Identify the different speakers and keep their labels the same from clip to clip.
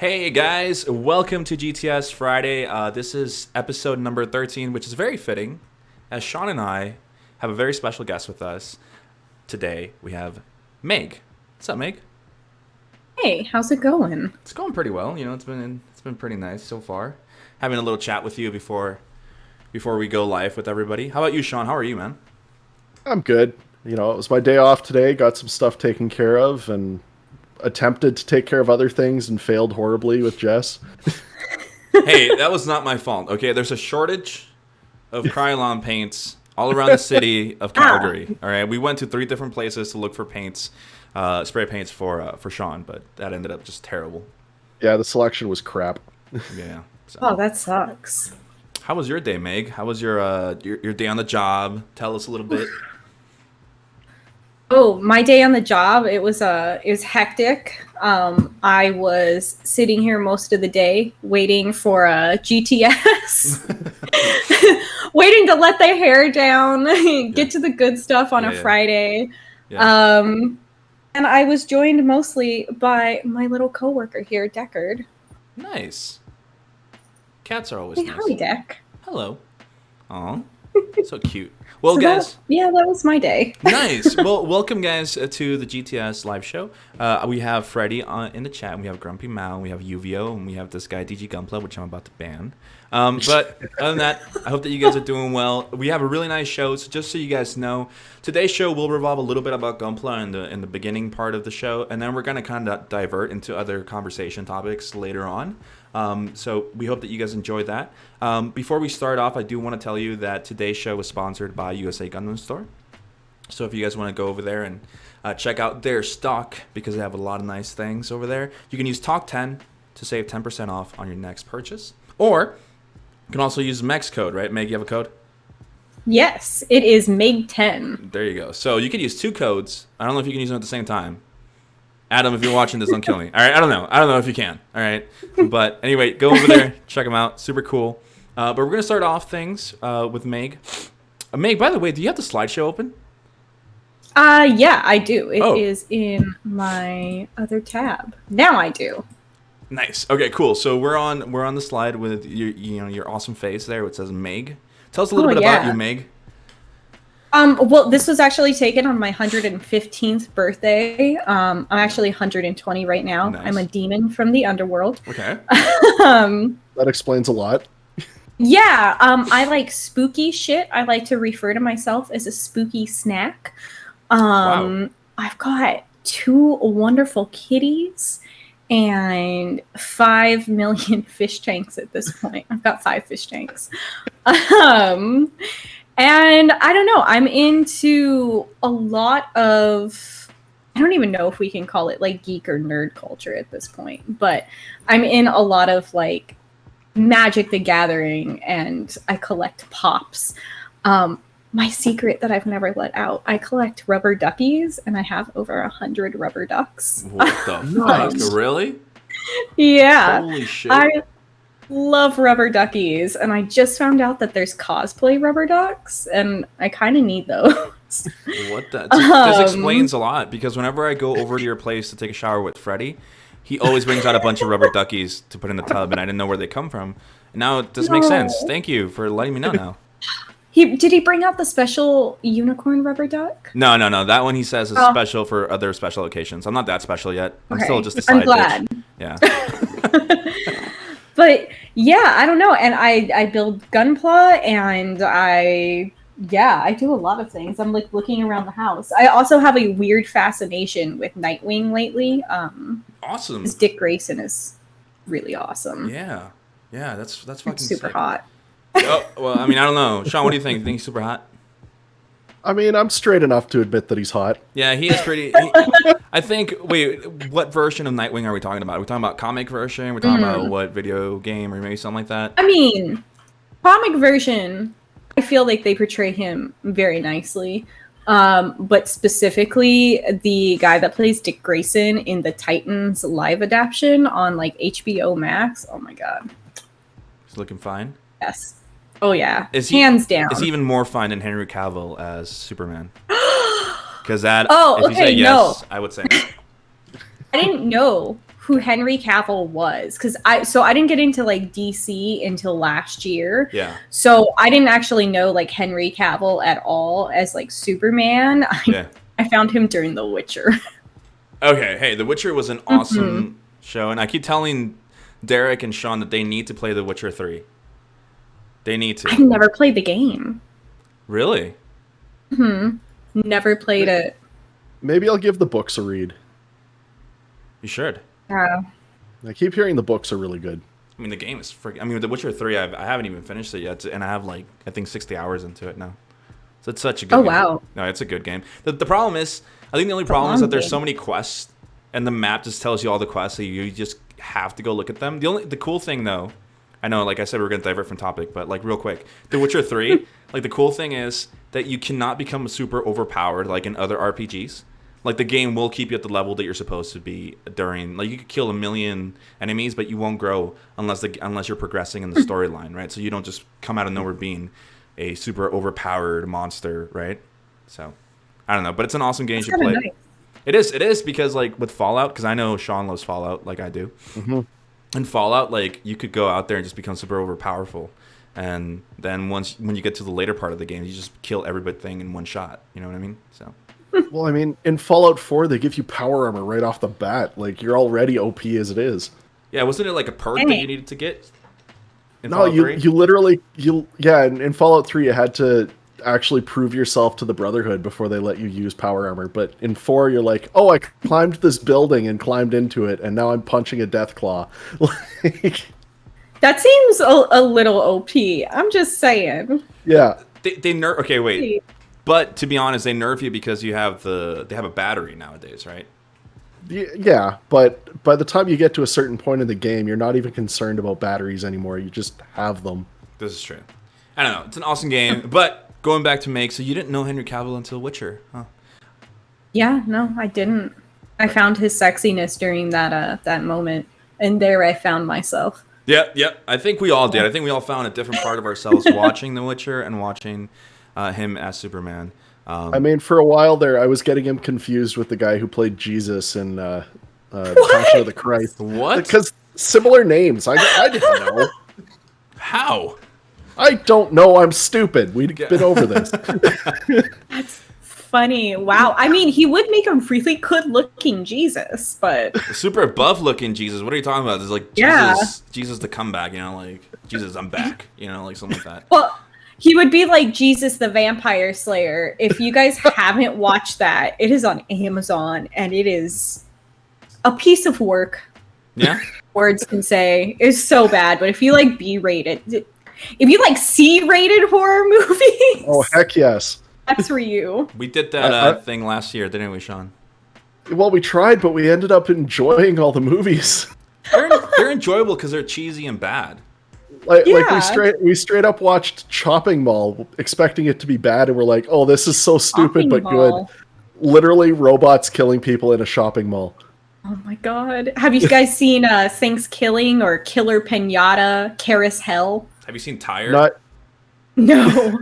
Speaker 1: Hey guys, welcome to GTS Friday. This is episode number 13, which is very fitting, as Sean and I have a very special guest with us. Today we have Meg. What's up, Meg?
Speaker 2: Hey, how's it going?
Speaker 1: It's going pretty well. It's been pretty nice so far. Having a little chat with you before we go live with everybody. How about you, Sean? How are you, man?
Speaker 3: I'm good. It was my day off today, got some stuff taken care of, and attempted to take care of other things and failed horribly with Jess.
Speaker 1: Hey, that was not my fault. Okay, there's a shortage of Krylon paints all around the city of Calgary. All right, we went to 3 different places to look for paints, spray paints for Sean, but that ended up just terrible.
Speaker 3: Yeah, the selection was crap.
Speaker 1: Yeah. So.
Speaker 2: Oh, that sucks.
Speaker 1: How was your day, Meg? How was your day on the job? Tell us a little bit.
Speaker 2: Oh, my day on the job, it was hectic. I was sitting here most of the day waiting for a GTS, waiting to let the hair down, get to the good stuff on a Friday.
Speaker 1: Yeah.
Speaker 2: And I was joined mostly by my little coworker here, Deckard.
Speaker 1: Nice. Cats are always
Speaker 2: Hey,
Speaker 1: nice.
Speaker 2: hi, Deck.
Speaker 1: Hello. Aw. So cute. Well,
Speaker 2: So
Speaker 1: guys.
Speaker 2: that was my day.
Speaker 1: Nice. Well, welcome, guys, to the GTS live show. We have Freddy in the chat, and we have Grumpy Mal, and we have UVO, and we have this guy, DG Gunpla, which I'm about to ban. But other than that, I hope that you guys are doing well. We have a really nice show, so just so you guys know, today's show will revolve a little bit about Gunpla in the beginning part of the show, and then we're going to kind of divert into other conversation topics later on. So we hope that you guys enjoyed that. Before we start off, I do want to tell you that today's show is sponsored by USA Gunman Store. So if you guys want to go over there and check out their stock, because they have a lot of nice things over there, you can use Talk10 to save 10% off on your next purchase. Or you can also use Meg's code, right? Meg, you have a code?
Speaker 2: Yes, it is Meg10.
Speaker 1: There you go. So you could use 2 codes. I don't know if you can use them at the same time. Adam, if you're watching this, don't kill me. All right, I don't know if you can. All right, but anyway, go over there, check them out. Super cool. But we're gonna start off things with Meg. Meg, by the way, do you have the slideshow open?
Speaker 2: Yeah, I do. It
Speaker 1: Oh.
Speaker 2: is in my other tab. Now I do.
Speaker 1: Nice. Okay, cool. So we're on the slide with your awesome face there. It says Meg. Tell us a little bit about you, Meg.
Speaker 2: Well, this was actually taken on my 115th birthday. I'm actually 120 right now.
Speaker 1: Nice.
Speaker 2: I'm a demon from the underworld.
Speaker 1: Okay.
Speaker 3: That explains a lot.
Speaker 2: Yeah, I like spooky shit. I like to refer to myself as a spooky snack.
Speaker 1: Wow.
Speaker 2: I've got 2 wonderful kitties and 5 million fish tanks at this point. I've got 5 fish tanks. And I don't know, I'm into a lot of, I don't even know if we can call it like geek or nerd culture at this point, but I'm in a lot of like Magic the Gathering, and I collect pops. My secret that I've never let out, I collect rubber duckies, and I have over 100 rubber ducks.
Speaker 1: What the fuck? Really?
Speaker 2: Yeah.
Speaker 1: Holy shit.
Speaker 2: I love rubber duckies, and I just found out that there's cosplay rubber ducks, and I kind of need those.
Speaker 1: What the? This explains a lot, because whenever I go over to your place to take a shower with Freddy, he always brings out a bunch of rubber duckies to put in the tub, and I didn't know where they come from. And now it does make sense. Thank you for letting me know now.
Speaker 2: Did he bring out the special unicorn rubber duck?
Speaker 1: No. That one he says is special for other special occasions. I'm not that special yet. I'm still just a side
Speaker 2: I'm glad.
Speaker 1: bitch. Yeah.
Speaker 2: But yeah, I don't know. And I build Gunpla, and I do a lot of things. I'm like looking around the house. I also have a weird fascination with Nightwing lately.
Speaker 1: Awesome.
Speaker 2: Dick Grayson is really awesome.
Speaker 1: Yeah, that's fucking
Speaker 2: Super
Speaker 1: sick.
Speaker 2: hot.
Speaker 1: Oh, well, I mean, I don't know. Sean, what do you think? You think he's super hot?
Speaker 3: I mean, I'm straight enough to admit that he's hot.
Speaker 1: Yeah, he is pretty. I think. Wait, what version of Nightwing are we talking about? Are we talking about comic version? We're talking about what video game or maybe something like that?
Speaker 2: I mean, comic version, I feel like they portray him very nicely. But specifically, the guy that plays Dick Grayson in the Titans live adaptation on like HBO Max. Oh my god.
Speaker 1: He's looking fine.
Speaker 2: Yes. Oh yeah.
Speaker 1: Hands
Speaker 2: down.
Speaker 1: Is he even more fine than Henry Cavill as Superman? Because that.
Speaker 2: Oh,
Speaker 1: if you say
Speaker 2: okay,
Speaker 1: yes,
Speaker 2: no.
Speaker 1: I would say.
Speaker 2: I didn't know who Henry Cavill was, because I didn't get into like DC until last year.
Speaker 1: Yeah.
Speaker 2: So I didn't actually know like Henry Cavill at all as like Superman.
Speaker 1: Yeah.
Speaker 2: I found him during The Witcher.
Speaker 1: Okay. Hey, The Witcher was an awesome show, and I keep telling Derek and Sean that they need to play The Witcher 3. They need to.
Speaker 2: I've never played the game.
Speaker 1: Really?
Speaker 2: Never played it.
Speaker 3: Maybe I'll give the books a read.
Speaker 1: You should.
Speaker 2: Yeah.
Speaker 3: I keep hearing the books are really good.
Speaker 1: I mean, the game is freaking. I mean, The Witcher 3, I haven't even finished it yet, and I have like I think 60 hours into it now. So it's such a good.
Speaker 2: Oh
Speaker 1: game.
Speaker 2: wow.
Speaker 1: No, it's a good game. The problem is, I think the only problem is that there's so many quests, and the map just tells you all the quests, so you just have to go look at them. The cool thing though, I know, like I said, we're gonna divert from topic, but like real quick, The Witcher 3, like the cool thing is that you cannot become super overpowered like in other RPGs. Like the game will keep you at the level that you're supposed to be during. Like you could kill 1 million enemies, but you won't grow unless you're progressing in the storyline, right? So you don't just come out of nowhere being a super overpowered monster, right? So I don't know, but it's an awesome game you should play.
Speaker 2: Nice.
Speaker 1: It is because like with Fallout, because I know Sean loves Fallout like I do. In Fallout, like you could go out there and just become super overpowerful, and then when you get to the later part of the game, you just kill everything in one shot. You know what I mean? So.
Speaker 3: Well, I mean, in Fallout 4, they give you power armor right off the bat. Like, you're already OP as it is.
Speaker 1: Yeah, wasn't it like a perk that you needed to get?
Speaker 3: No, you literally, in Fallout 3, you had to actually prove yourself to the Brotherhood before they let you use power armor. But in 4, you're like, oh, I climbed this building and climbed into it, and now I'm punching a Deathclaw. Like,
Speaker 2: that seems a little OP. I'm just saying.
Speaker 3: Yeah.
Speaker 1: Okay, wait. But to be honest, they nerf you because they have a battery nowadays, right?
Speaker 3: Yeah, but by the time you get to a certain point in the game, you're not even concerned about batteries anymore. You just have them.
Speaker 1: This is true. I don't know. It's an awesome game. But going back to Meg, so you didn't know Henry Cavill until Witcher, huh?
Speaker 2: Yeah, no, I didn't. I found his sexiness during that moment, and there I found myself.
Speaker 1: Yep. I think we all did. I think we all found a different part of ourselves watching The Witcher and watching him as Superman.
Speaker 3: I mean, for a while there, I was getting him confused with the guy who played Jesus in Passion of the Christ.
Speaker 1: What?
Speaker 3: Because similar names. I didn't know.
Speaker 1: How?
Speaker 3: I don't know. I'm stupid. We've been over this.
Speaker 2: That's funny. Wow. I mean, he would make a really good-looking Jesus, but
Speaker 1: super buff-looking Jesus. What are you talking about? It's like Jesus the comeback. You know, like Jesus, I'm back. You know, like something like that.
Speaker 2: Well. He would be like Jesus the Vampire Slayer. If you guys haven't watched that, it is on Amazon, and it is a piece of work.
Speaker 1: Yeah.
Speaker 2: Words can say. It's so bad, but if you like B-rated, if you like C-rated horror movies,
Speaker 3: oh heck yes,
Speaker 2: that's for you.
Speaker 1: We did that thing last year, didn't we, Sean?
Speaker 3: Well, we tried, but we ended up enjoying all the movies.
Speaker 1: They're enjoyable because they're cheesy and bad.
Speaker 3: Like we straight up watched Chopping Mall, expecting it to be bad, and we're like, "Oh, this is so stupid but good." Literally, robots killing people in a shopping mall.
Speaker 2: Oh my god! Have you guys seen Thanksgiving or Killer Pinata, Karis Hell?
Speaker 1: Have you seen Tire?
Speaker 2: No.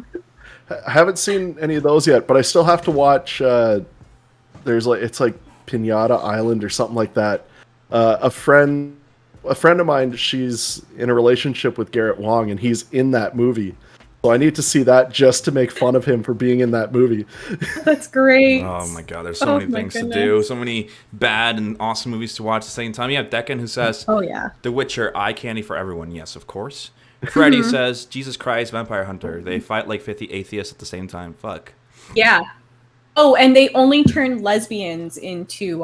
Speaker 3: I haven't seen any of those yet, but I still have to watch. It's like Pinata Island or something like that. A friend of mine, she's in a relationship with Garrett Wong, and he's in that movie. So I need to see that just to make fun of him for being in that movie.
Speaker 2: That's great.
Speaker 1: Oh my god, there's so many things to do. So many bad and awesome movies to watch at the same time. You have Deccan who says,
Speaker 2: "Oh yeah,
Speaker 1: The Witcher, eye candy for everyone." Yes, of course. Freddy says, "Jesus Christ, Vampire Hunter." They fight like 50 atheists at the same time. Fuck.
Speaker 2: Yeah. Oh, and they only turned lesbians into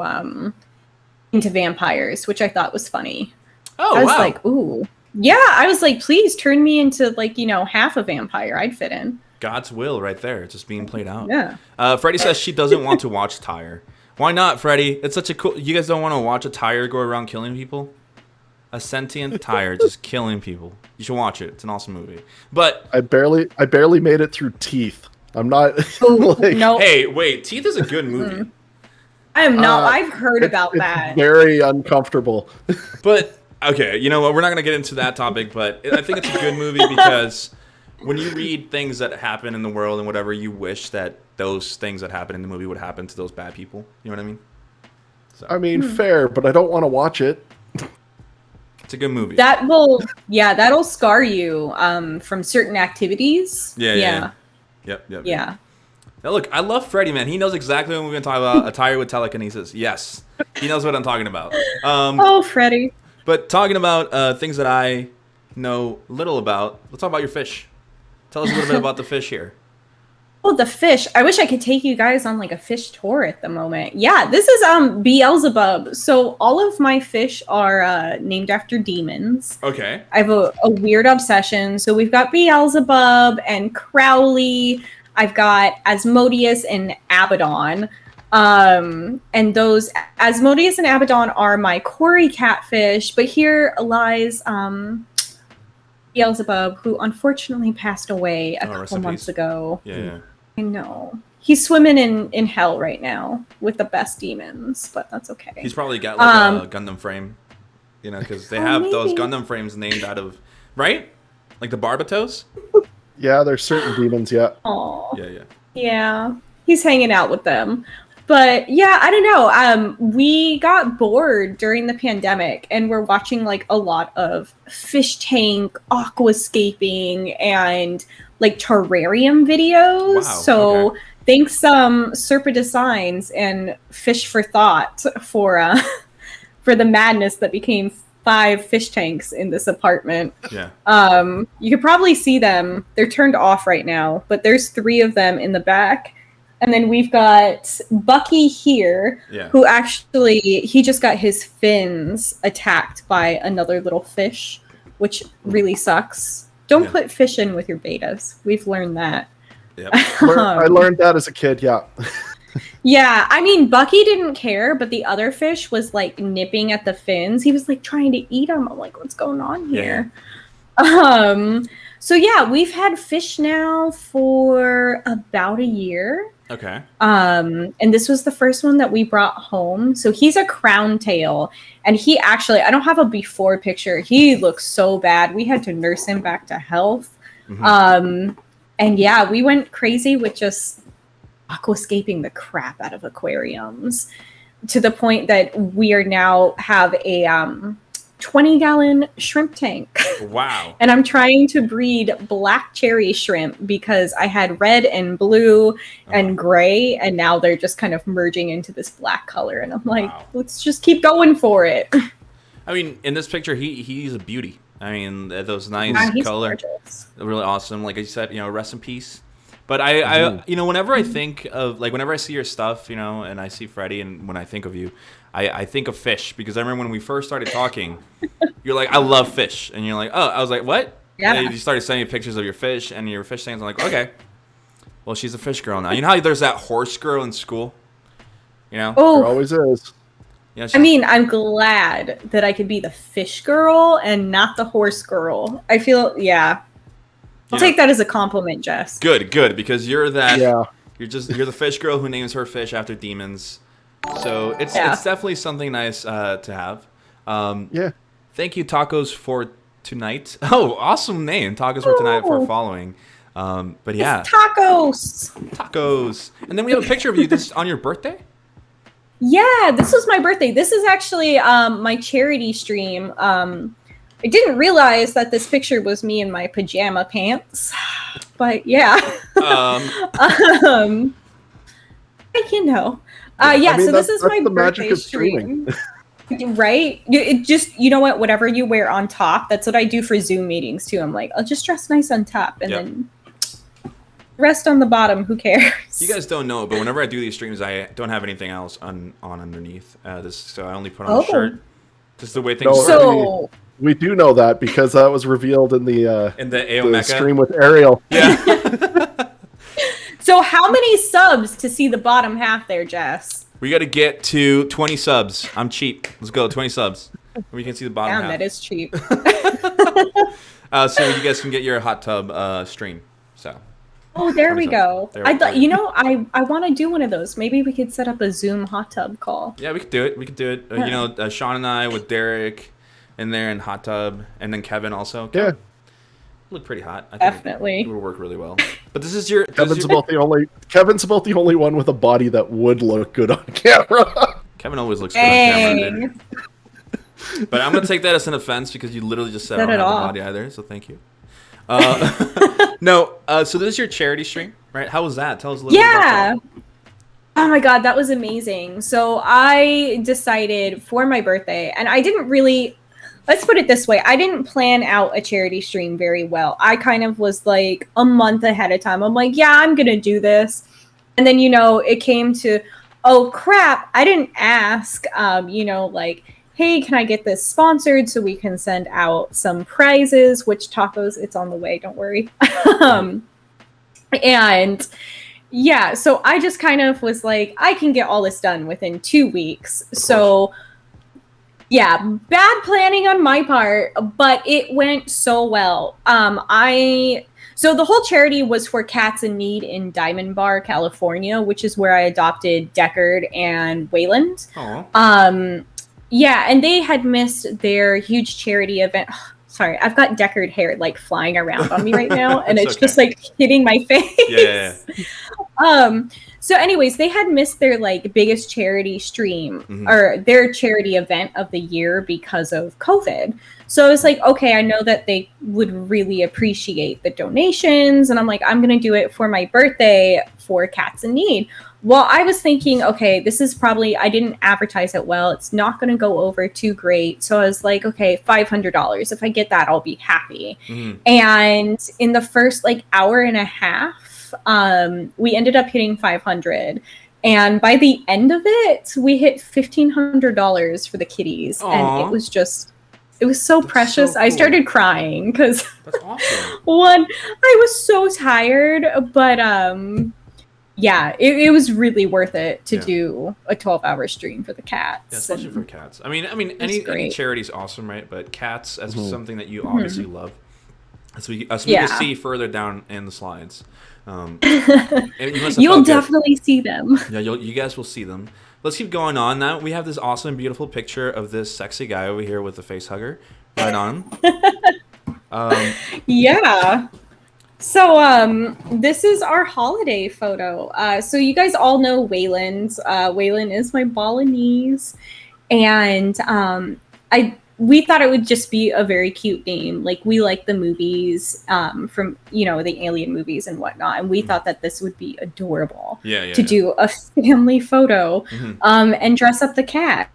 Speaker 2: vampires, which I thought was funny.
Speaker 1: Oh,
Speaker 2: I was
Speaker 1: wow.
Speaker 2: like, ooh. Yeah, I was like, please turn me into, like, half a vampire. I'd fit in.
Speaker 1: God's will right there. It's just being played out.
Speaker 2: Yeah.
Speaker 1: Freddie says she doesn't want to watch Tire. Why not, Freddie? It's such a cool... You guys don't want to watch a tire go around killing people? A sentient tire just killing people. You should watch it. It's an awesome movie. But...
Speaker 3: I barely made it through Teeth. I'm not...
Speaker 2: No.
Speaker 1: Hey, wait. Teeth is a good movie.
Speaker 2: I am not. I've heard about that.
Speaker 3: Very uncomfortable.
Speaker 1: But... Okay, you know what? We're not going to get into that topic, but I think it's a good movie because when you read things that happen in the world and whatever, you wish that those things that happen in the movie would happen to those bad people. You know what I mean? So
Speaker 3: I mean, fair, but I don't want to watch it.
Speaker 1: it's a good movie.
Speaker 2: That'll scar you from certain activities.
Speaker 1: Yeah. Yep. Now look, I love Freddy, man. He knows exactly what we're going to talk about. Attire with telekinesis. Yes. He knows what I'm talking about.
Speaker 2: Oh, Freddy.
Speaker 1: But talking about things that I know little about, let's talk about your fish. Tell us a little bit about the fish here.
Speaker 2: Oh, the fish. I wish I could take you guys on like a fish tour at the moment. Yeah, this is Beelzebub. So all of my fish are named after demons.
Speaker 1: Okay.
Speaker 2: I have a weird obsession. So we've got Beelzebub and Crowley. I've got Asmodeus and Abaddon. And those Asmodeus and Abaddon are my Cory catfish, but here lies Beelzebub, who unfortunately passed away a couple months ago.
Speaker 1: Yeah.
Speaker 2: I know. He's swimming in hell right now with the best demons, but that's okay.
Speaker 1: He's probably got like a Gundam frame, because they have those Gundam frames named out of, right? Like the Barbatos?
Speaker 3: Yeah, there's certain demons, yeah.
Speaker 2: Oh.
Speaker 1: Yeah.
Speaker 2: Yeah. He's hanging out with them. But yeah, I don't know. We got bored during the pandemic and we're watching like a lot of fish tank, aquascaping, and like terrarium videos.
Speaker 1: Wow,
Speaker 2: so thanks Serpa Designs and Fish for Thought for the madness that became 5 fish tanks in this apartment.
Speaker 1: Yeah.
Speaker 2: You could probably see them. They're turned off right now, but there's 3 of them in the back. And then we've got Bucky here, who actually, he just got his fins attacked by another little fish, which really sucks. Don't put fish in with your betas. We've learned that.
Speaker 1: Yep.
Speaker 3: I learned that as a kid, yeah.
Speaker 2: Yeah, I mean, Bucky didn't care, but the other fish was like nipping at the fins. He was like trying to eat them. I'm like, what's going on here? Yeah. So yeah, we've had fish now for about a year.
Speaker 1: Okay.
Speaker 2: And this was the first one that we brought home. So he's a crown tail, and he actually, I don't have a before picture. He looks so bad. We had to nurse him back to health. Mm-hmm. And yeah, we went crazy with just aquascaping the crap out of aquariums to the point that we are now have a 20-gallon shrimp tank.
Speaker 1: Wow.
Speaker 2: And I'm trying to breed black cherry shrimp because I had red and blue and gray, and now they're just kind of merging into this black color. And I'm like, let's just keep going for it.
Speaker 1: I mean, in this picture, he's a beauty. I mean, those nice color, really awesome. Like I said, rest in peace. But I whenever I think of, like, whenever I see your stuff, and I see Freddy, and when I think of you, I think of fish, because I remember when we first started talking, you're like, I love fish. And you're like, oh, I was like, what? Yeah. And you started sending me pictures of your fish and your fish tanks. I'm like, okay, well, she's a fish girl now. You know how there's that horse girl in school?
Speaker 2: Oh,
Speaker 3: there always is.
Speaker 1: Yeah,
Speaker 2: I mean, I'm glad that I could be the fish girl and not the horse girl. I feel, I'll take that as a compliment, Jess.
Speaker 1: Good, because you're that. Yeah. You're the fish girl who names her fish after demons. So it's definitely something nice to have. Thank you, Tacos for Tonight. Oh, awesome name, Tacos for Tonight, for following. But yeah,
Speaker 2: it's tacos.
Speaker 1: And then we have a picture of you. This on your birthday?
Speaker 2: Yeah, this was my birthday. This is actually my charity stream. I didn't realize that this picture was me in my pajama pants, but yeah. So this is my birthday stream. Right? It just, you know what? Whatever you wear on top, that's what I do for Zoom meetings too. I'm like, I'll just dress nice on top and then rest on the bottom. Who cares?
Speaker 1: You guys don't know, but whenever I do these streams, I don't have anything else on underneath this, so I only put on a shirt. Just the way things
Speaker 3: work. We do know that because that was revealed in the
Speaker 1: AO
Speaker 3: stream with Ariel.
Speaker 1: Yeah.
Speaker 2: So how many subs to see the bottom half there, Jess?
Speaker 1: We got to get to 20 subs. I'm cheap. Let's go, 20 subs. We can see the bottom half.
Speaker 2: That is cheap.
Speaker 1: So you guys can get your hot tub stream. So.
Speaker 2: Oh, there we go. I thought, I want to do one of those. Maybe we could set up a Zoom hot tub call.
Speaker 1: Yeah, we could do it. Sean and I with Derek in there in hot tub, and then Kevin also.
Speaker 3: Yeah.
Speaker 1: Look pretty hot. I think
Speaker 2: Definitely.
Speaker 1: It would work really well. But this is
Speaker 3: Kevin's about the only one with a body that would look good on camera.
Speaker 1: Kevin always looks good on camera,
Speaker 2: Dang.
Speaker 1: dude. But I'm gonna take that as an offense because you literally just said I
Speaker 2: Not
Speaker 1: don't
Speaker 2: at
Speaker 1: have
Speaker 2: all.
Speaker 1: the body either. So thank you. No. So this is your charity stream, right? How was that? Tell us a little bit about
Speaker 2: Yeah.
Speaker 1: that.
Speaker 2: Oh my god, that was amazing. So I decided for my birthday, and I didn't really, let's put it this way, I didn't plan out a charity stream very well. I kind of was like a month ahead of time. I'm like, yeah, I'm gonna do this. And then, it came to, oh crap, I didn't ask, like, hey, can I get this sponsored so we can send out some prizes, which tacos, it's on the way, don't worry. And yeah, so I just kind of was like, I can get all this done within 2 weeks. So yeah, bad planning on my part, but it went so well. So the whole charity was for cats in need in Diamond Bar, California, which is where I adopted Deckard and Wayland.
Speaker 1: Aw.
Speaker 2: Yeah, and they had missed their huge charity event. Sorry, I've got Deckard hair like flying around on me right now, and it's
Speaker 1: okay.
Speaker 2: just like hitting my face.
Speaker 1: Yeah.
Speaker 2: So anyways, they had missed their like biggest charity stream or their charity event of the year because of COVID. So I was like, okay, I know that they would really appreciate the donations, and I'm like, I'm gonna do it for my birthday for Cats in Need. Well, I was thinking, okay, this is probably, I didn't advertise it well. It's not going to go over too great. So I was like, okay, $500. If I get that, I'll be happy. And in the first like hour and a half, we ended up hitting 500. And by the end of it, we hit $1,500 for the kitties.
Speaker 1: Aww.
Speaker 2: And it was so precious.
Speaker 1: So
Speaker 2: I
Speaker 1: cool.
Speaker 2: started crying because
Speaker 1: That's awesome.
Speaker 2: I was so tired, but yeah, it was really worth it to do a 12-hour stream for the cats.
Speaker 1: Yeah, especially for cats. I mean, any charity's awesome, right? But cats as something that you obviously love, as we can see further down in the slides.
Speaker 2: You'll definitely see them.
Speaker 1: Yeah, you guys will see them. Let's keep going on. Now we have this awesome, beautiful picture of this sexy guy over here with the face hugger right on him.
Speaker 2: Yeah. So this is our holiday photo. So you guys all know Wayland. Wayland is my Balinese, and we thought it would just be a very cute name. Like, we like the movies from the Alien movies and whatnot, and we thought that this would be adorable to do a family photo and dress up the cat.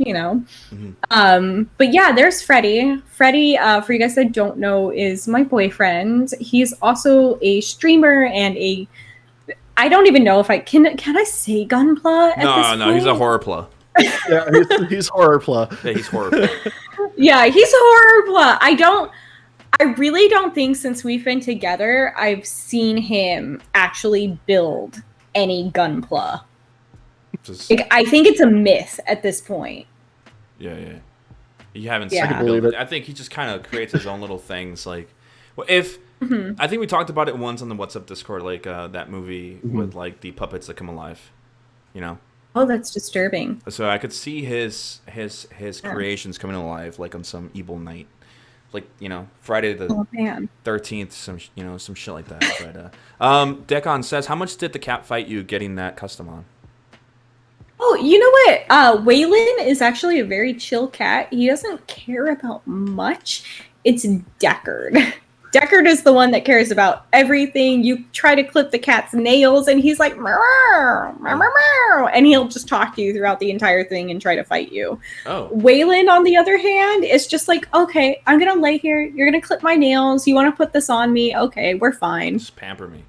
Speaker 2: But yeah, there's Freddie. Freddie, for you guys that don't know, is my boyfriend. He's also a streamer and I don't even know if I can I say Gunpla at this point?
Speaker 1: No, he's a horrorpla.
Speaker 3: Yeah, he's horrorpla.
Speaker 1: Yeah, he's horrorpla.
Speaker 2: Yeah, he's a horrorpla. I really don't think since we've been together, I've seen him actually build any Gunpla. I think it's a myth at this point.
Speaker 1: Yeah. You haven't seen him build it. I think he just kind of creates his own little things. Like, well, I think we talked about it once on the WhatsApp Discord, like that movie with like the puppets that come alive.
Speaker 2: Oh, that's disturbing.
Speaker 1: So I could see his creations coming alive, like on some evil night, like Friday the 13th, some shit like that. But Decon says, how much did the cat fight you getting that custom on?
Speaker 2: Oh, you know what? Wayland is actually a very chill cat. He doesn't care about much. It's Deckard. Deckard is the one that cares about everything. You try to clip the cat's nails, and he's like, meow, meow, meow, meow, and he'll just talk to you throughout the entire thing and try to fight you.
Speaker 1: Oh.
Speaker 2: Wayland, on the other hand, is just like, okay, I'm going to lay here. You're going to clip my nails. You want to put this on me? Okay, we're fine.
Speaker 1: Just pamper me.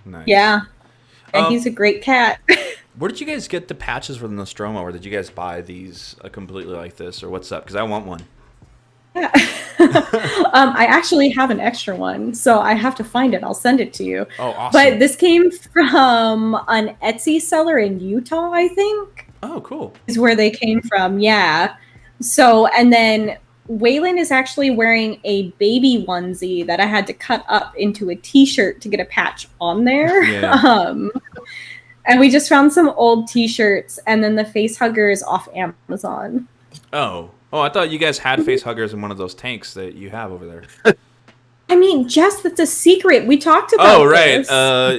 Speaker 1: Nice.
Speaker 2: Yeah. And he's a great cat.
Speaker 1: Where did you guys get the patches for the Nostromo, or did you guys buy these completely like this, or what's up? Because I want one.
Speaker 2: Yeah. I actually have an extra one, so I have to find it. I'll send it to you.
Speaker 1: Oh, awesome.
Speaker 2: But this came from an Etsy seller in Utah, I think.
Speaker 1: Oh, cool.
Speaker 2: Is where they came from, yeah. So, and then Wayland is actually wearing a baby onesie that I had to cut up into a t-shirt to get a patch on there.
Speaker 1: Yeah.
Speaker 2: And we just found some old t-shirts, and then the face hugger is off Amazon.
Speaker 1: Oh, I thought you guys had face huggers in one of those tanks that you have over there.
Speaker 2: I mean, Jess, that's a secret. We talked about
Speaker 1: Oh right,
Speaker 2: this.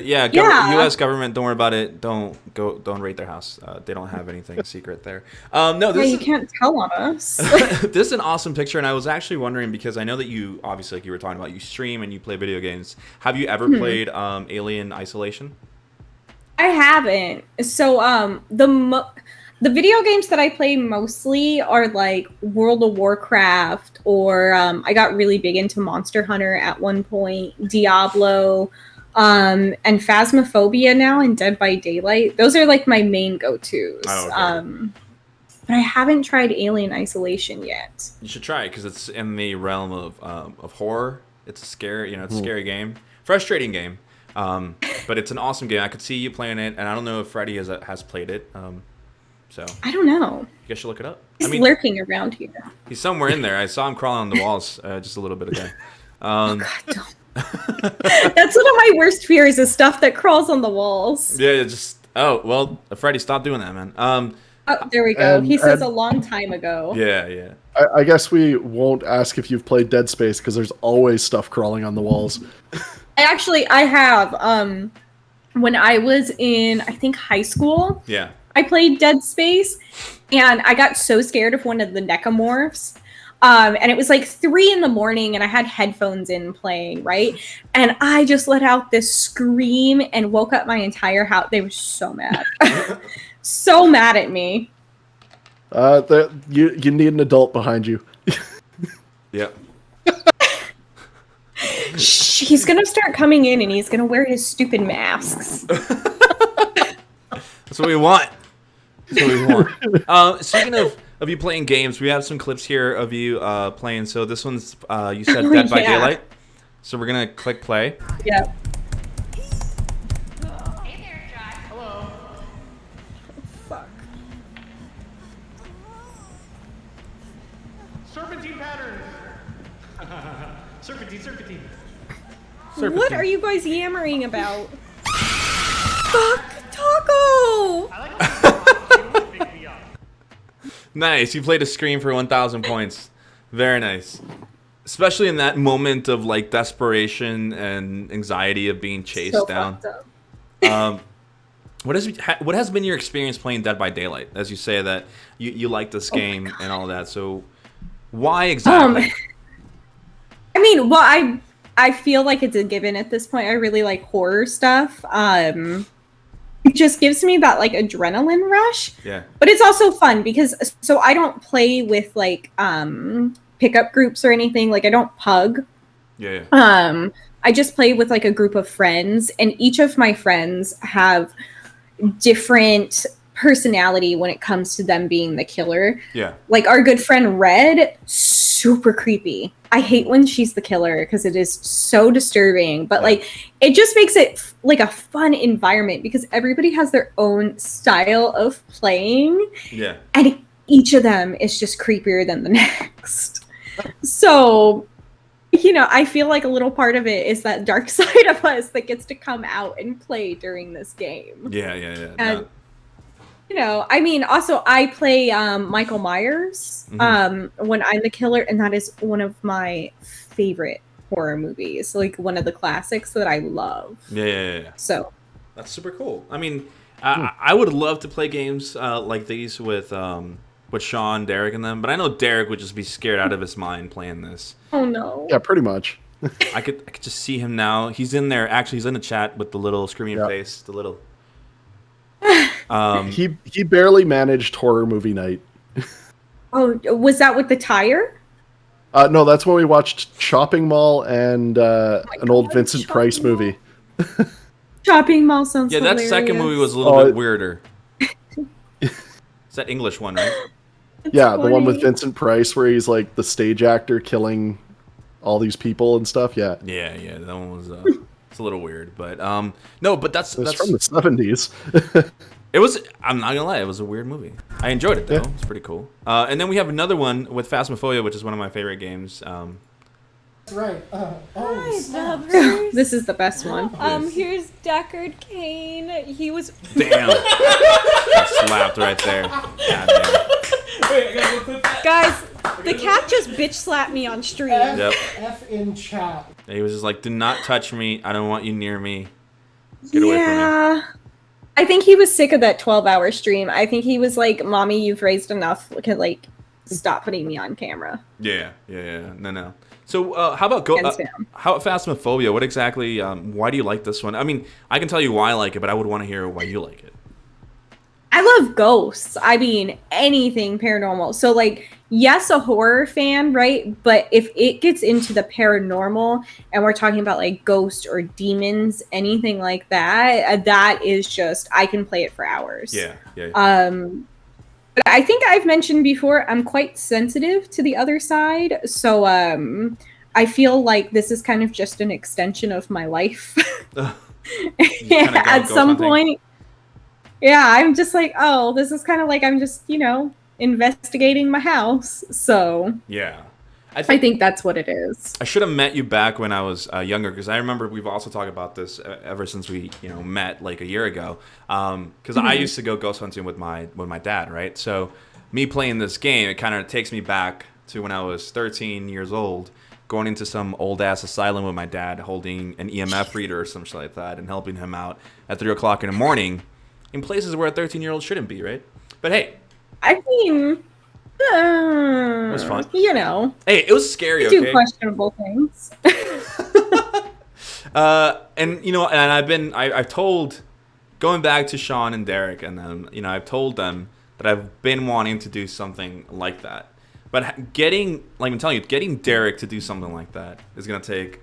Speaker 1: yeah,
Speaker 2: Yeah.
Speaker 1: U.S. government. Don't worry about it. Don't raid their house. They don't have anything secret there. No,
Speaker 2: Yeah,
Speaker 1: this
Speaker 2: you
Speaker 1: is
Speaker 2: can't tell on us.
Speaker 1: this is an awesome picture, and I was actually wondering because I know that you obviously, like you were talking about, you stream and you play video games. Have you ever played Alien Isolation?
Speaker 2: I haven't. So the video games that I play mostly are like World of Warcraft, or I got really big into Monster Hunter at one point, Diablo, and Phasmophobia now, and Dead by Daylight. Those are like my main go-tos.
Speaker 1: Oh, okay.
Speaker 2: But I haven't tried Alien Isolation yet.
Speaker 1: You should try it because it's in the realm of horror. It's a scary, it's a scary game, frustrating game, but it's an awesome game. I could see you playing it, and I don't know if Freddie has played it. So
Speaker 2: I don't know.
Speaker 1: you guys should look it up.
Speaker 2: He's lurking around here.
Speaker 1: He's somewhere in there. I saw him crawling on the walls just a little bit ago.
Speaker 2: God, don't. That's one of my worst fears is stuff that crawls on the walls.
Speaker 1: Yeah, Freddie, stop doing that, man.
Speaker 2: Oh, there we go. He says a long time ago.
Speaker 1: Yeah.
Speaker 3: I guess we won't ask if you've played Dead Space because there's always stuff crawling on the walls.
Speaker 2: I have. When I was in, I think, high school.
Speaker 1: Yeah.
Speaker 2: I played Dead Space, and I got so scared of one of the necromorphs. And it was like 3 a.m, and I had headphones in playing, right? And I just let out this scream and woke up my entire house. They were so mad. So mad at me.
Speaker 3: You need an adult behind you.
Speaker 1: Yep.
Speaker 2: He's going to start coming in, and he's going to wear his stupid masks.
Speaker 1: That's what we want. That's what we want. Speaking of you playing games, we have some clips here of you playing. So this one's, you said Dead by Daylight. So we're going to click play.
Speaker 2: Yeah.
Speaker 4: Hey there, Josh. Hello.
Speaker 2: Fuck.
Speaker 4: Serpentine patterns. Serpentine.
Speaker 2: What are you guys yammering about? Fuck, Taco!
Speaker 4: I like how you pick me up.
Speaker 1: Nice. You played a scream for 1,000 points. Very nice. Especially in that moment of like desperation and anxiety of being chased
Speaker 2: So
Speaker 1: down.
Speaker 2: fucked up.
Speaker 1: What has been your experience playing Dead by Daylight? As you say that you like this game and all that. So why exactly?
Speaker 2: I mean, well, I feel like it's a given at this point. I really like horror stuff. It just gives me that like adrenaline rush.
Speaker 1: Yeah.
Speaker 2: But it's also fun because so I don't play with like pickup groups or anything. Like I don't pug.
Speaker 1: Yeah.
Speaker 2: I just play with like a group of friends, and each of my friends have different personality when it comes to them being the killer.
Speaker 1: Yeah.
Speaker 2: Like our good friend Red, super creepy. I hate when she's the killer because it is so disturbing, but like it just makes it like a fun environment because everybody has their own style of playing.
Speaker 1: Yeah.
Speaker 2: And each of them is just creepier than the next. So, I feel like a little part of it is that dark side of us that gets to come out and play during this game.
Speaker 1: Yeah.
Speaker 2: And, I mean, also I play Michael Myers when I'm the killer, and that is one of my favorite horror movies, like one of the classics that I love.
Speaker 1: Yeah.
Speaker 2: So
Speaker 1: that's super cool. I mean, I would love to play games like these with Sean, Derek, and them, but I know Derek would just be scared out of his mind playing this.
Speaker 2: Oh no.
Speaker 3: Yeah, pretty much.
Speaker 1: I could just see him now. He's in there. Actually, he's in the chat with the little screaming face, the little.
Speaker 3: He barely managed horror movie night.
Speaker 2: Oh, was that with the tire?
Speaker 3: No, that's when we watched Shopping Mall and an old Vincent Price movie.
Speaker 2: Shopping Mall sounds
Speaker 1: Yeah, that
Speaker 2: hilarious.
Speaker 1: second movie was a little bit weirder. It's that English one, right?
Speaker 3: Yeah, the one with
Speaker 2: funny.
Speaker 3: Vincent Price where he's like the stage actor killing all these people and stuff. Yeah,
Speaker 1: Yeah, that one was. It's a little weird, but no, but that's
Speaker 3: it's from the 70s.
Speaker 1: It was. I'm not gonna lie, it was a weird movie. I enjoyed it though. It's pretty cool. And then we have another one with Phasmophobia, which is one of my favorite games.
Speaker 5: Right.
Speaker 6: Hi,
Speaker 5: snap.
Speaker 6: Bubbers.
Speaker 2: This is the best one.
Speaker 6: Here's Deckard Cain. He was.
Speaker 1: Damn. That slapped right there. God damn.
Speaker 5: Wait, I gotta go put that.
Speaker 6: Guys, the cat just bitch slapped me on stream.
Speaker 1: Yep.
Speaker 5: F in chat.
Speaker 1: He was just like, "Do not touch me. I don't want you near me. Get away from me."
Speaker 2: Yeah. I think he was sick of that 12-hour stream. I think he was like, "Mommy, you've raised enough. Like, stop putting me on camera."
Speaker 1: Yeah. No. So, how about
Speaker 2: Hands down.
Speaker 1: how about Phasmophobia? What exactly? Why do you like this one? I mean, I can tell you why I like it, but I would want to hear why you like it.
Speaker 2: I love ghosts. I mean, anything paranormal. So, like, yes, a horror fan, right? But if it gets into the paranormal and we're talking about like ghosts or demons, anything like that, that is just, I can play it for hours.
Speaker 1: Yeah.
Speaker 2: But I think I've mentioned before, I'm quite sensitive to the other side. So, I feel like this is kind of just an extension of my life. At some point. Yeah, I'm just like, oh, this is kind of like I'm just, investigating my house. So
Speaker 1: Yeah.
Speaker 2: I think that's what it is.
Speaker 1: I should have met you back when I was younger, because I remember we've also talked about this ever since we met like a year ago. Because I used to go ghost hunting with my dad, right? So me playing this game, it kind of takes me back to when I was 13 years old, going into some old ass asylum with my dad, holding an EMF reader or something like that, and helping him out at 3 o'clock in the morning in places where a 13-year-old shouldn't be, right? But hey,
Speaker 2: I mean,
Speaker 1: it was fun.
Speaker 2: Hey,
Speaker 1: it was scary.
Speaker 2: I do questionable things.
Speaker 1: And I've told, going back to Sean and Derek, and then I've told them that I've been wanting to do something like that. But getting Derek to do something like that is gonna take,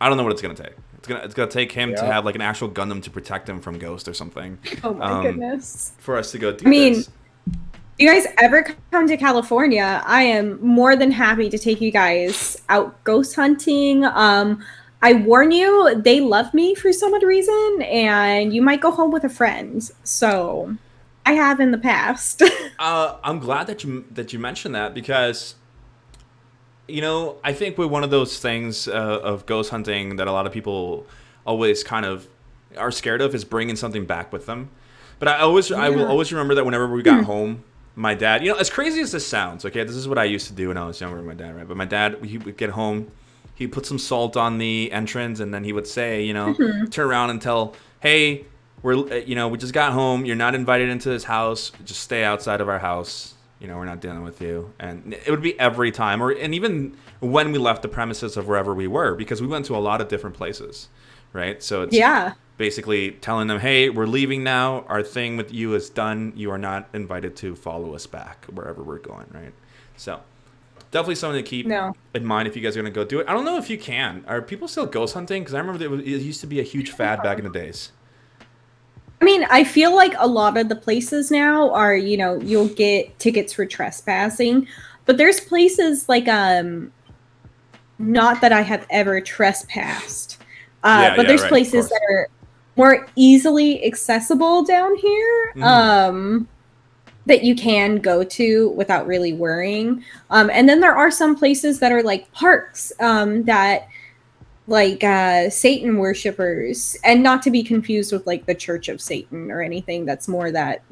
Speaker 1: I don't know what it's gonna take. It's gonna take him to have like an actual Gundam to protect him from Ghost or something.
Speaker 2: Oh my goodness!
Speaker 1: For us to go do this.
Speaker 2: If you guys ever come to California, I am more than happy to take you guys out ghost hunting. I warn you, they love me for some odd reason, and you might go home with a friend. So, I have in the past.
Speaker 1: I'm glad that you mentioned that, because I think we're one of those things of ghost hunting that a lot of people always kind of are scared of, is bringing something back with them. But I will always remember that whenever we got home, my dad, as crazy as this sounds, okay, this is what I used to do when I was younger with my dad, right? But my dad, he would get home, he'd put some salt on the entrance, and then he would say, turn around and tell, hey, we just got home, you're not invited into this house, just stay outside of our house. We're not dealing with you. And it would be every time, and even when we left the premises of wherever we were, because we went to a lot of different places, right? So it's basically telling them, hey, we're leaving now. Our thing with you is done. You are not invited to follow us back wherever we're going, right? So definitely something to keep in mind if you guys are going to go do it. I don't know if you can. Are people still ghost hunting? Because I remember it used to be a huge fad back in the days.
Speaker 2: I mean, I feel like a lot of the places now are, you'll get tickets for trespassing, but there's places like, not that I have ever trespassed, but there's places that are more easily accessible down here, that you can go to without really worrying. And then there are some places that are like parks, that like Satan worshippers, and not to be confused with like the Church of Satan or anything. That's more that,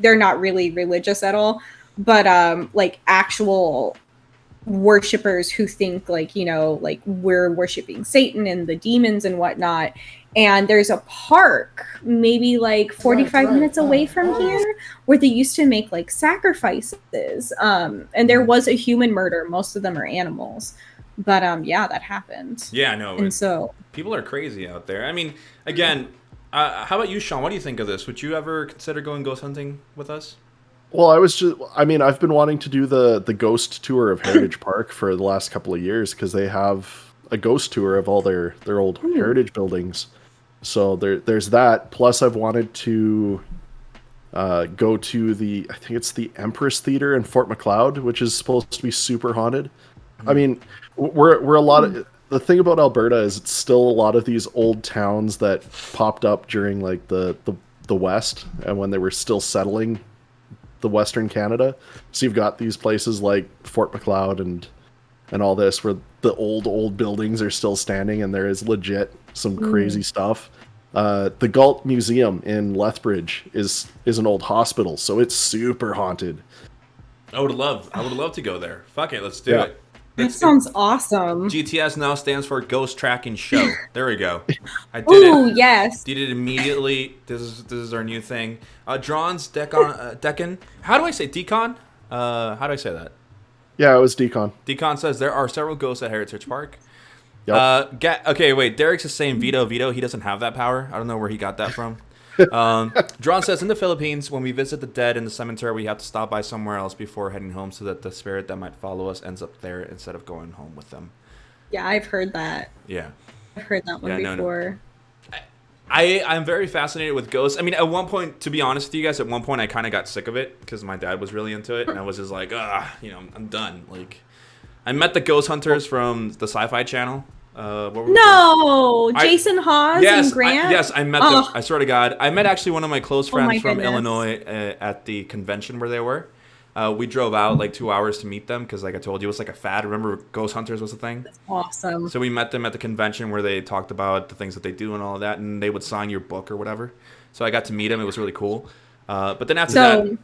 Speaker 2: they're not really religious at all, but like actual worshippers who think like, like we're worshiping Satan and the demons and whatnot. And there's a park maybe like 45 minutes away from here where they used to make like sacrifices, and there was a human murder. Most of them are animals. But that happened.
Speaker 1: Yeah, no.
Speaker 2: And so
Speaker 1: people are crazy out there. I mean, again, how about you, Sean? What do you think of this? Would you ever consider going ghost hunting with us?
Speaker 3: Well, I've been wanting to do the ghost tour of Heritage Park for the last couple of years, because they have a ghost tour of all their old heritage buildings. So there's that. Plus, I've wanted to go to I think it's the Empress Theater in Fort Macleod, which is supposed to be super haunted. I mean, we're a lot of, the thing about Alberta is it's still a lot of these old towns that popped up during like the West, and when they were still settling the Western Canada. So you've got these places like Fort Macleod and all this, where the old buildings are still standing, and there is legit some crazy stuff. The Galt Museum in Lethbridge is an old hospital, so it's super haunted.
Speaker 1: I would love to go there. Fuck it, let's do it.
Speaker 2: That sounds awesome.
Speaker 1: GTS now stands for Ghost Tracking Show. There we go. I did
Speaker 2: Ooh,
Speaker 1: it.
Speaker 2: yes.
Speaker 1: Did it immediately. This is our new thing. Drawn's Decon. How do I say Decon? How do I say that?
Speaker 3: Yeah, it was Decon.
Speaker 1: Decon says there are several ghosts at Heritage Park.
Speaker 3: Yep.
Speaker 1: Okay, wait. Derek's just saying Vito. He doesn't have that power. I don't know where he got that from. Drawn says in the Philippines, when we visit the dead in the cemetery, we have to stop by somewhere else before heading home so that the spirit that might follow us ends up there instead of going home with them.
Speaker 2: Yeah, I've heard that.
Speaker 1: Yeah.
Speaker 2: I've heard that one
Speaker 1: No.
Speaker 2: before.
Speaker 1: I'm very fascinated with ghosts. I mean, at one point, to be honest with you guys, at one point I kind of got sick of it because my dad was really into it, and I was just like, I'm done. Like, I met the ghost hunters from the Sci-Fi Channel. What were
Speaker 2: No, Jason Hawes and Grant.
Speaker 1: I met them. I swear to God, I met actually one of my close friends
Speaker 2: my
Speaker 1: from
Speaker 2: goodness.
Speaker 1: Illinois at the convention where they were. We drove out like 2 hours to meet them because, like I told you, it was like a fad. Remember, ghost hunters was a thing.
Speaker 2: Awesome.
Speaker 1: So we met them at the convention where they talked about the things that they do and all of that, and they would sign your book or whatever. So I got to meet them. It was really cool. But then after that, it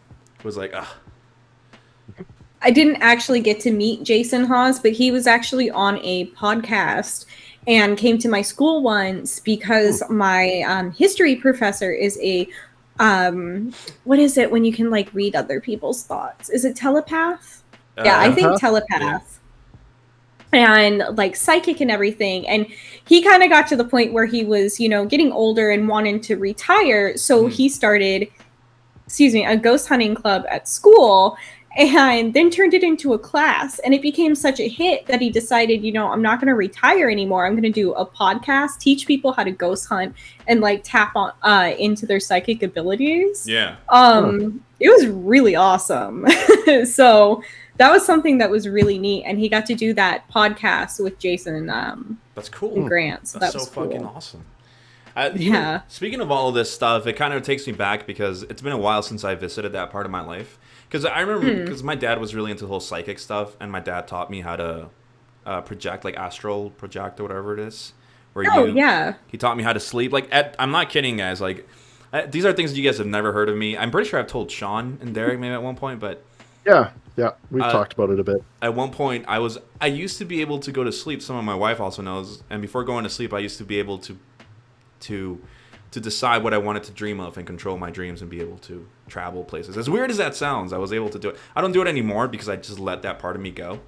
Speaker 1: was like, ugh.
Speaker 2: I didn't actually get to meet Jason Hawes, but he was actually on a podcast and came to my school once because my history professor is a what is it when you can like read other people's thoughts? Is it telepath? Yeah, I think telepath. And like psychic and everything. And he kind of got to the point where he was, getting older and wanting to retire. So he started, a ghost hunting club at school and then turned it into a class. And it became such a hit that he decided, I'm not going to retire anymore. I'm going to do a podcast, teach people how to ghost hunt and like tap on into their psychic abilities.
Speaker 1: Yeah.
Speaker 2: It was really awesome. So that was something that was really neat. And he got to do that podcast with Jason
Speaker 1: That's cool.
Speaker 2: and Grant. So
Speaker 1: That's
Speaker 2: that was
Speaker 1: so fucking
Speaker 2: cool.
Speaker 1: awesome.
Speaker 2: Yeah.
Speaker 1: Speaking of all of this stuff, it kind of takes me back because it's been a while since I visited that part of my life. Because I remember, because my dad was really into the whole psychic stuff, and my dad taught me how to project, like astral project or whatever it is.
Speaker 2: Yeah.
Speaker 1: He taught me how to sleep. Like, I'm not kidding, guys. Like, these are things that you guys have never heard of me. I'm pretty sure I've told Sean and Derek maybe at one point, but
Speaker 3: Yeah, we've talked about it a bit.
Speaker 1: at one point I used to be able to go to sleep. Some of my wife also knows, and before going to sleep, I used to be able to decide what I wanted to dream of and control my dreams and be able to travel places. As weird as that sounds, I was able to do it. I don't do it anymore because I just let that part of me go.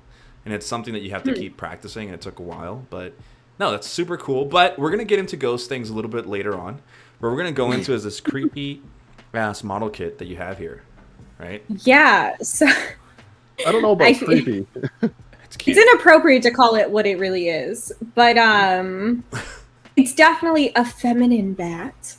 Speaker 1: And it's something that you have to keep practicing, and it took a while. But no, that's super cool. But we're going to get into ghost things a little bit later on. What we're going to go into is this creepy ass model kit that you have here, right?
Speaker 2: Yeah. So
Speaker 3: I don't know about creepy.
Speaker 1: It's cute.
Speaker 2: it's inappropriate to call it what it really is. But it's definitely a feminine bat.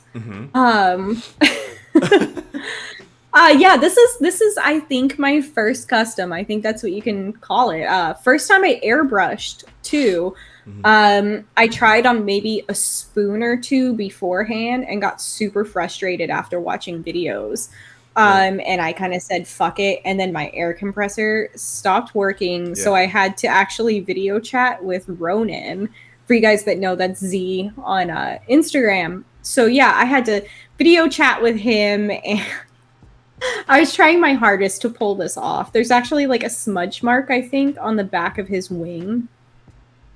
Speaker 2: Yeah, this is I think my first custom. I think that's what you can call it. First time I airbrushed too. I tried on maybe a spoon or two beforehand and got super frustrated after watching videos. And I kind of said fuck it, and then my air compressor stopped working, so I had to actually video chat with Ronan. For you guys that know, that's Z on Instagram. So yeah, I had to video chat with him, and I was trying my hardest to pull this off. There's actually like a smudge mark, I think, on the back of his wing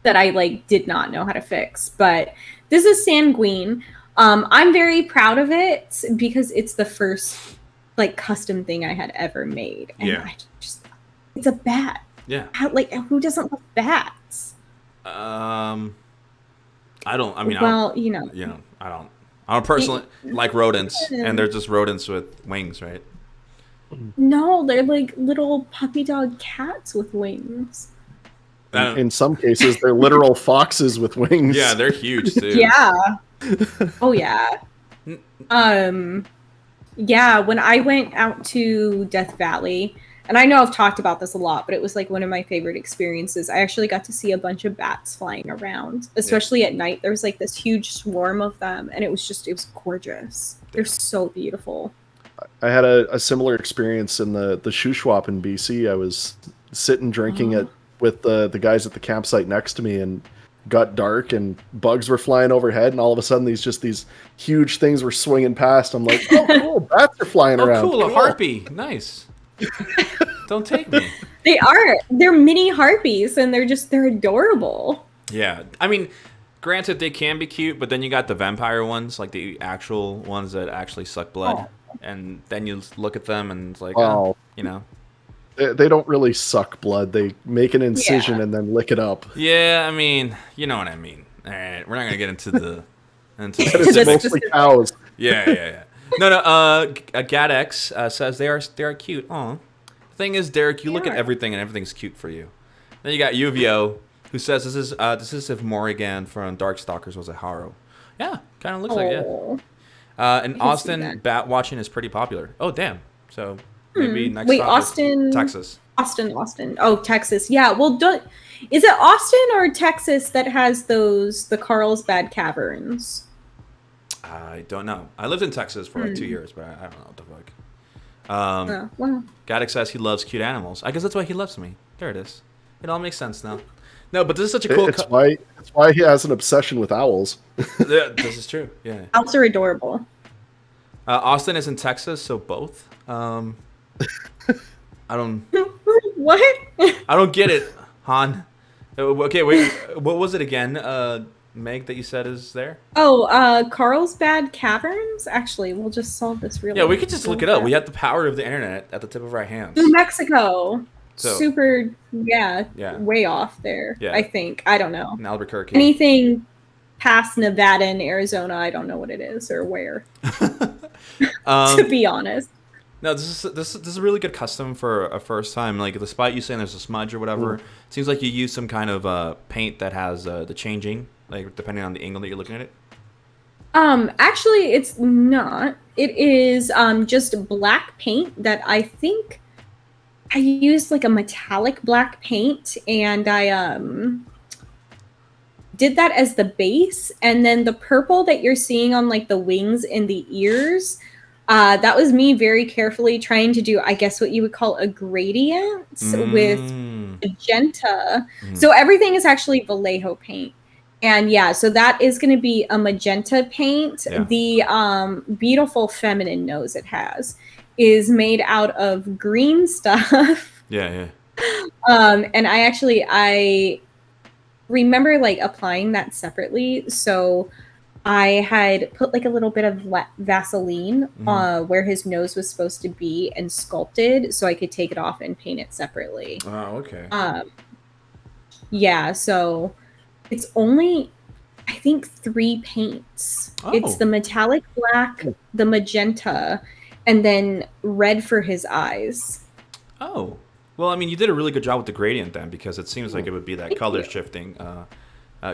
Speaker 2: that I like did not know how to fix. But this is Sanguine. I'm very proud of it because it's the first like custom thing I had ever made. And it's a bat.
Speaker 1: Yeah.
Speaker 2: Who doesn't love bats?
Speaker 1: I don't. I mean, I don't personally like rodents, and they're just rodents with wings, right?
Speaker 2: No, they're like little puppy dog cats with wings.
Speaker 3: In some cases, they're literal foxes with wings.
Speaker 1: Yeah, they're huge too.
Speaker 2: Yeah. Oh yeah. Yeah, when I went out to Death Valley, and I know I've talked about this a lot, but it was like one of my favorite experiences. I actually got to see a bunch of bats flying around, especially at night. There was like this huge swarm of them, and it was gorgeous. They're so beautiful.
Speaker 3: I had a similar experience in the Shuswap in BC. I was sitting drinking with the guys at the campsite next to me, and got dark and bugs were flying overhead, and all of a sudden these huge things were swinging past. I'm like, oh cool, bats are flying around.
Speaker 1: Cool, a harpy. Nice. Don't take me.
Speaker 2: They are. They're mini harpies, and they're adorable.
Speaker 1: Yeah, I mean, granted they can be cute, but then you got the vampire ones, like the actual ones that actually suck blood, and then you look at them and it's like,
Speaker 3: Oh.
Speaker 1: you know.
Speaker 3: They don't really suck blood. They make an incision
Speaker 2: Yeah.
Speaker 3: and then lick it up.
Speaker 1: Yeah, I mean, you know what I mean. All right, we're not gonna get into the into
Speaker 3: And it's
Speaker 1: specifics.
Speaker 3: mostly cows.
Speaker 1: Yeah. No. GadX says they are cute. Aw. The thing is, Derek, you look at everything and everything's cute for you. Then you got Uvio, who says this is if Morrigan from Darkstalkers was a Haro. Yeah, kind of looks like it.
Speaker 2: Oh.
Speaker 1: And
Speaker 2: see
Speaker 1: Austin
Speaker 2: that.
Speaker 1: bat watching is pretty popular. Oh damn. So maybe next
Speaker 2: Wait,
Speaker 1: stop is
Speaker 2: Austin.
Speaker 1: Texas.
Speaker 2: Austin. Oh, Texas. Yeah. Well, is it Austin or Texas that has the Carlsbad Caverns?
Speaker 1: I don't know. I lived in Texas for like 2 years, but I don't know what the fuck.
Speaker 2: Well.
Speaker 1: Gaddick says he loves cute animals. I guess that's why he loves me. There it is. It all makes sense now. No, but this is such a cool.
Speaker 3: It's why he has an obsession with owls.
Speaker 1: Yeah, this is true. Yeah.
Speaker 2: Owls are adorable.
Speaker 1: Austin is in Texas, so both. I don't.
Speaker 2: What?
Speaker 1: I don't get it, Han. Okay, wait. What was it again, Meg? That you said is there?
Speaker 2: Oh, Carlsbad Caverns. Actually, we'll just solve this really.
Speaker 1: Yeah, we could just look it up. We have the power of the internet at the tip of our hands.
Speaker 2: New Mexico.
Speaker 1: So-
Speaker 2: Super. Yeah.
Speaker 1: Yeah.
Speaker 2: Way off there.
Speaker 1: Yeah.
Speaker 2: I think. I don't know.
Speaker 1: In Albuquerque.
Speaker 2: Anything past Nevada and Arizona, I don't know what it is or where. To be honest.
Speaker 1: No, this is a really good custom for a first time. Like, despite you saying there's a smudge or whatever, it seems like you use some kind of paint that has the changing, like depending on the angle that you're looking at it.
Speaker 2: Actually, it's not. It is just black paint that I think I used like a metallic black paint, and I did that as the base, and then the purple that you're seeing on like the wings and the ears. That was me very carefully trying to do, I guess, what you would call a gradient with magenta. So everything is actually Vallejo paint. And yeah, so that is going to be a magenta paint.
Speaker 1: Yeah.
Speaker 2: The beautiful feminine nose it has is made out of green stuff.
Speaker 1: Yeah.
Speaker 2: And I remember like applying that separately. So I had put like a little bit of Vaseline where his nose was supposed to be and sculpted so I could take it off and paint it separately.
Speaker 1: Oh, okay.
Speaker 2: Yeah, so it's only, I think, 3 paints.
Speaker 1: Oh.
Speaker 2: It's the metallic black, the magenta, and then red for his eyes.
Speaker 1: Oh. Well, I mean, you did a really good job with the gradient then, because it seems like it would be that
Speaker 2: Thank
Speaker 1: color
Speaker 2: you.
Speaker 1: shifting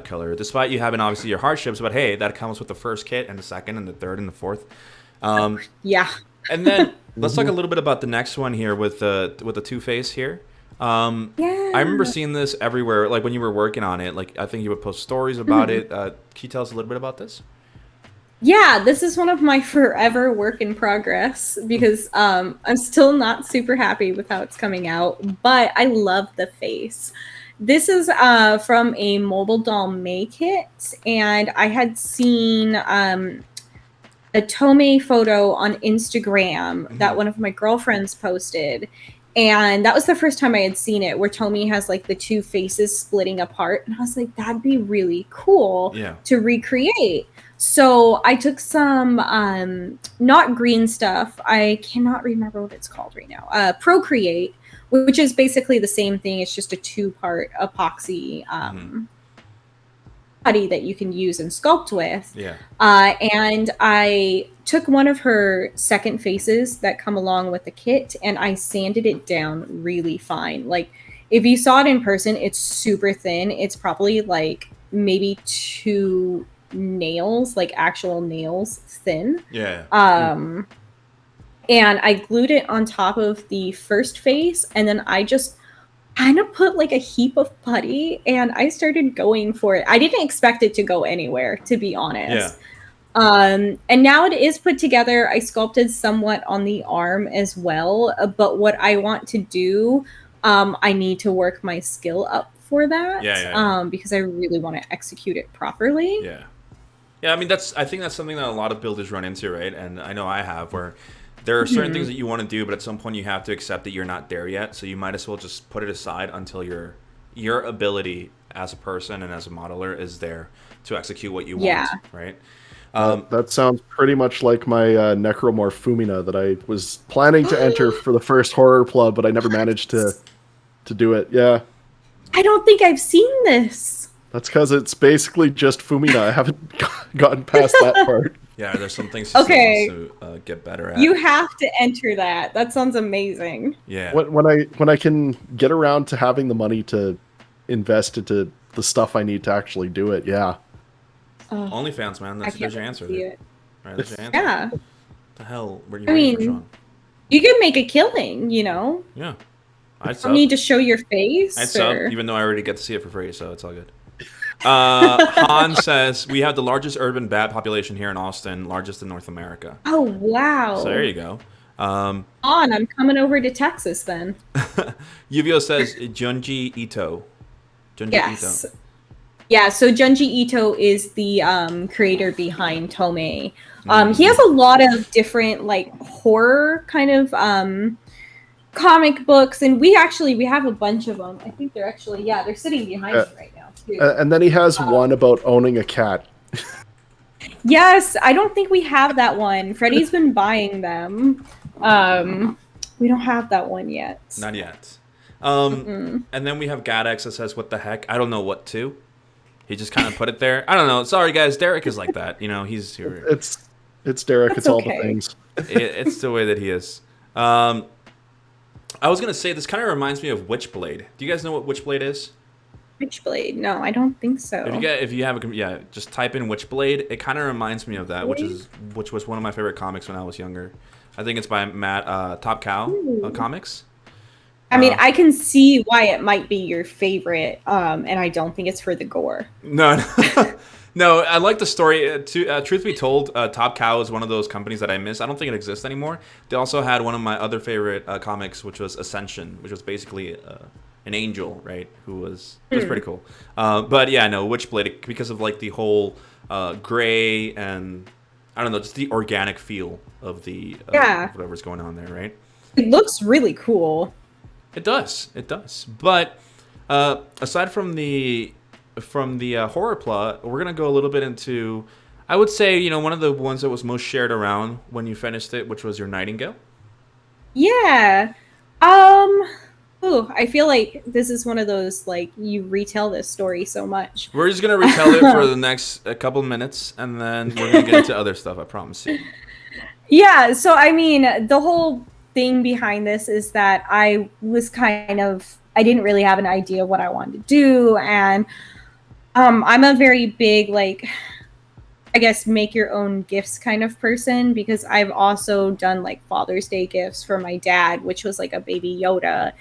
Speaker 1: color, despite you having obviously your hardships. But hey, that comes with the first kit and the second and the third and the fourth.
Speaker 2: Yeah.
Speaker 1: And then let's talk a little bit about the next one here with the Two-Face here.
Speaker 2: Yeah.
Speaker 1: I remember seeing this everywhere, like when you were working on it. Like I think you would post stories about it. Can you tell us a little bit about this?
Speaker 2: Yeah, this is one of my forever work in progress because I'm still not super happy with how it's coming out, but I love the face. This is from a mobile doll May kit, and I had seen a Tomei photo on Instagram that one of my girlfriends posted, and that was the first time I had seen it, where Tomei has like the 2 faces splitting apart, and I was like, that'd be really cool to recreate. So I took some not green stuff. I cannot remember what it's called right now. Procreate, which is basically the same thing. It's just a 2-part epoxy putty that you can use and sculpt with.
Speaker 1: Yeah.
Speaker 2: And I took one of her second faces that come along with the kit, and I sanded it down really fine. Like, if you saw it in person, it's super thin. It's probably like maybe 2 nails, like actual nails thin.
Speaker 1: Yeah.
Speaker 2: And I glued it on top of the first face, and then I just kind of put like a heap of putty, and I started going for it. I didn't expect it to go anywhere, to be honest. And now it is put together. I sculpted somewhat on the arm as well, but what I want to do, I need to work my skill up for that. Because I really want to execute it properly.
Speaker 1: Yeah, I mean, I think that's something that a lot of builders run into, right? And I know I have, where there are certain things that you want to do, but at some point you have to accept that you're not there yet. So you might as well just put it aside until your ability as a person and as a modeler is there to execute what you want, right?
Speaker 3: That sounds pretty much like my Necromorph Fumina that I was planning to enter for the first horror club, but I never managed to do it. Yeah.
Speaker 2: I don't think I've seen this.
Speaker 3: That's because it's basically just Fumina. I haven't gotten past that part.
Speaker 1: Yeah, there's some things he
Speaker 2: Okay.
Speaker 1: still wants to get better at.
Speaker 2: You have to enter that. That sounds amazing.
Speaker 1: Yeah.
Speaker 3: When I can get around to having the money to invest into the stuff I need to actually do it, yeah.
Speaker 1: OnlyFans, man.
Speaker 2: I
Speaker 1: There's
Speaker 2: can't
Speaker 1: your answer.
Speaker 2: see
Speaker 1: There.
Speaker 2: it.
Speaker 1: Right, there's your answer.
Speaker 2: Yeah.
Speaker 1: What the hell were you
Speaker 2: I
Speaker 1: waiting for,
Speaker 2: mean,
Speaker 1: Sean?
Speaker 2: you can make a killing, you know?
Speaker 1: Yeah. I'd
Speaker 2: You
Speaker 1: sub.
Speaker 2: don't need to show your face.
Speaker 1: I'd sub,
Speaker 2: or...
Speaker 1: even though I already get to see it for free, so it's all good. Han says, we have the largest urban bat population here in Austin, largest in North America.
Speaker 2: Oh, wow.
Speaker 1: So there you go.
Speaker 2: I'm coming over to Texas then.
Speaker 1: Yuvio says, Junji Ito. Junji
Speaker 2: Yes.
Speaker 1: Ito.
Speaker 2: Yeah, so Junji Ito is the creator behind Tomei. He has a lot of different like horror kind of comic books, and we have a bunch of them. I think they're sitting behind me right now too.
Speaker 3: And then he has one about owning a cat.
Speaker 2: Yes, I don't think we have that one. Freddie's been buying them. We don't have that one yet.
Speaker 1: Not yet. And then we have Gadex that says, what the heck? I don't know what to. He just kind of put it there. I don't know. Sorry, guys. Derek is like that. You know, he's here.
Speaker 3: It's Derek.
Speaker 2: That's
Speaker 3: it's all
Speaker 2: okay.
Speaker 3: the things.
Speaker 1: It's the way that he is. I was going to say, this kind of reminds me of Witchblade. Do you guys know what Witchblade is?
Speaker 2: Witchblade? No, I don't think so.
Speaker 1: If you have just type in Witchblade. It kind of reminds me of that, which was one of my favorite comics when I was younger. I think it's by Matt Top Cow Comics.
Speaker 2: I mean, I can see why it might be your favorite, and I don't think it's for the gore.
Speaker 1: No, no. I like the story. Truth be told, Top Cow is one of those companies that I miss. I don't think it exists anymore. They also had one of my other favorite comics, which was Ascension, which was basically an angel, right? It was pretty cool. But yeah, no, Witchblade, because of like the whole gray and I don't know, just the organic feel of the whatever's going on there, right?
Speaker 2: It looks really cool.
Speaker 1: It does. But aside from the horror plot, we're gonna go a little bit into, I would say, one of the ones that was most shared around when you finished it, which was your Nightingale.
Speaker 2: Yeah. I feel like this is one of those, like, you retell this story so much.
Speaker 1: We're just gonna retell it for the next couple minutes, and then we're gonna get into other stuff. I promise you.
Speaker 2: Yeah. So I mean, the whole thing behind this is that I didn't really have an idea what I wanted to do, and I'm a very big, like, I guess, make your own gifts kind of person, because I've also done like Father's Day gifts for my dad, which was like a baby Yoda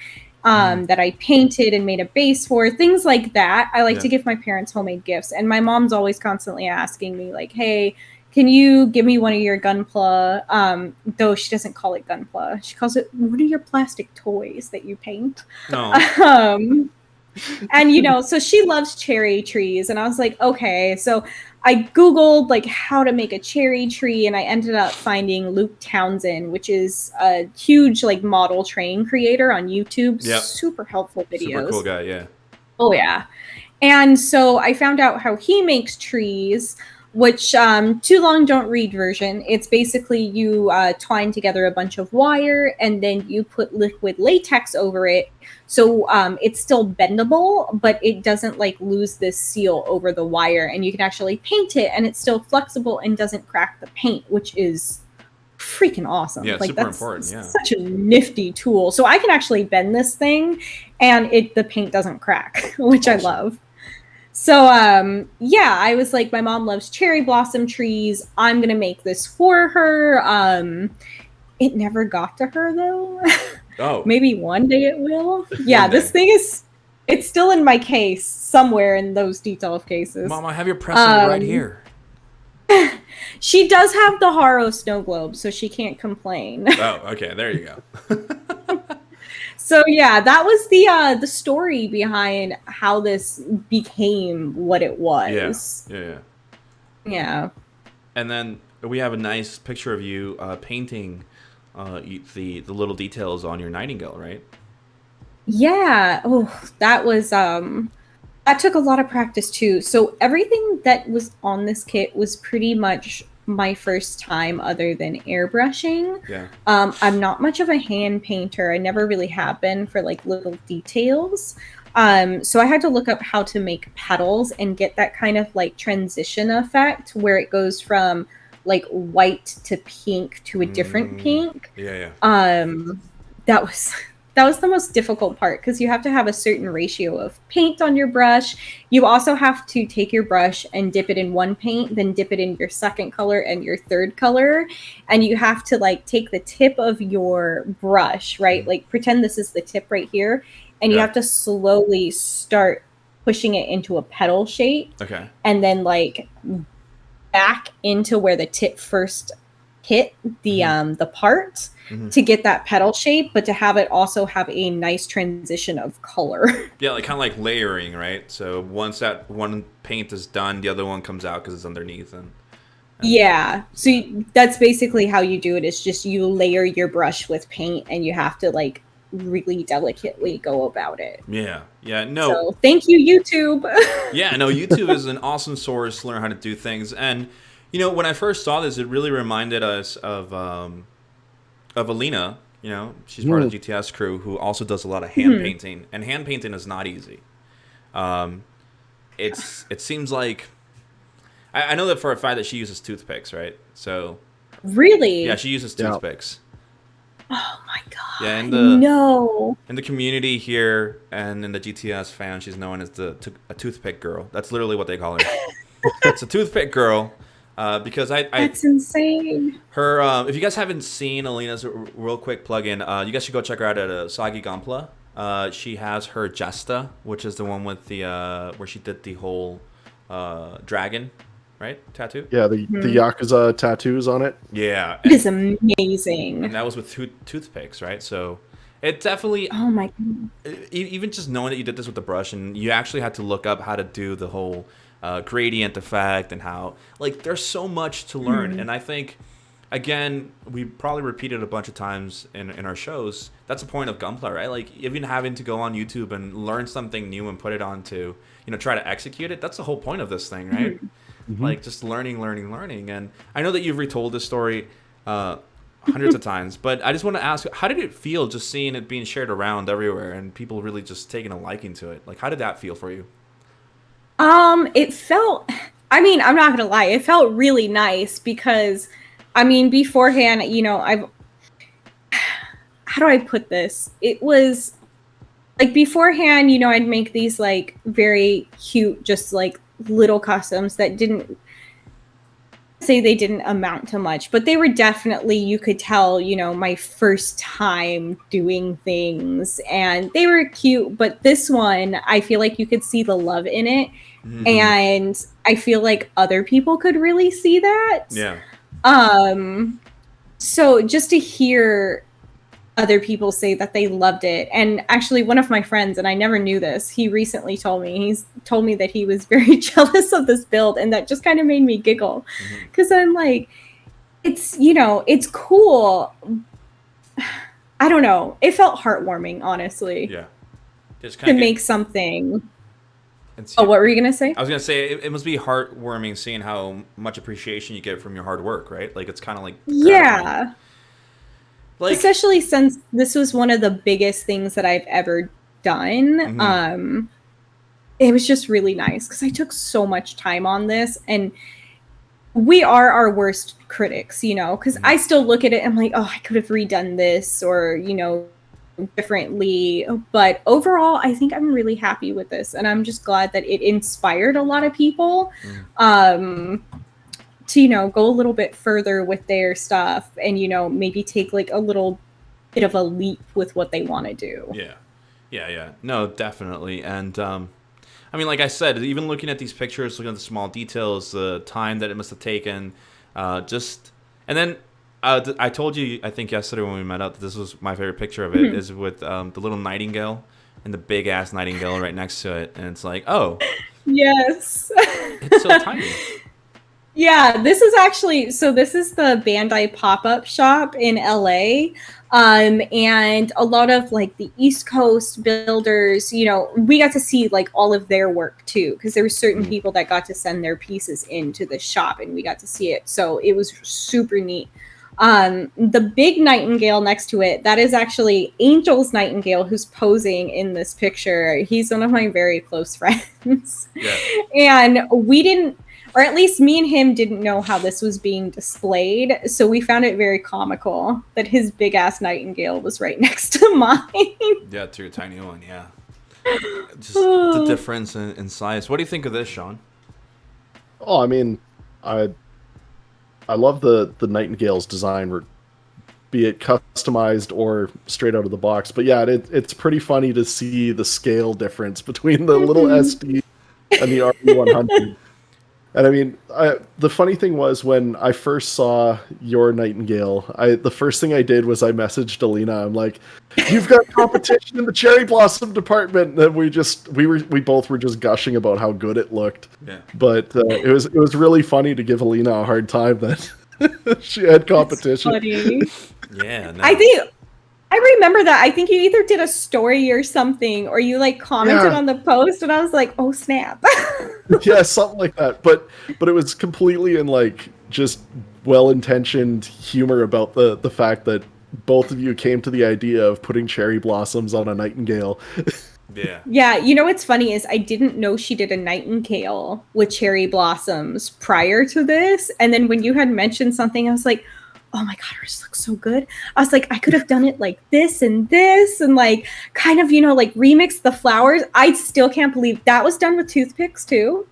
Speaker 2: that I painted and made a base for, things like that. I like to give my parents homemade gifts, and my mom's always constantly asking me like, hey, can you give me one of your Gunpla? Though she doesn't call it Gunpla. She calls it one of your plastic toys that you paint.
Speaker 1: No.
Speaker 2: And, so she loves cherry trees. And I was like, okay. So I Googled like how to make a cherry tree. And I ended up finding Luke Townsend, which is a huge like model train creator on YouTube.
Speaker 1: Yep.
Speaker 2: Super helpful videos.
Speaker 1: Super cool guy, yeah.
Speaker 2: Oh, yeah. And so I found out how he makes trees, which Too Long Don't Read version. It's basically you twine together a bunch of wire and then you put liquid latex over it. So it's still bendable, but it doesn't like lose this seal over the wire, and you can actually paint it and it's still flexible and doesn't crack the paint, which is freaking awesome.
Speaker 1: Yeah,
Speaker 2: like,
Speaker 1: super
Speaker 2: that's
Speaker 1: important. Yeah.
Speaker 2: such a nifty tool. So I can actually bend this thing and the paint doesn't crack, which awesome. I love. So, I was like, my mom loves cherry blossom trees. I'm going to make this for her. It never got to her, though.
Speaker 1: Oh.
Speaker 2: Maybe one day it will. Yeah, this thing it's still in my case somewhere in those detail cases.
Speaker 1: Mom, I have your present right here.
Speaker 2: She does have the Haro snow globe, so she can't complain.
Speaker 1: Oh, okay. There you go.
Speaker 2: So yeah, that was the story behind how this became what it was.
Speaker 1: Yeah. And then we have a nice picture of you painting the little details on your nightingale, right?
Speaker 2: Yeah. Oh, that was that took a lot of practice too. So everything that was on this kit was pretty much my first time other than airbrushing.
Speaker 1: Yeah.
Speaker 2: I'm not much of a hand painter. I never really have been for like little details. So I had to look up how to make petals and get that kind of like transition effect where it goes from like white to pink to a different pink.
Speaker 1: Yeah.
Speaker 2: That was that was the most difficult part because you have to have a certain ratio of paint on your brush. You also have to take your brush and dip it in one paint, then dip it in your second color and your third color. And you have to like take the tip of your brush, right? Like pretend this is the tip right here. And you have to slowly start pushing it into a petal shape.
Speaker 1: Okay.
Speaker 2: And then like back into where the tip first hit the part to get that petal shape, but to have it also have a nice transition of color.
Speaker 1: Yeah, like kind of like layering, right? So once that one paint is done, the other one comes out because it's underneath. And
Speaker 2: Yeah, so that's basically how you do it. It's just you layer your brush with paint, and you have to like really delicately go about it.
Speaker 1: yeah, no.
Speaker 2: So thank you, YouTube.
Speaker 1: Yeah, no, YouTube is an awesome source to learn how to do things. And, you know, when I first saw this, it really reminded us of Alina. You know, she's part of the GTS crew who also does a lot of hand painting. And hand painting is not easy. It seems like... I know that for a fact that she uses toothpicks, right? So...
Speaker 2: Really?
Speaker 1: Yeah, she uses toothpicks.
Speaker 2: Oh my god.
Speaker 1: Yeah, in the community here and in the GTS fan, she's known as a toothpick girl. That's literally what they call her. It's a toothpick girl because
Speaker 2: That's insane.
Speaker 1: Her if you guys haven't seen Alina's real quick plug-in, you guys should go check her out at Sagi Gunpla. She has her Jesta, which is the one with the where she did the whole dragon, right? Tattoo?
Speaker 3: Yeah, the Yakuza tattoos on it.
Speaker 1: Yeah.
Speaker 2: It is amazing.
Speaker 1: And that was with toothpicks, right? So it definitely...
Speaker 2: Oh my god.
Speaker 1: Even just knowing that you did this with the brush and you actually had to look up how to do the whole gradient effect and how... Like, there's so much to learn. And I think, again, we probably repeated a bunch of times in our shows. That's the point of Gunpla, right? Like, even having to go on YouTube and learn something new and put it onto, you know, try to execute it. That's the whole point of this thing, right? Like just learning. And I know that you've retold this story hundreds of times, but I just want to ask, how did it feel just seeing it being shared around everywhere and people really just taking a liking to it? Like, how did that feel for you?
Speaker 2: It felt, I mean, I'm not gonna lie, it felt really nice because, I mean, beforehand, you know, how do I put this? It was like beforehand, you know, I'd make these like very cute, just like little customs that didn't say they didn't amount to much, but they were definitely, you could tell, you know, my first time doing things, and they were cute. But this one, I feel like you could see the love in it, and I feel like other people could really see that.
Speaker 1: Yeah.
Speaker 2: So just to hear other people say that they loved it. And actually one of my friends, and I never knew this, he recently told me that he was very jealous of this build, and that just kind of made me giggle because I'm like, it's, you know, it's cool. I don't know. It felt heartwarming, honestly.
Speaker 1: Yeah. Just
Speaker 2: To make something. Oh, what were you going to say?
Speaker 1: I was going to say, it must be heartwarming seeing how much appreciation you get from your hard work, right? Like, it's kind of like...
Speaker 2: Yeah.
Speaker 1: Like,
Speaker 2: especially since this was one of the biggest things that I've ever done. It was just really nice because I took so much time on this, and we are our worst critics, you know, because I still look at it and I'm like, oh, I could have redone this or, you know, differently. But overall, I think I'm really happy with this, and I'm just glad that it inspired a lot of people. To, you know, go a little bit further with their stuff and, you know, maybe take like a little bit of a leap with what they want to do.
Speaker 1: Yeah. No, definitely. And I mean, like I said, even looking at these pictures, looking at the small details, the time that it must have taken, and then I told you, I think yesterday when we met up, that this was my favorite picture of it, is with the little nightingale and the big ass nightingale right next to it. And it's like, oh.
Speaker 2: Yes.
Speaker 1: It's so tiny.
Speaker 2: Yeah, this is actually this is the Bandai pop-up shop in LA. And a lot of like the East Coast builders, we got to see like all of their work too, because there were certain people that got to send their pieces into the shop and we got to see it. So it was super neat. The big nightingale next to it, that is actually Angel's nightingale who's posing in this picture. He's one of my very close friends.
Speaker 1: Yeah.
Speaker 2: And we didn't, or at least me and him didn't know how this was being displayed. So we found it very comical that his big ass nightingale was right next to mine.
Speaker 1: Yeah, to your tiny one, yeah. Just the difference in size. What do you think of this, Sean?
Speaker 3: Oh, I mean, I love the Nightingale's design, be it customized or straight out of the box. But yeah, it's pretty funny to see the scale difference between the little SD and the RE100. And I mean, the funny thing was when I first saw your Nightingale, the first thing I did was I messaged Alina. I'm like, "You've got competition in the cherry blossom department." And we both were just gushing about how good it looked.
Speaker 1: Yeah.
Speaker 3: But it was really funny to give Alina a hard time that she had competition.
Speaker 2: Funny.
Speaker 1: Yeah. No.
Speaker 2: I remember that. I think you either did a story or something, or you like commented on the post, and I was like, "Oh snap!"
Speaker 3: Yeah, something like that. But it was completely in like just well-intentioned humor about the fact that both of you came to the idea of putting cherry blossoms on a nightingale.
Speaker 1: Yeah.
Speaker 2: Yeah, you know what's funny is I didn't know she did a nightingale with cherry blossoms prior to this, and then when you had mentioned something, I was like, "Oh my god, hers looks so good." I was like, I could have done it like this and like kind of, like remix the flowers. I still can't believe that was done with toothpicks too.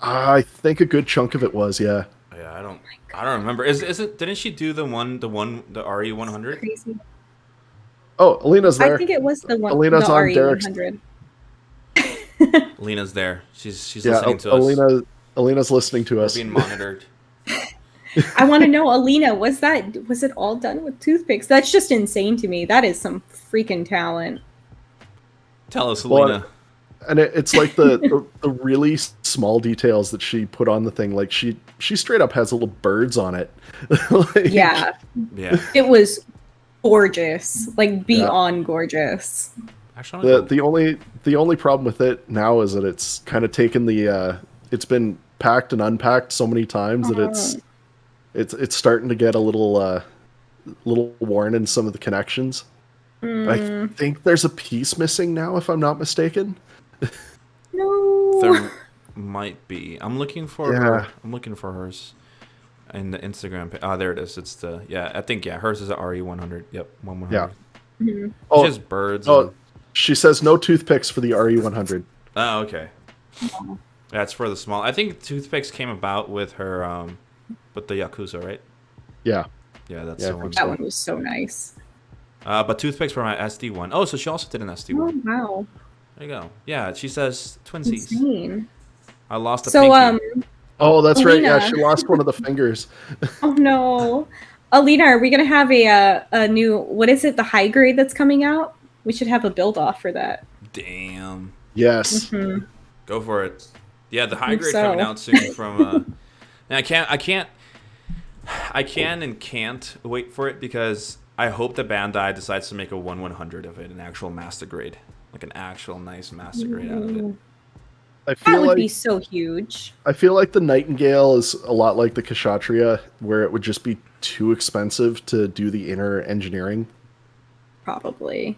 Speaker 3: I think a good chunk of it was, yeah.
Speaker 1: Yeah, I don't remember. Is it? Didn't she do the RE100?
Speaker 2: Crazy.
Speaker 3: Oh, Alina's there.
Speaker 2: I think it was the one.
Speaker 3: Alina's
Speaker 2: the
Speaker 3: on Derek's.
Speaker 2: RE100.
Speaker 1: Lena's there. She's listening to us.
Speaker 3: Alina's listening to
Speaker 1: We're
Speaker 3: us.
Speaker 1: being monitored.
Speaker 2: I want to know, Alina, was it all done with toothpicks? That's just insane to me. That is some freaking talent.
Speaker 1: Tell us,
Speaker 3: Well,
Speaker 1: Lena.
Speaker 3: And it's like the really small details that she put on the thing. Like she straight up has little birds on it. Like,
Speaker 2: Yeah.
Speaker 1: Yeah.
Speaker 2: It was gorgeous. Like beyond gorgeous.
Speaker 1: Actually,
Speaker 3: The only problem with it now is that it's kind of taken it's been packed and unpacked so many times that it's starting to get a little worn in some of the connections. I think there's a piece missing now, if I'm not mistaken.
Speaker 2: No.
Speaker 1: there might be. I'm looking for
Speaker 3: Yeah.
Speaker 1: her. I'm looking for hers in the Instagram page. There it is. It's I think hers is a RE100. Yep, 1100.
Speaker 3: Yeah.
Speaker 2: Mhm.
Speaker 3: Oh,
Speaker 1: She has birds.
Speaker 3: oh,
Speaker 1: and-
Speaker 3: she says no toothpicks for the RE100.
Speaker 1: Oh, okay. That's for the small. I think toothpicks came about with her, with the Yakuza, right?
Speaker 3: Yeah.
Speaker 1: Yeah, that's
Speaker 3: Yeah,
Speaker 1: the
Speaker 3: I
Speaker 1: one.
Speaker 3: think
Speaker 2: That one was so nice.
Speaker 1: But toothpicks for my SD one. Oh, so she also did an SD
Speaker 2: Oh
Speaker 1: one.
Speaker 2: wow.
Speaker 1: There you go. Yeah, she says twinsies.
Speaker 2: Insane.
Speaker 1: I lost a
Speaker 2: So
Speaker 1: pinky.
Speaker 3: Oh, that's right. Yeah,
Speaker 2: Alina.
Speaker 3: she lost one of the fingers.
Speaker 2: Oh no. Alina, are we gonna have a new, what is it, the high grade that's coming out? We should have a build off for that.
Speaker 1: Damn.
Speaker 3: Yes.
Speaker 2: Mhm.
Speaker 1: Go for it. Yeah, the high
Speaker 2: Hope
Speaker 1: grade
Speaker 2: so.
Speaker 1: coming out soon from. And I can and can't wait for it because I hope that Bandai decides to make a 1/100 of it, an actual master grade, like an actual nice master grade out of it.
Speaker 3: I
Speaker 2: That
Speaker 3: feel
Speaker 2: would
Speaker 3: like
Speaker 2: be so huge.
Speaker 3: I feel like the Nightingale is a lot like the Kshatriya, where it would just be too expensive to do the inner engineering.
Speaker 2: Probably.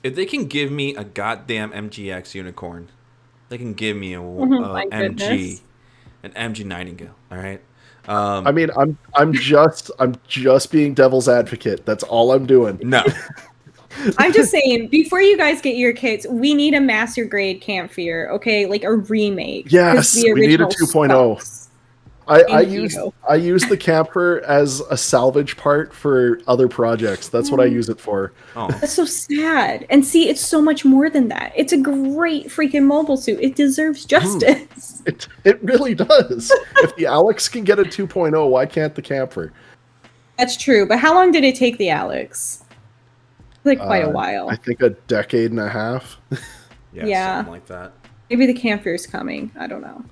Speaker 1: If they can give me a goddamn MGX unicorn, they can give me a
Speaker 2: my
Speaker 1: MG,
Speaker 2: goodness.
Speaker 1: an MG Nightingale. All right.
Speaker 3: I mean, I'm just being devil's advocate. That's all I'm doing.
Speaker 1: No.
Speaker 2: I'm just saying, before you guys get your kits, we need a master grade Camp Fear, okay? Like a remake. 'cause
Speaker 3: Yes,
Speaker 2: the
Speaker 3: we need a
Speaker 2: original
Speaker 3: 2.0.
Speaker 2: sucks.
Speaker 3: I
Speaker 2: Thank
Speaker 3: use
Speaker 2: you.
Speaker 3: I use the camper as a salvage part for other projects. That's what I use it for.
Speaker 1: Oh.
Speaker 2: That's so sad. And see, it's so much more than that. It's a great freaking mobile suit. It deserves justice.
Speaker 3: It really does. If the Alex can get a 2.0, why can't the camper?
Speaker 2: That's true. But how long did it take the Alex? Like quite a while.
Speaker 3: I think a decade and a half,
Speaker 1: Yeah,
Speaker 2: Yeah.
Speaker 1: something like that.
Speaker 2: Maybe the Camp Fear's coming. I don't know.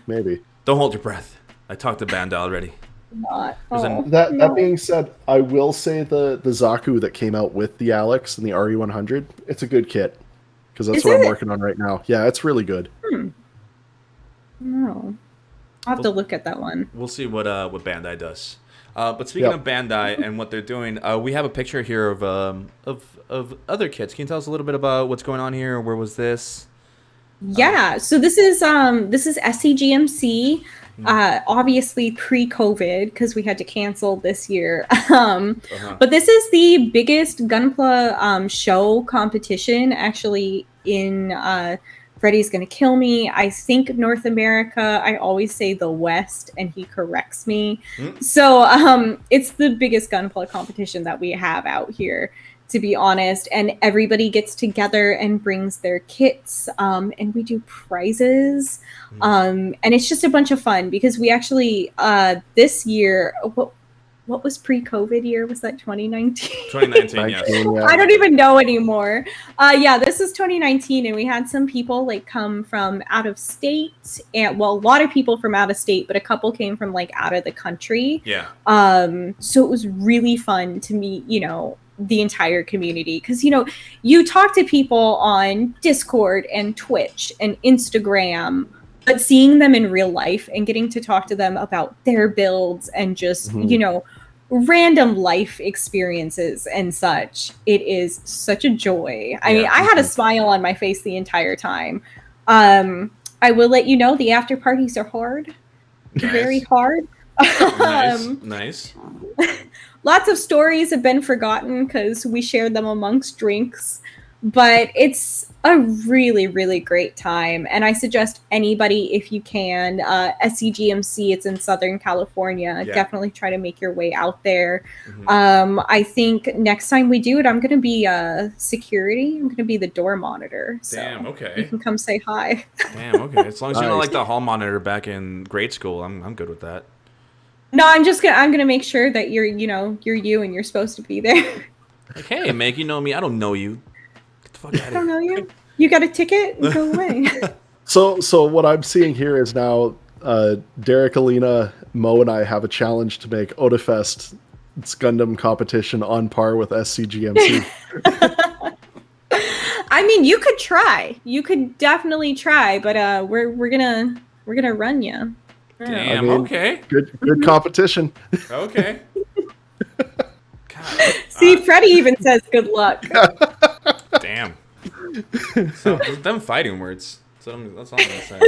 Speaker 3: maybe.
Speaker 1: Don't hold your breath. I talked to Banda already.
Speaker 2: Not.
Speaker 1: There's an-
Speaker 2: Oh,
Speaker 3: That
Speaker 2: no.
Speaker 3: being said, I will say the Zaku that came out with the Alex and the RE100, it's a good kit because that's
Speaker 2: Is
Speaker 3: what I'm
Speaker 2: it?
Speaker 3: working on right now. Yeah, it's really good.
Speaker 2: No. I'll have to look at that one.
Speaker 1: We'll see what Bandai does. But speaking
Speaker 3: Yep.
Speaker 1: of Bandai and what they're doing, we have a picture here of other kits. Can you tell us a little bit about what's going on here? Where was this?
Speaker 2: Yeah, so this is SCGMC, obviously pre-COVID because we had to cancel this year. But this is the biggest Gunpla show competition actually in Freddy's Gonna Kill Me. I think North America. I always say the West, and he corrects me. So it's the biggest Gunpla competition that we have out here, to be honest, and everybody gets together and brings their kits, and we do prizes, and it's just a bunch of fun because we actually this year, what was pre-COVID year? Was that 2019?
Speaker 1: 2019, yes.
Speaker 3: 19, yeah.
Speaker 2: I don't even know anymore. Yeah, this is 2019, and we had some people like come from out of state, and well, a lot of people from out of state, but a couple came from like out of the country.
Speaker 1: Yeah.
Speaker 2: So it was really fun to meet, the entire community, because you talk to people on Discord and Twitch and Instagram, but seeing them in real life and getting to talk to them about their builds and just random life experiences and such, it is such a joy. I mean, I had a smile on my face the entire time. I will let you know the after parties are hard.
Speaker 1: Nice.
Speaker 2: Very hard.
Speaker 1: Nice.
Speaker 2: Lots of stories have been forgotten because we shared them amongst drinks, but it's a really, really great time. And I suggest anybody, if you can, SCGMC, it's in Southern California.
Speaker 1: Yeah.
Speaker 2: Definitely try to make your way out there. I think next time we do it, I'm going to be security. I'm going to be the door monitor. So
Speaker 1: Damn, okay.
Speaker 2: you can come say hi.
Speaker 1: Damn, okay. As long as you don't
Speaker 3: Nice.
Speaker 1: like the hall monitor back in grade school, I'm good with that.
Speaker 2: No, I'm gonna make sure that you're you and you're supposed to be there.
Speaker 1: Like, hey, Meg, you know me. I don't know you. Get the fuck out
Speaker 2: I
Speaker 1: of
Speaker 2: don't
Speaker 1: here.
Speaker 2: know you. You got a ticket? Go away.
Speaker 3: So what I'm seeing here is now Derek, Alina, Mo, and I have a challenge to make Odafest its Gundam competition on par with SCGMC.
Speaker 2: I mean, you could try. You could definitely try, but we're gonna run you.
Speaker 1: Damn,
Speaker 3: I mean-
Speaker 1: okay.
Speaker 3: Good competition.
Speaker 1: Okay. God,
Speaker 2: See, Freddie even says good luck.
Speaker 1: damn. So, them fighting words. That's all I'm gonna say.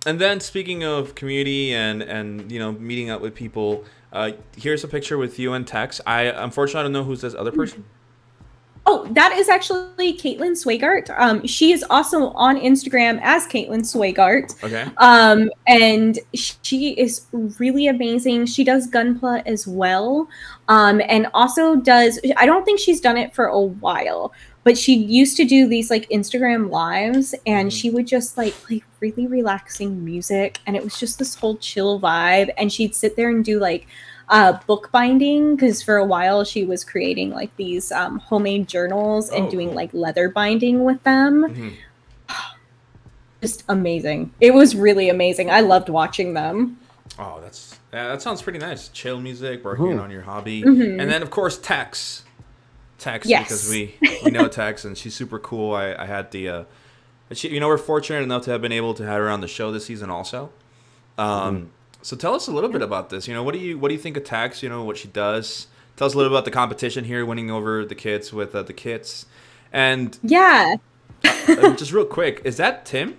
Speaker 1: And then speaking of community and meeting up with people, here's a picture with you and Tex. I unfortunately don't know who's this other person.
Speaker 2: Oh, that is actually Caitlin Swagart. She is also on Instagram as Caitlin Swagart.
Speaker 1: Okay.
Speaker 2: And she is really amazing. She does Gunpla as well. And also does, I don't think she's done it for a while, but she used to do these like Instagram lives, and she would just like play really relaxing music, and it was just this whole chill vibe. And she'd sit there and do like bookbinding, because for a while she was creating like these homemade journals and doing
Speaker 1: cool.
Speaker 2: like leather binding with them.
Speaker 1: Mhm.
Speaker 2: Just amazing. It was really amazing. I loved watching them.
Speaker 1: Oh, that sounds pretty nice. Chill music, working on your hobby,
Speaker 2: Mhm.
Speaker 1: and then of course Tex,
Speaker 2: Yes.
Speaker 1: because we know Tex, and she's super cool. I had the, we're fortunate enough to have been able to have her on the show this season also. So tell us a little bit about this. What do you think of Tex? What she does. Tell us a little about the competition here, winning over the kids with the kits, and
Speaker 2: Yeah.
Speaker 1: just real quick, is that Tim?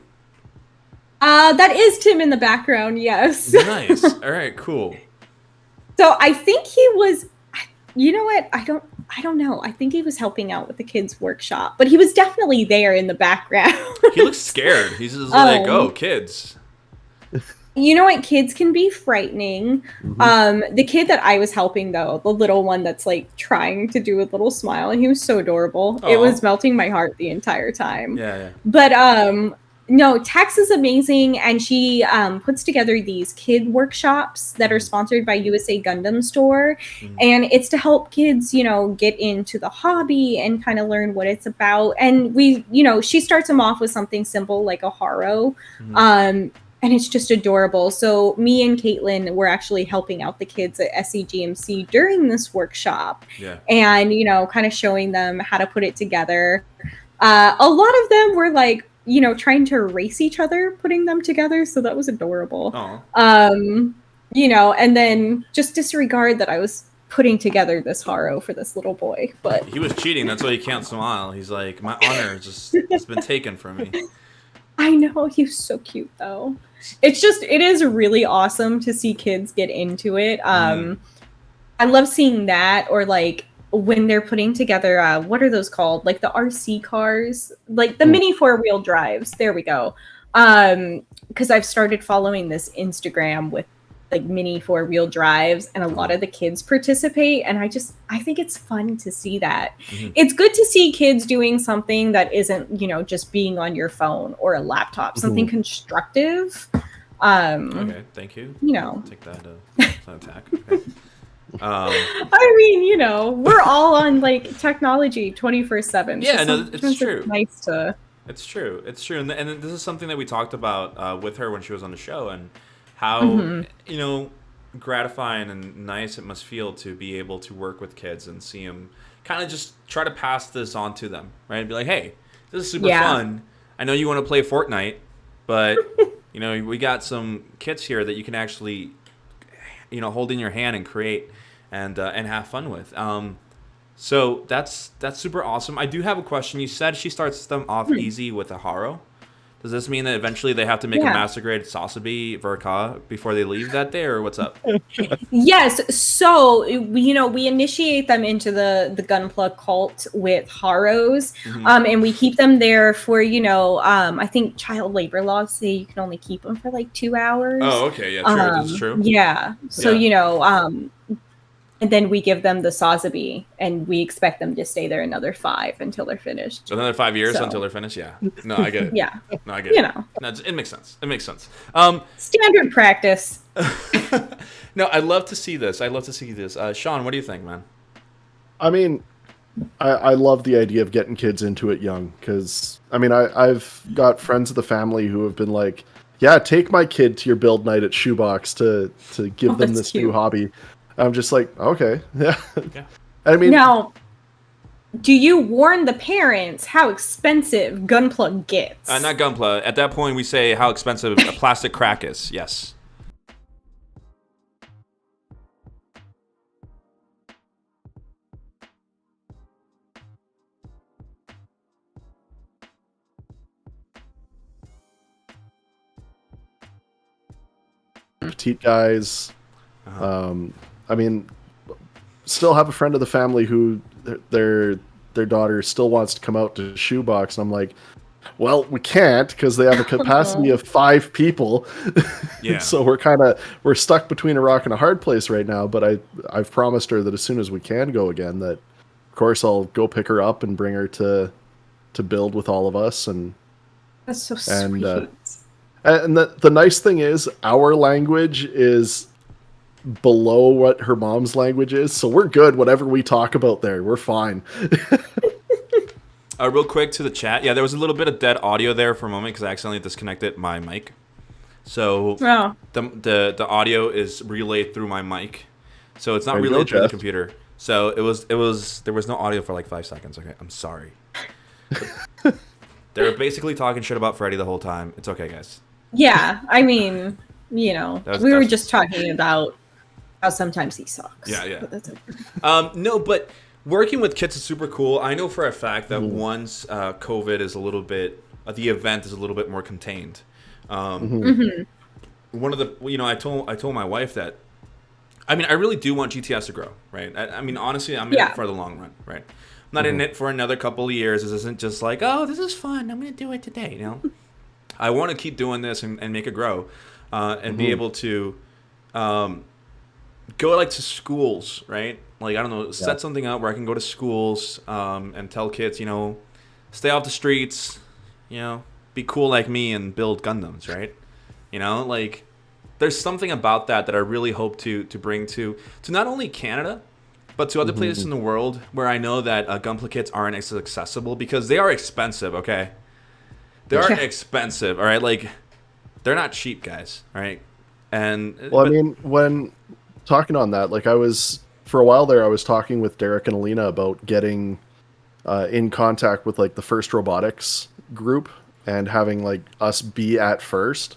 Speaker 2: That is Tim in the background, yes.
Speaker 1: Nice. All right, cool.
Speaker 2: So I think he was, you know what? I don't know. I think he was helping out with the kids' workshop, but he was definitely there in the background.
Speaker 1: He looks scared. He's just like, oh, kids.
Speaker 2: You know what? Kids can be frightening. The kid that I was helping, though, the little one that's like trying to do a little smile, and he was so adorable. It
Speaker 1: Aw.
Speaker 2: was melting my heart the entire time.
Speaker 1: Yeah.
Speaker 2: But no, Tex is amazing, and she puts together these kid workshops that are sponsored by USA Gundam Store, and it's to help kids, get into the hobby and kind of learn what it's about. And she starts them off with something simple like a haro, and it's just adorable. So me and Caitlin were actually helping out the kids at SEGMC during this workshop, and kind of showing them how to put it together. A lot of them were like, trying to race each other putting them together, so that was adorable. And then just disregard that I was putting together this Haro for this little boy, but
Speaker 1: he was cheating. That's why he can't smile. He's like, my honor it's been taken from me.
Speaker 2: I know, he was so cute though. It is really awesome to see kids get into it. I love seeing that, or like when they're putting together what are those called, like the RC cars, like the mini 4-wheel drives. There we go. Because I've started following this Instagram with like mini 4-wheel drives, and a lot of the kids participate, and I think it's fun to see that. It's good to see kids doing something that isn't just being on your phone or a laptop, something constructive.
Speaker 1: Okay, thank you. I'll take that as an attack. Okay.
Speaker 2: I mean, we're all on like technology 24/7.
Speaker 1: Yeah, no, it's true.
Speaker 2: It's nice to.
Speaker 1: It's true. And this is something that we talked about with her when she was on the show, and how gratifying and nice it must feel to be able to work with kids and see them kind of just try to pass this on to them, right? Be like, hey, this is super fun. I know you want to play Fortnite, but we got some kits here that you can actually hold in your hand and create and have fun with. So that's super awesome. I do have a question. You said she starts them off easy with a Haro. Does this mean that eventually they have to make a master grade Sasabi Verka before they leave that day, or what's up?
Speaker 2: Yes. So, we initiate them into the Gunpla cult with Haros, and we keep them there for, I think child labor laws say you can only keep them for like 2 hours.
Speaker 1: Oh, okay. Yeah, true. That's true.
Speaker 2: Yeah. So, and then we give them the Sasabi, and we expect them to stay there another 5 until they're finished.
Speaker 1: So another 5 years until they're finished? Yeah. No, I get it.
Speaker 2: Yeah.
Speaker 1: No, I get it. No, it makes sense. It makes sense.
Speaker 2: Standard practice.
Speaker 1: No, I love to see this. Sean, what do you think, man?
Speaker 3: I mean, I love the idea of getting kids into it young, because, I mean, I've got friends of the family who have been like, yeah, take my kid to your build night at Shoebox to give them this new hobby. I'm just like, okay, yeah. I mean,
Speaker 2: now, do you warn the parents how expensive Gunpla gets?
Speaker 1: Not Gunpla. At that point, we say how expensive a plastic crack is. Yes.
Speaker 3: Petite guys. I mean, still have a friend of the family who their daughter still wants to come out to Shoebox, and I'm like, well, we can't because they have a capacity of 5 people.
Speaker 1: Yeah.
Speaker 3: So we're stuck between a rock and a hard place right now. But I've promised her that as soon as we can go again, that of course I'll go pick her up and bring her to build with all of us. And
Speaker 2: that's so sweet.
Speaker 3: And the nice thing is our language is below what her mom's language is, so we're good. Whatever we talk about there, we're fine.
Speaker 1: Real quick to the chat. Yeah, there was a little bit of dead audio there for a moment because I accidentally disconnected my mic. So the audio is relayed through my mic, so it's not relayed through the computer. So it was there was no audio for like 5 seconds. Okay, I'm sorry. They were basically talking shit about Freddy the whole time. It's okay, guys.
Speaker 2: Yeah, I mean, we were just talking about how sometimes he sucks.
Speaker 1: Yeah.
Speaker 2: But that's okay.
Speaker 1: No, but working with kids is super cool. I know for a fact that once COVID is a little bit, the event is a little bit more contained. One of the, I told my wife that, I mean, I really do want GTS to grow, right? I mean, honestly, I'm in it for the long run, right? I'm not in it for another couple of years. This isn't just like, oh, this is fun, I'm going to do it today, I want to keep doing this and make it grow, and be able to go like to schools, right? Like, I don't know, set something up where I can go to schools and tell kids, stay off the streets, be cool like me and build Gundams, right? Like, there's something about that I really hope to bring to not only Canada, but to other places in the world where I know that Gunpla kits aren't as accessible, because they are expensive, okay? They are expensive, all right? Like, they're not cheap, guys, right? And
Speaker 3: Well, I
Speaker 1: but-
Speaker 3: mean, when talking on that, like for a while there, I was talking with Derek and Alina about getting in contact with like the First Robotics group and having like us be at First,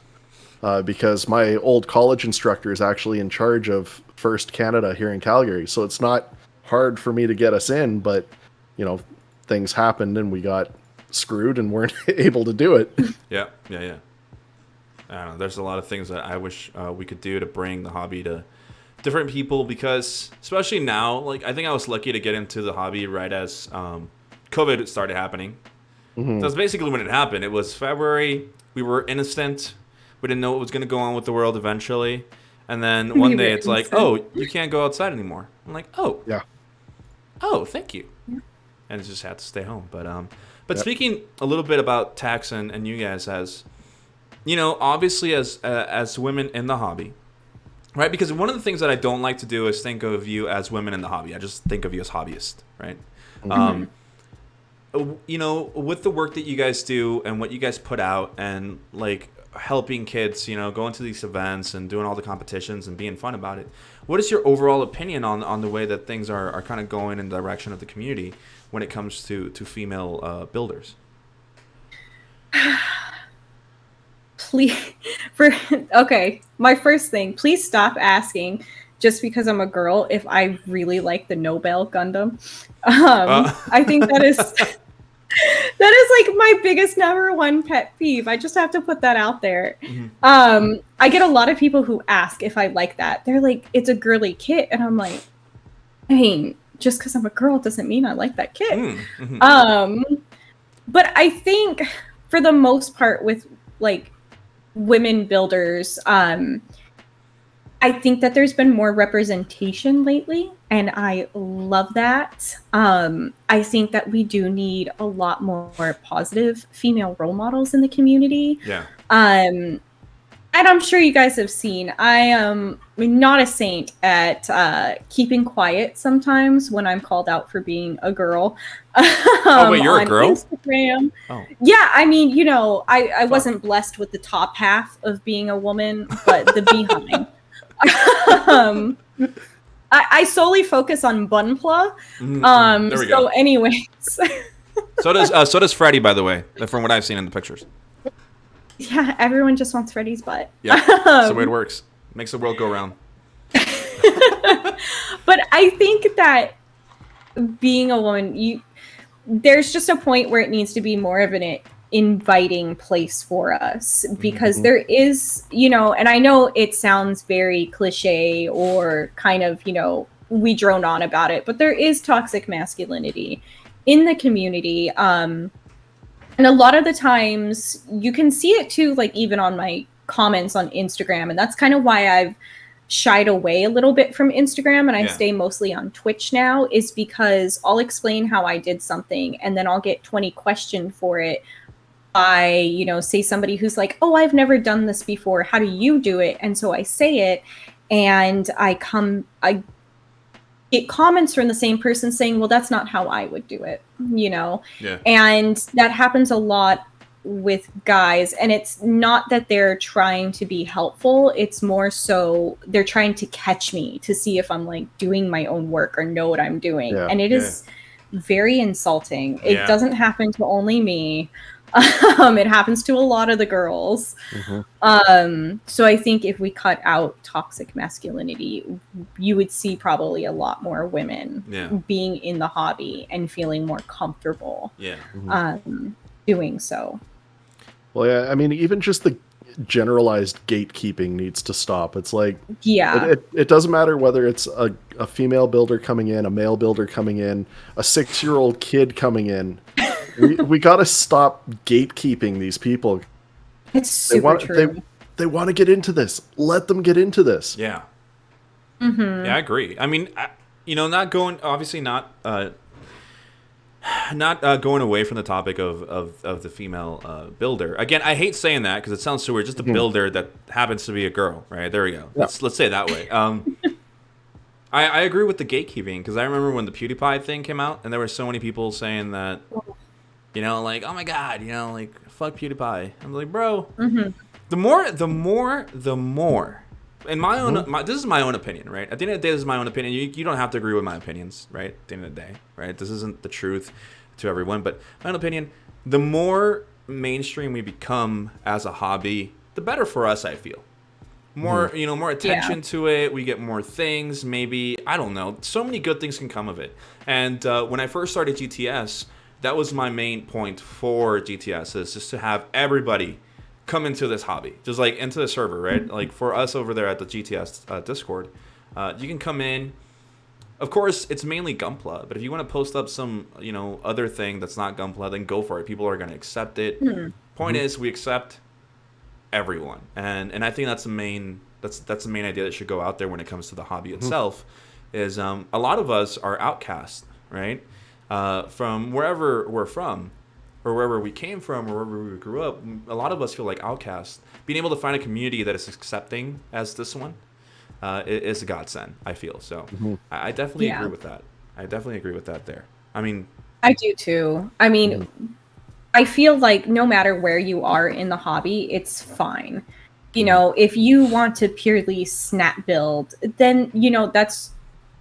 Speaker 3: because my old college instructor is actually in charge of First Canada here in Calgary. So it's not hard for me to get us in, but things happened and we got screwed and weren't able to do it.
Speaker 1: yeah. I don't know. There's a lot of things that I wish we could do to bring the hobby to different people, because especially now, like I think I was lucky to get into the hobby right as COVID started happening. So that's basically when it happened. It was February. We were innocent. We didn't know what was going to go on with the world eventually. And then one day it's like, oh, you can't go outside anymore. I'm like, oh,
Speaker 3: Yeah.
Speaker 1: oh, thank you. And just had to stay home. But
Speaker 3: Yep.
Speaker 1: speaking a little bit about tax and you guys as, obviously as women in the hobby, right? Because one of the things that I don't like to do is think of you as women in the hobby. I just think of you as hobbyists, right? With the work that you guys do and what you guys put out and like helping kids, going to these events and doing all the competitions and being fun about it. What is your overall opinion on the way that things are kind of going in the direction of the community when it comes to female builders?
Speaker 2: Please, my first thing, please stop asking just because I'm a girl if I really like the Nobel Gundam. I think that is like my biggest number one pet peeve. I just have to put that out there. I get a lot of people who ask if I like that. They're like, it's a girly kit, and I'm like, I mean, just because I'm a girl doesn't mean I like that kit. But I think for the most part with like women builders, I think that there's been more representation lately, and I love that. I think that we do need a lot more positive female role models in the community.
Speaker 1: Yeah.
Speaker 2: And I'm sure you guys have seen, I am not a saint at keeping quiet sometimes when I'm called out for being a girl.
Speaker 1: Oh, wait, you're a
Speaker 2: on
Speaker 1: girl?
Speaker 2: Instagram.
Speaker 1: Oh.
Speaker 2: Yeah, I mean, I wasn't blessed with the top half of being a woman, but the behind. I solely focus on Gunpla.
Speaker 1: There we
Speaker 2: So
Speaker 1: go.
Speaker 2: anyways.
Speaker 1: So does Freddie, by the way, from what I've seen in the pictures.
Speaker 2: Yeah, everyone just wants Freddy's butt.
Speaker 1: Yeah, that's the way it works. Makes the world go round.
Speaker 2: But I think that being a woman, there's just a point where it needs to be more of an inviting place for us, because there is, and I know it sounds very cliche or kind of, we drone on about it, but there is toxic masculinity in the community. And a lot of the times you can see it too, like even on my comments on Instagram. And that's kind of why I've shied away a little bit from Instagram and I stay mostly on Twitch now, is because I'll explain how I did something and then I'll get 20 questioned for it by, say somebody who's like, oh, I've never done this before. How do you do it? And so I say it and I get comments from the same person saying, well, that's not how I would do it, Yeah. And that happens a lot with guys, and it's not that they're trying to be helpful, it's more so they're trying to catch me to see if I'm like doing my own work or know what I'm doing. And it is very insulting. It doesn't happen to only me. It happens to a lot of the girls. So I think if we cut out toxic masculinity, you would see probably a lot more women being in the hobby and feeling more comfortable doing so.
Speaker 3: Well, yeah, I mean, even just the generalized gatekeeping needs to stop. It's like, it doesn't matter whether it's a female builder coming in, a male builder coming in, a 6-year-old kid coming in. we got to stop gatekeeping these people.
Speaker 2: It's super true.
Speaker 3: They want to get into this. Let them get into this.
Speaker 1: Yeah. Yeah, I agree. I mean, not going away from the topic of the female builder. Again, I hate saying that because it sounds so weird. Just a builder that happens to be a girl, right? There we go.
Speaker 3: Yeah.
Speaker 1: Let's say it that way. I agree with the gatekeeping, because I remember when the PewDiePie thing came out, and there were so many people saying that, like, oh my god, like, fuck PewDiePie. I'm like, bro, the more. In my own, this is my own opinion, right? At the end of the day, this is my own opinion. You don't have to agree with my opinions, right? At the end of the day, right? This isn't the truth to everyone, but my own opinion. The more mainstream we become as a hobby, the better for us. I feel more, more attention to it. We get more things. Maybe I don't know. So many good things can come of it. And when I first started GTS, that was my main point for GTS, is just to have everybody come into this hobby, just like into the server, right? Like for us over there at the GTS Discord, you can come in. Of course, it's mainly Gunpla, but if you want to post up some, other thing that's not Gunpla, then go for it. People are going to accept it. Point is, we accept everyone, and I think that's the main idea that should go out there when it comes to the hobby itself. Is a lot of us are outcast, right? From wherever we're from, or wherever we came from, or wherever we grew up, a lot of us feel like outcasts. Being able to find a community that is accepting as this one is a godsend, I feel. So I definitely agree with that. I definitely agree with that there. I mean...
Speaker 2: I do too. I mean, I feel like no matter where you are in the hobby, it's fine. If you want to purely snap build, then, that's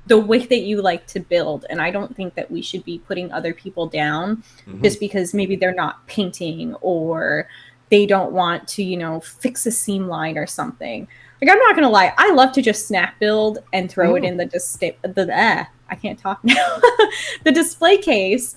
Speaker 2: the way that you like to build. And I don't think that we should be putting other people down just because maybe they're not painting or they don't want to, fix a seam line or something. Like, I'm not going to lie. I love to just snap build and throw it in I can't talk now. The display case,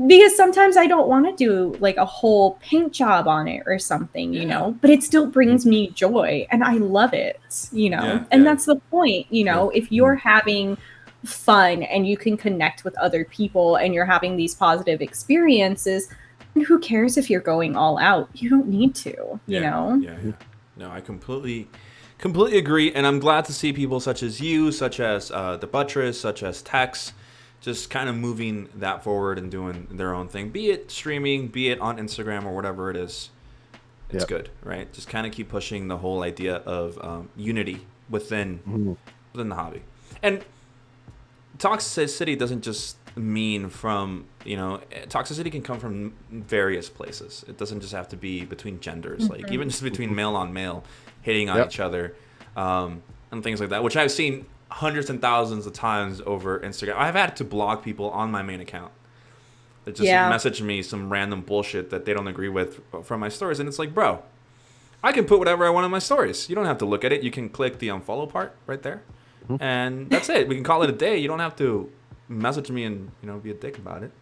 Speaker 2: because sometimes I don't want to do like a whole paint job on it or something, but it still brings me joy and I love it, and that's the point, if you're having fun and you can connect with other people and you're having these positive experiences, and who cares if you're going all out? You don't need to,
Speaker 1: No, I completely agree, and I'm glad to see people such as you, such as the Buttress, such as Tex, just kind of moving that forward and doing their own thing, be it streaming, be it on Instagram or whatever it is. It's good, right? Just kind of keep pushing the whole idea of unity within the hobby. And toxicity doesn't just mean from, toxicity can come from various places. It doesn't just have to be between genders, like even just between male on male hitting on each other, and things like that, which I've seen hundreds and thousands of times over Instagram. I've had to block people on my main account that just message me some random bullshit that they don't agree with from my stories, and it's like, bro, I can put whatever I want on my stories. You don't have to look at it. You can click the unfollow part right there, and that's it. We can call it a day. You don't have to message me and be a dick about it.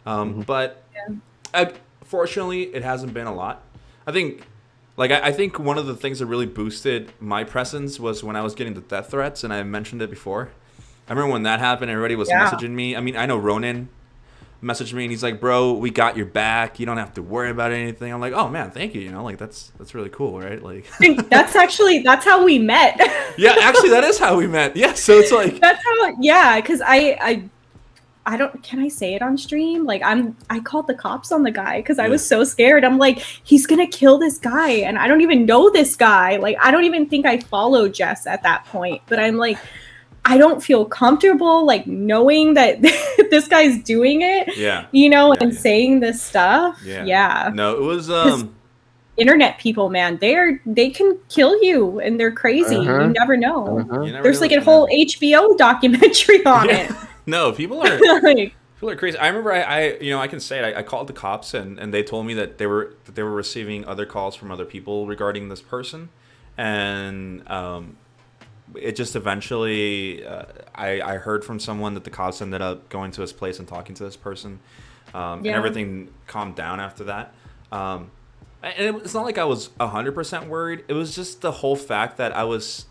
Speaker 1: But fortunately, it hasn't been a lot. I think one of the things that really boosted my presence was when I was getting the death threats, and I mentioned it before. I remember when that happened, everybody was messaging me. I mean, I know Ronan messaged me, and he's like, "Bro, we got your back. You don't have to worry about anything." I'm like, "Oh man, thank you. That's really cool, right?" Like,
Speaker 2: that's how we met.
Speaker 1: Yeah, actually, that is how we met. Yeah, so it's like
Speaker 2: that's how. Yeah, because I don't, can I say it on stream? Like I called the cops on the guy because I was so scared. I'm like, he's going to kill this guy. And I don't even know this guy. Like, I don't even think I followed Jess at that point, but I'm like, I don't feel comfortable, like knowing that this guy's doing it, and saying this stuff. Yeah.
Speaker 1: No, it was,
Speaker 2: internet people, man, they can kill you and they're crazy. You never know. There's like a whole HBO documentary on it.
Speaker 1: No, people are crazy. I remember I can say it. I called the cops and they told me that they were receiving other calls from other people regarding this person, and it just eventually I heard from someone that the cops ended up going to his place and talking to this person, and everything calmed down after that. And it's not like I was 100% worried. It was just the whole fact that I was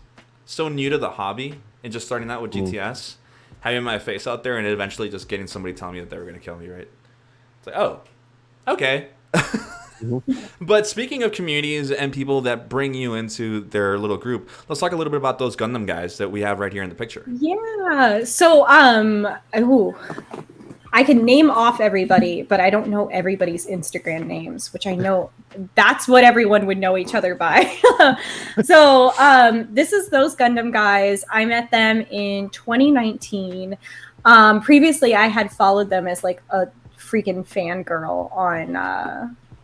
Speaker 1: so new to the hobby and just starting out with GTS. Having my face out there and eventually just getting somebody telling me that they were going to kill me, right? It's like, oh, okay. But speaking of communities and people that bring you into their little group, let's talk a little bit about those Gundam guys that we have right here in the picture.
Speaker 2: Yeah. So, I can name off everybody, but I don't know everybody's Instagram names, which I know that's what everyone would know each other by. So this is those Gundam guys. I met them in 2019. Previously, I had followed them as like a freaking fangirl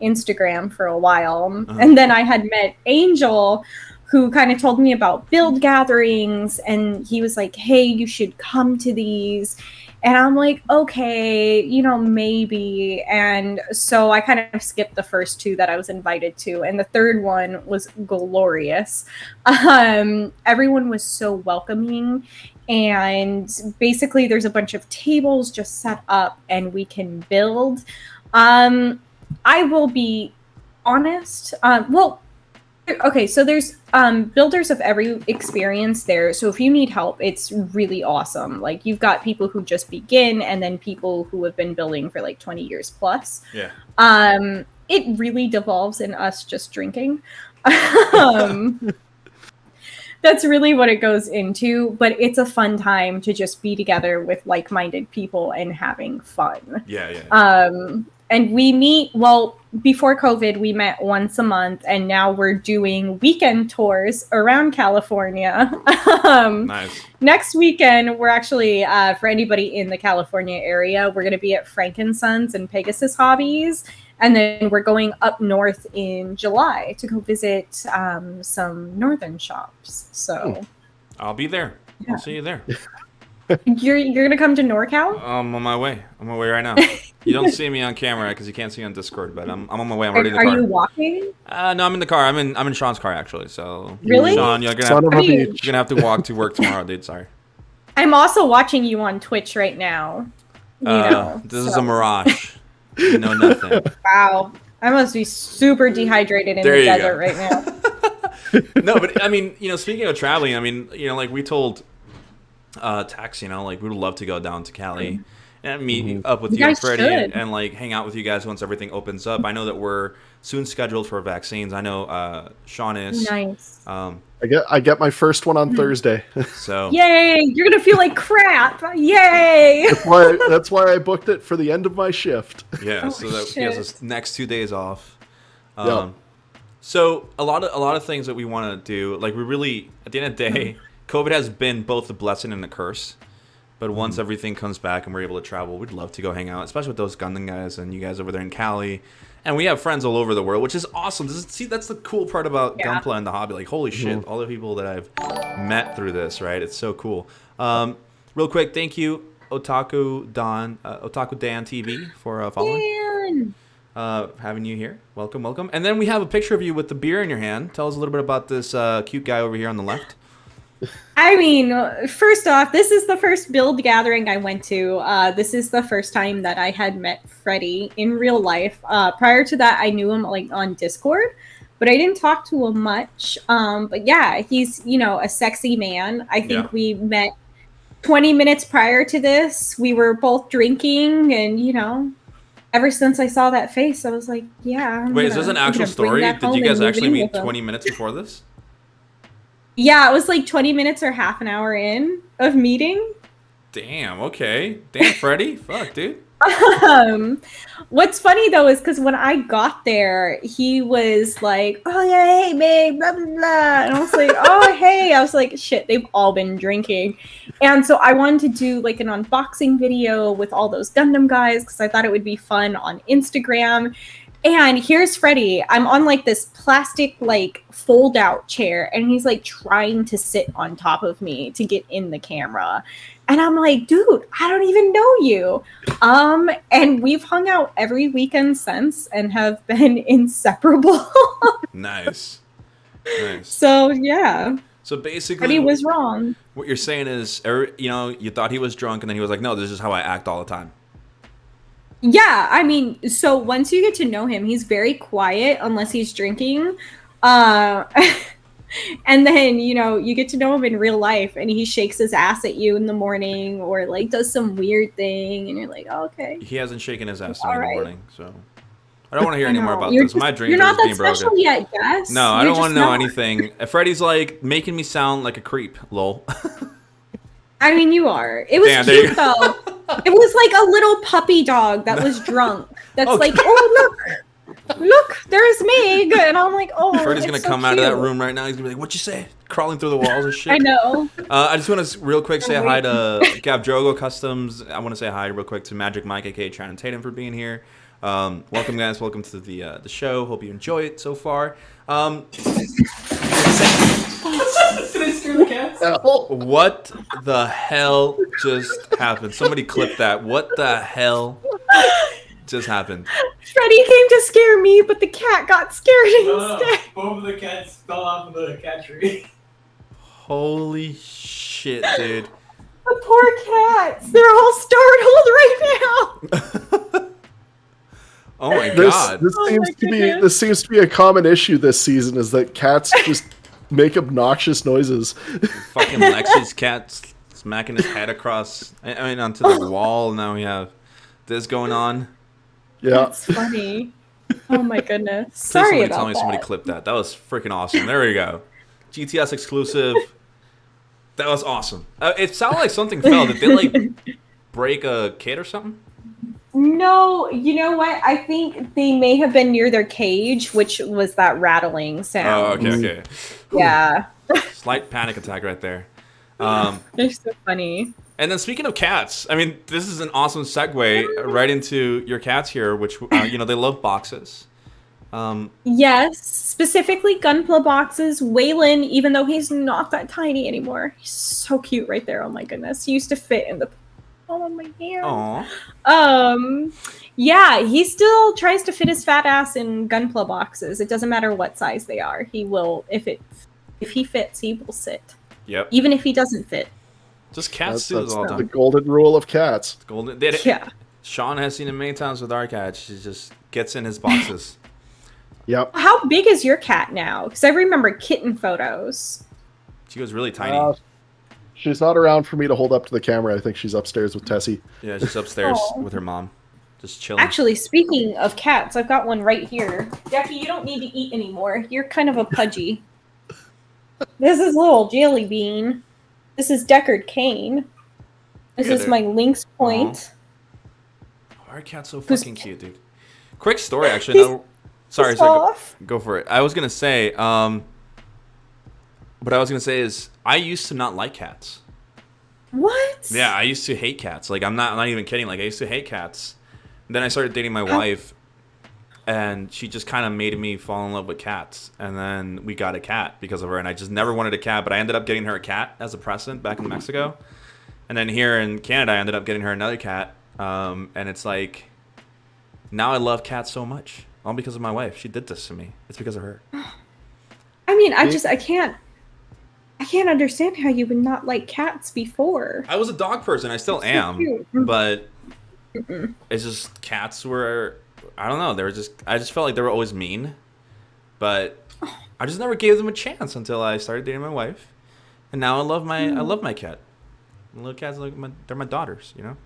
Speaker 2: Instagram for a while. And then I had met Angel, who kind of told me about build gatherings, and he was like, hey, you should come to these. And I'm like, okay, you know, maybe. And so I kind of skipped the first two that I was invited to. And the third one was glorious. Everyone was so welcoming. And basically, there's a bunch of tables just set up and we can build. I will be honest. Okay, so there's builders of every experience there. So if you need help, it's really awesome. Like you've got people who just begin and then people who have been building for like 20 years plus.
Speaker 1: Yeah.
Speaker 2: It really devolves in us just drinking. That's really what it goes into, but it's a fun time to just be together with like-minded people and having fun.
Speaker 1: Yeah.
Speaker 2: And we meet, well, before COVID, we met once a month, and now we're doing weekend tours around California.
Speaker 1: Nice.
Speaker 2: Next weekend, we're actually, for anybody in the California area, we're going to be at Frankensons and Pegasus Hobbies. And then we're going up north in July to go visit some northern shops. So
Speaker 1: I'll be there.
Speaker 2: Yeah.
Speaker 1: I'll see you there.
Speaker 2: You're gonna come to NorCal?
Speaker 1: I'm on my way. I'm on my way right now. You don't see me on camera because you can't see on Discord, but I'm on my way. I'm already in the car.
Speaker 2: Are you walking?
Speaker 1: No, I'm in the car. I'm in Sean's car actually. So
Speaker 2: Really?
Speaker 1: Sean, you're
Speaker 3: Son of a
Speaker 1: gonna
Speaker 3: bitch.
Speaker 1: have to walk to work tomorrow, dude. Sorry.
Speaker 2: I'm also watching you on Twitch right now.
Speaker 1: This is a mirage. You know nothing.
Speaker 2: Wow. I must be super dehydrated in
Speaker 1: There
Speaker 2: the
Speaker 1: you
Speaker 2: desert
Speaker 1: go.
Speaker 2: right now.
Speaker 1: No, but I mean, speaking of traveling, I mean, like we told Tax, like we would love to go down to Cali and meet up with you and
Speaker 2: guys
Speaker 1: Freddie
Speaker 2: should.
Speaker 1: and like hang out with you guys once everything opens up. I know that we're soon scheduled for vaccines. I know Sean is.
Speaker 2: Nice.
Speaker 3: I get my first one on Thursday.
Speaker 1: So
Speaker 2: Yay! You're gonna feel like crap. Yay!
Speaker 3: That's why I booked it for the end of my shift.
Speaker 1: yeah,
Speaker 2: Oh,
Speaker 1: so that he has
Speaker 2: shit.
Speaker 1: his next 2 days off.
Speaker 3: Yep.
Speaker 1: So a lot of things that we want to do, like we really at the end of the day, COVID has been both a blessing and a curse. But once everything comes back and we're able to travel, we'd love to go hang out, especially with those Gundam guys and you guys over there in Cali. And we have friends all over the world, which is awesome. That's the cool part about
Speaker 2: Yeah.
Speaker 1: Gunpla and the hobby. Like, holy shit, all the people that I've met through this, right? It's so cool. Real quick, thank you, Otaku Dan TV for following.
Speaker 2: Man.
Speaker 1: Having you here. Welcome. And then we have a picture of you with the beer in your hand. Tell us a little bit about this cute guy over here on the left.
Speaker 2: I mean, first off, this is the first build gathering I went to. This is the first time that I had met Freddie in real life. Prior to that, I knew him like on Discord, but I didn't talk to him much. But yeah, he's, a sexy man. I think
Speaker 1: Yeah.
Speaker 2: we met 20 minutes prior to this. We were both drinking and, ever since I saw that face, I was like, yeah.
Speaker 1: Wait, is this an actual story? Did you guys actually meet 20 minutes before this?
Speaker 2: Yeah, it was like 20 minutes or half an hour in of meeting.
Speaker 1: Damn, okay. Damn, Freddie. Fuck, dude.
Speaker 2: What's funny though is because when I got there, he was like, "Oh yeah, hey babe, blah blah blah," and I was like, "Oh hey," I was like, "Shit, they've all been drinking," and so I wanted to do like an unboxing video with all those Gundam guys because I thought it would be fun on Instagram. And here's Freddie. I'm on like this plastic like fold out chair and he's like trying to sit on top of me to get in the camera. And I'm like, dude, I don't even know you. And we've hung out every weekend since and have been inseparable.
Speaker 1: Nice.
Speaker 2: So yeah,
Speaker 1: So basically,
Speaker 2: Freddie was wrong.
Speaker 1: what you're saying is, you thought he was drunk and then he was like, no, this is how I act all the time.
Speaker 2: Yeah, I mean, so once you get to know him, he's very quiet unless he's drinking. And then, you get to know him in real life and he shakes his ass at you in the morning or like does some weird thing and you're like, oh, okay.
Speaker 1: He hasn't shaken his ass to me
Speaker 2: All
Speaker 1: in the
Speaker 2: right.
Speaker 1: morning, so I don't want to hear
Speaker 2: I
Speaker 1: any more
Speaker 2: know.
Speaker 1: about
Speaker 2: You're
Speaker 1: this.
Speaker 2: just-
Speaker 1: My dreams
Speaker 2: You're
Speaker 1: are
Speaker 2: not
Speaker 1: just
Speaker 2: that
Speaker 1: being
Speaker 2: special
Speaker 1: broken.
Speaker 2: yet, Jess.
Speaker 1: No, I
Speaker 2: You're
Speaker 1: don't want to
Speaker 2: just
Speaker 1: know
Speaker 2: not.
Speaker 1: anything. Freddie's like making me sound like a creep. Lol.
Speaker 2: I mean, you are. It was
Speaker 1: Damn, there you
Speaker 2: cute, though. It was like a little puppy dog that was drunk. That's
Speaker 1: Okay.
Speaker 2: like, oh, look, there's Meg. And I'm like, oh,
Speaker 1: Freddie's
Speaker 2: it's
Speaker 1: gonna
Speaker 2: so
Speaker 1: come out of that
Speaker 2: cute.
Speaker 1: room right now. He's gonna be like, "What'd you say?" Crawling through the walls and shit.
Speaker 2: I know.
Speaker 1: I just want to real quick say
Speaker 2: Oh,
Speaker 1: hi to Gav Drogo Customs. I want to say hi real quick to Magic Mike, aka Channing Tatum, for being here. Welcome, guys. Welcome to the show. Hope you enjoy it so far.
Speaker 5: Did I scare the cats?
Speaker 1: What the hell just happened? Somebody clip that. What the hell just happened?
Speaker 2: Freddie came to scare me, but the cat got scared instead.
Speaker 5: Both of the cats fell off of the cat tree.
Speaker 1: Holy shit, dude.
Speaker 2: The poor cats. They're all startled right now.
Speaker 1: Oh my god.
Speaker 3: This seems to be a common issue this season is that cats just make obnoxious noises.
Speaker 1: Fucking Lexi's cat smacking his head across, onto the wall. Now we have this going on.
Speaker 3: Yeah.
Speaker 2: That's funny. Oh my goodness.
Speaker 1: Please
Speaker 2: Sorry
Speaker 1: somebody
Speaker 2: about
Speaker 1: tell me
Speaker 2: that.
Speaker 1: somebody clipped that. That was freaking awesome. There we go. GTS exclusive. That was awesome. It sounded like something fell. Did they like break a kid or something?
Speaker 2: No, you know what? I think they may have been near their cage, which was that rattling
Speaker 1: Oh,
Speaker 2: sound.
Speaker 1: okay.
Speaker 2: Yeah.
Speaker 1: Slight panic attack right there.
Speaker 2: They're so funny.
Speaker 1: And then speaking of cats, I mean, this is an awesome segue right into your cats here, which they love boxes.
Speaker 2: Yes, specifically Gunpla boxes. Waylon, even though he's not that tiny anymore, he's so cute right there. Oh my goodness, he used to fit in the. Oh my god.
Speaker 1: Aww.
Speaker 2: Yeah, he still tries to fit his fat ass in Gunpla boxes. It doesn't matter what size they are. He will, if he fits, he will sit.
Speaker 1: Yep.
Speaker 2: Even if he doesn't fit.
Speaker 1: Just cats
Speaker 3: That's
Speaker 1: do this all the
Speaker 3: the
Speaker 1: time.
Speaker 3: golden rule of cats.
Speaker 1: Golden.
Speaker 2: Yeah.
Speaker 1: Sean has seen it many times with our cat. She just gets in his boxes.
Speaker 3: Yep.
Speaker 2: How big is your cat now? Because I remember kitten photos.
Speaker 1: She was really tiny.
Speaker 3: She's not around for me to hold up to the camera. I think she's upstairs with Tessie.
Speaker 1: Yeah, she's upstairs
Speaker 2: Aw.
Speaker 1: with her mom, just chilling.
Speaker 2: Actually, speaking of cats, I've got one right here. Jackie, you don't need to eat anymore. You're kind of a pudgy. This is little Jelly Bean. This is Deckard Cain. This
Speaker 1: Look at
Speaker 2: is
Speaker 1: her.
Speaker 2: my Lynx Point.
Speaker 1: Why are cats so
Speaker 2: Who's-
Speaker 1: fucking cute, dude? Quick story, actually.
Speaker 2: He's-
Speaker 1: No, sorry,
Speaker 2: Off.
Speaker 1: go for it. I was gonna say, what I was gonna say is, I used to not like cats.
Speaker 2: What?
Speaker 1: Yeah, I used to hate cats. Like, I'm not even kidding. Like, I used to hate cats. And then I started dating my wife, and she just kind of made me fall in love with cats. And then we got a cat because of her, and I just never wanted a cat, but I ended up getting her a cat as a present back in Mexico. And then here in Canada, I ended up getting her another cat. And it's like, now I love cats so much. All because of my wife. She did this to me. It's because of her.
Speaker 2: I mean, I can't understand how you would not like cats before.
Speaker 1: I was a dog person. I still
Speaker 2: So
Speaker 1: am.
Speaker 2: cute.
Speaker 1: But it's just cats were, I don't know. I just felt like they were always mean. But I just never gave them a chance until I started dating my wife. And now I love my cat. Little cats, they're my daughters, you know?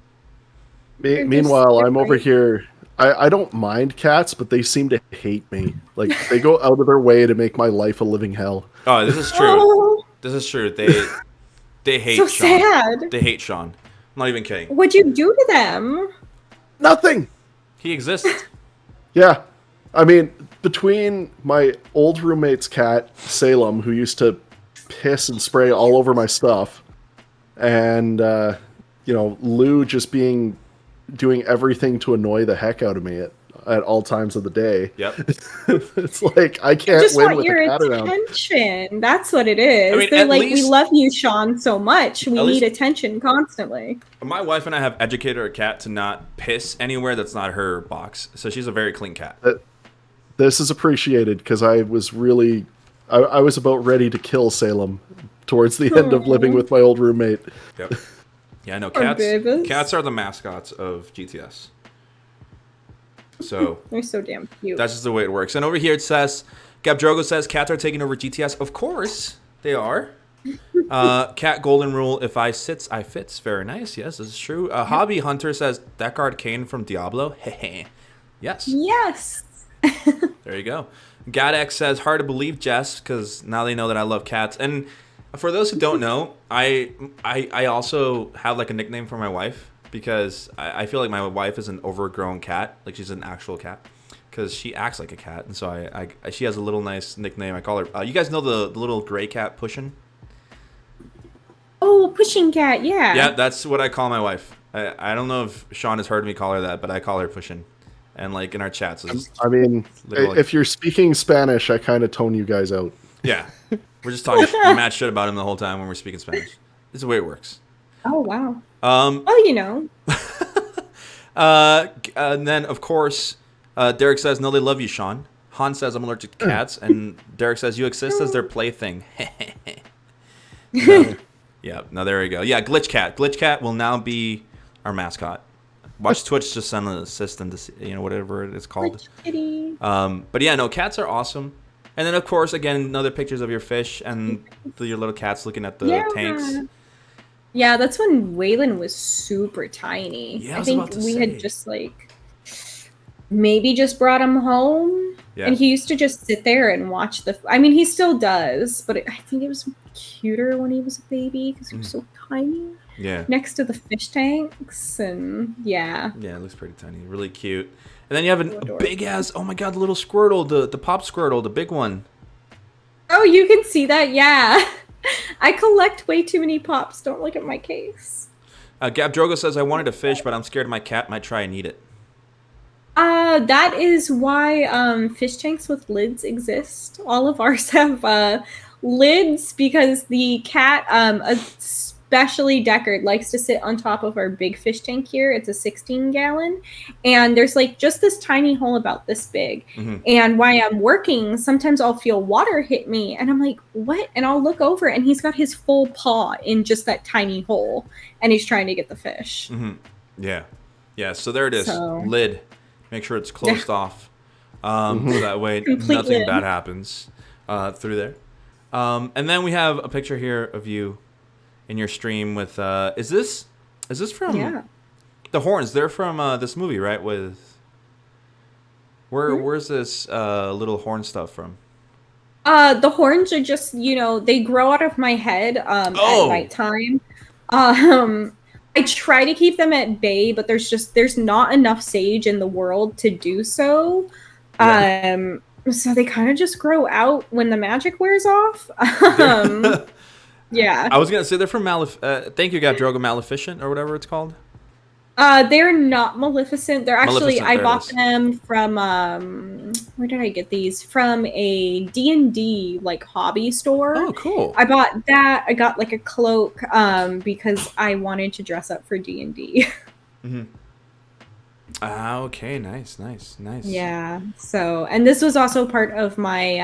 Speaker 2: They're
Speaker 3: Meanwhile,
Speaker 2: just
Speaker 3: I'm over
Speaker 2: different.
Speaker 3: here. I don't mind cats, but they seem to hate me. Like, they go out of their way to make my life a living hell.
Speaker 1: Oh, this is true.
Speaker 2: Oh,
Speaker 1: This is true. They hate
Speaker 2: so
Speaker 1: Sean.
Speaker 2: sad.
Speaker 1: They hate Sean. I'm not even kidding.
Speaker 2: What'd you do to them?
Speaker 3: Nothing!
Speaker 1: He exists.
Speaker 3: Yeah. I mean, between my old roommate's cat, Salem, who used to piss and spray all over my stuff, and, Lou just doing everything to annoy the heck out of me at all times of the day.
Speaker 1: Yep.
Speaker 3: It's like, I can't
Speaker 2: Just
Speaker 3: win
Speaker 2: want
Speaker 3: with
Speaker 2: your
Speaker 3: a cat around.
Speaker 2: attention. That's what it is.
Speaker 1: I mean,
Speaker 2: They're
Speaker 1: at
Speaker 2: like,
Speaker 1: least-
Speaker 2: we love you, Sean, so much. We
Speaker 1: At
Speaker 2: need
Speaker 1: least-
Speaker 2: attention constantly.
Speaker 1: My wife and I have educated our cat to not piss anywhere that's not her box. So she's a very clean cat.
Speaker 3: This is appreciated because I was really, I was about ready to kill Salem towards the end of living with my old roommate.
Speaker 1: Yep. Yeah, I know.
Speaker 2: Poor babies.
Speaker 1: Cats are the mascots of GTS. So
Speaker 2: They're so damn cute.
Speaker 1: that's just the way it works. And over here it says, Gabdrogo says, cats are taking over GTS. Of course they are. Cat golden rule, if I sits, I fits. Very nice. Yes, this is true. Hobby Hunter says, Deckard Cain from Diablo. Yes.
Speaker 2: Yes.
Speaker 1: There you go. Gadex says, hard to believe, Jess, because now they know that I love cats. And for those who don't know, I also have like a nickname for my wife because I feel like my wife is an overgrown cat. Like she's an actual cat because she acts like a cat. And so she has a little nice nickname. I call her, you guys know the little gray cat Pushin'?
Speaker 2: Oh, pushing cat, yeah.
Speaker 1: Yeah, that's what I call my wife. I don't know if Sean has heard me call her that, but I call her Pushin'. and like in our chats. It's
Speaker 3: I mean,
Speaker 1: literally-
Speaker 3: if you're speaking Spanish, I kind of tone you guys out.
Speaker 1: yeah, we're just talking mad shit about him the whole time when we're speaking Spanish. This is the way it works.
Speaker 2: Oh wow.
Speaker 1: Um,
Speaker 2: Oh, you know.
Speaker 1: and then of course, Derek says, "No, they love you, Sean." Han says, "I'm allergic to cats," and Derek says, "You exist as their plaything." No. Yeah, no, there we go. Yeah, Glitch Cat. Glitch Cat will now be our mascot. Watch Twitch just send an assistant to see, whatever it's called.
Speaker 2: Kitty.
Speaker 1: But yeah, no, cats are awesome. And then of course, again, another pictures of your fish and your little cats looking at the tanks.
Speaker 2: Yeah, that's when Waylon was super tiny.
Speaker 1: Yeah, I
Speaker 2: I
Speaker 1: was
Speaker 2: think
Speaker 1: about to
Speaker 2: we
Speaker 1: say.
Speaker 2: had just like maybe just brought him home.
Speaker 1: Yeah.
Speaker 2: And he used to just sit there and watch I mean, he still does, but I think it was cuter when he was a baby because he was so tiny
Speaker 1: Yeah.
Speaker 2: next to the fish tanks. And yeah.
Speaker 1: Yeah, it looks pretty tiny. Really cute. And then you have a
Speaker 2: Adorable.
Speaker 1: big ass, oh my god, the little Squirtle, the pop Squirtle, the big one.
Speaker 2: Oh, you can see that? Yeah. I collect way too many pops. Don't look at my case.
Speaker 1: Gab Drogo says, I wanted a fish, but I'm scared my cat might try and eat it.
Speaker 2: That is why fish tanks with lids exist. All of ours have lids because the cat, especially Deckard, likes to sit on top of our big fish tank here. It's a 16-gallon, and there's like just this tiny hole about this big.
Speaker 1: Mhm.
Speaker 2: And while I'm working, sometimes I'll feel water hit me, and I'm like, "What?" And I'll look over, and he's got his full paw in just that tiny hole, and he's trying to get the fish.
Speaker 1: Mm-hmm. Yeah. Yeah, so there it is.
Speaker 2: So-
Speaker 1: Lid. Make sure it's closed off. So that way
Speaker 2: Complete
Speaker 1: nothing
Speaker 2: lid.
Speaker 1: bad happens through there. And then we have a picture here of you in your stream with is this from
Speaker 2: Yeah.
Speaker 1: the horns? They're from this movie, right? With where's this little horn stuff from?
Speaker 2: The horns are just, they grow out of my head at nighttime. I try to keep them at bay, but there's not enough sage in the world to do so.
Speaker 1: Yeah.
Speaker 2: So they kind of just grow out when the magic wears off. Yeah.
Speaker 1: I was gonna say they're from thank you, Drogo Maleficent or whatever it's called.
Speaker 2: They're not Maleficent. They're actually,
Speaker 1: Maleficent,
Speaker 2: I
Speaker 1: there it
Speaker 2: bought
Speaker 1: is.
Speaker 2: them from, where did I get these? From a D&D, like, hobby store.
Speaker 1: Oh, cool.
Speaker 2: I bought that. I got, like, a cloak, because I wanted to dress up for D&D.
Speaker 1: Mm-hmm. Okay, nice.
Speaker 2: Yeah. So, and this was also part of my,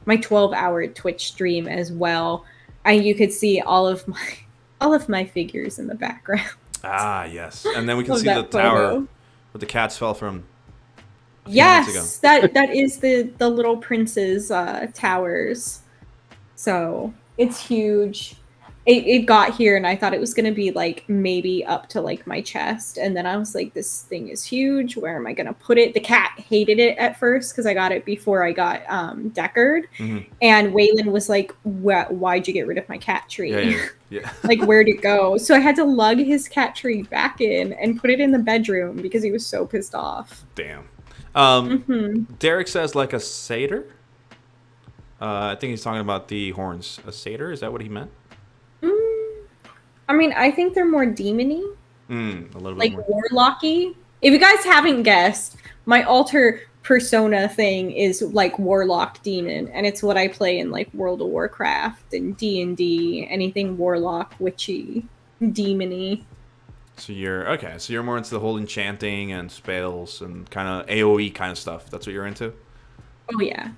Speaker 2: my 12-hour Twitch stream as well. You could see all of my figures in the background.
Speaker 1: Ah, yes. And then we can
Speaker 2: Love
Speaker 1: see the
Speaker 2: that
Speaker 1: tower
Speaker 2: photo.
Speaker 1: where the cats fell from. a few minutes ago.
Speaker 2: Yes, that is the little prince's towers. So it's huge. It got here, and I thought it was gonna be like maybe up to like my chest, and then I was like, this thing is huge. Where am I gonna put it? The cat hated it at first because I got it before I got Deckard, and Waylon was like, "Why'd you get rid of my cat tree?
Speaker 1: Yeah.
Speaker 2: Like, where'd it go?" So I had to lug his cat tree back in and put it in the bedroom because he was so pissed off.
Speaker 1: Damn. Derek says like a satyr. I think he's talking about the horns. A satyr? Is that what he meant?
Speaker 2: I mean, I think they're more demony,
Speaker 1: A little bit
Speaker 2: like
Speaker 1: more.
Speaker 2: warlocky. If you guys haven't guessed, my alter persona thing is like warlock demon, and it's what I play in like World of Warcraft and D&D, anything warlock, witchy, demony.
Speaker 1: So you're more into the whole enchanting and spells and kind of AoE kind of stuff. That's what you're into?
Speaker 2: Oh yeah.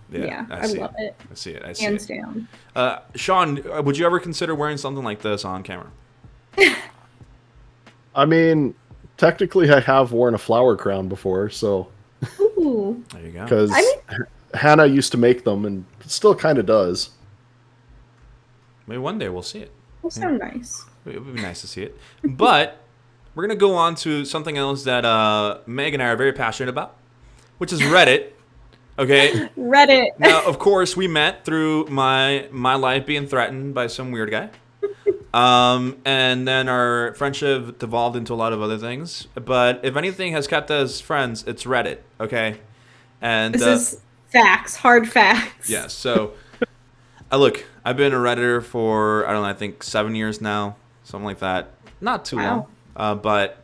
Speaker 2: I
Speaker 1: see
Speaker 2: love it.
Speaker 1: I see it.
Speaker 2: Hands down.
Speaker 1: Sean, would you ever consider wearing something like this on camera?
Speaker 3: I mean, technically, I have worn a flower crown before, so
Speaker 2: Ooh.
Speaker 1: There you go.
Speaker 3: because
Speaker 2: I mean-
Speaker 3: Hannah used to make them, and still kind of does.
Speaker 1: Maybe one day we'll see it.
Speaker 2: Those sound nice.
Speaker 1: It would be nice to see it. But we're going to go on to something else that Meg and I are very passionate about, which is Reddit. Okay?
Speaker 2: Reddit.
Speaker 1: Now, of course, we met through my life being threatened by some weird guy. And then our friendship devolved into a lot of other things. But if anything has kept us friends, it's Reddit, okay? And
Speaker 2: This is facts, hard facts.
Speaker 1: yeah, so look, I've been a Redditor for, I don't know, I think 7 years now, something like that. Not too
Speaker 2: Wow.
Speaker 1: long. But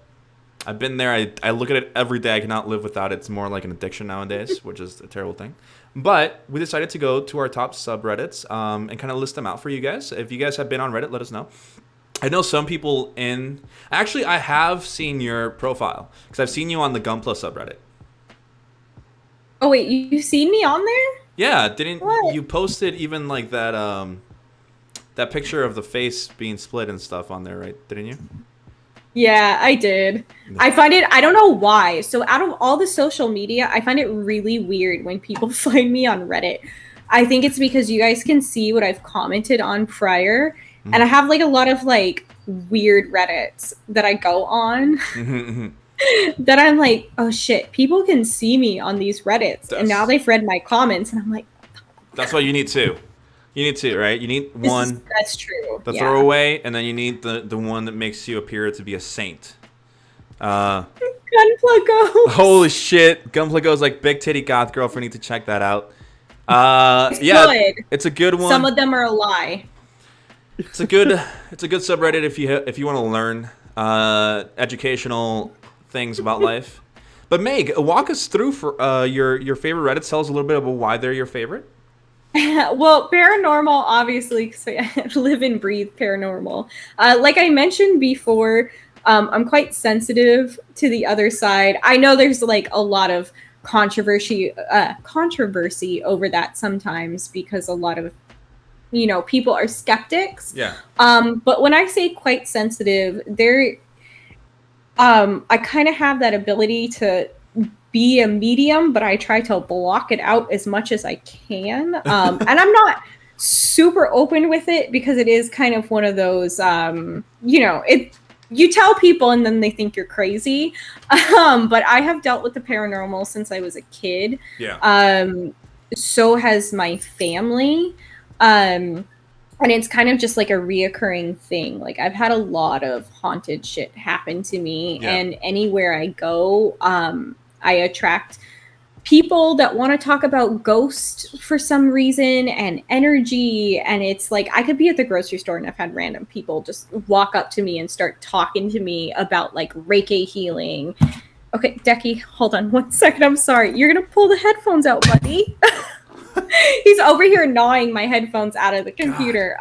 Speaker 1: I've been there. I look at it every day. I cannot live without it. It's more like an addiction nowadays, which is a terrible thing. But we decided to go to our top subreddits and kind of list them out for you guys. If you guys have been on Reddit, let us know. I know some people in... Actually, I have seen your profile because I've seen you on the Gunpla subreddit.
Speaker 2: Oh wait, you've seen me on there?
Speaker 1: Yeah, didn't
Speaker 2: What?
Speaker 1: you posted even like that that picture of the face being split and stuff on there, right? Didn't you?
Speaker 2: Yeah, I did. I find it, I don't know why. So out of all the social media, I find it really weird when people find me on Reddit. I think it's because you guys can see what I've commented on prior.
Speaker 1: Mm-hmm.
Speaker 2: And I have like a lot of like weird Reddits that I go on that I'm like, oh shit, people can see me on these Reddits. And now they've read my comments and I'm like,
Speaker 1: That's what you need too. You need two, right? You need one,
Speaker 2: that's true.
Speaker 1: the
Speaker 2: Yeah.
Speaker 1: throwaway, and then you need the one that makes you appear to be a saint.
Speaker 2: Gunpla Ghost.
Speaker 1: Holy shit. Gunpla goes like big titty goth girlfriend. Need to check that out.
Speaker 2: It's
Speaker 1: Yeah,
Speaker 2: good.
Speaker 1: it's a good one.
Speaker 2: Some of them are a lie.
Speaker 1: It's a good subreddit if you want to learn educational things about life. But Meg, walk us through for your favorite Reddits. Tell us a little bit about why they're your favorite.
Speaker 2: Well, paranormal, obviously, because I live and breathe paranormal. Like I mentioned before, I'm quite sensitive to the other side. I know there's like a lot of controversy over that sometimes because a lot of people are skeptics.
Speaker 1: Yeah.
Speaker 2: But when I say quite sensitive, I kind of have that ability to be a medium, but I try to block it out as much as I can. And I'm not super open with it because it is kind of one of those, you tell people and then they think you're crazy. But I have dealt with the paranormal since I was a kid.
Speaker 1: Yeah.
Speaker 2: So has my family. And it's kind of just like a reoccurring thing. Like I've had a lot of haunted shit happen to me, and anywhere I go, I attract people that want to talk about ghosts for some reason and energy. And it's like I could be at the grocery store and I've had random people just walk up to me and start talking to me about like Reiki healing. Okay, Decky, hold on 1 second. I'm sorry. You're gonna pull the headphones out, buddy. He's over here gnawing my headphones out of the computer.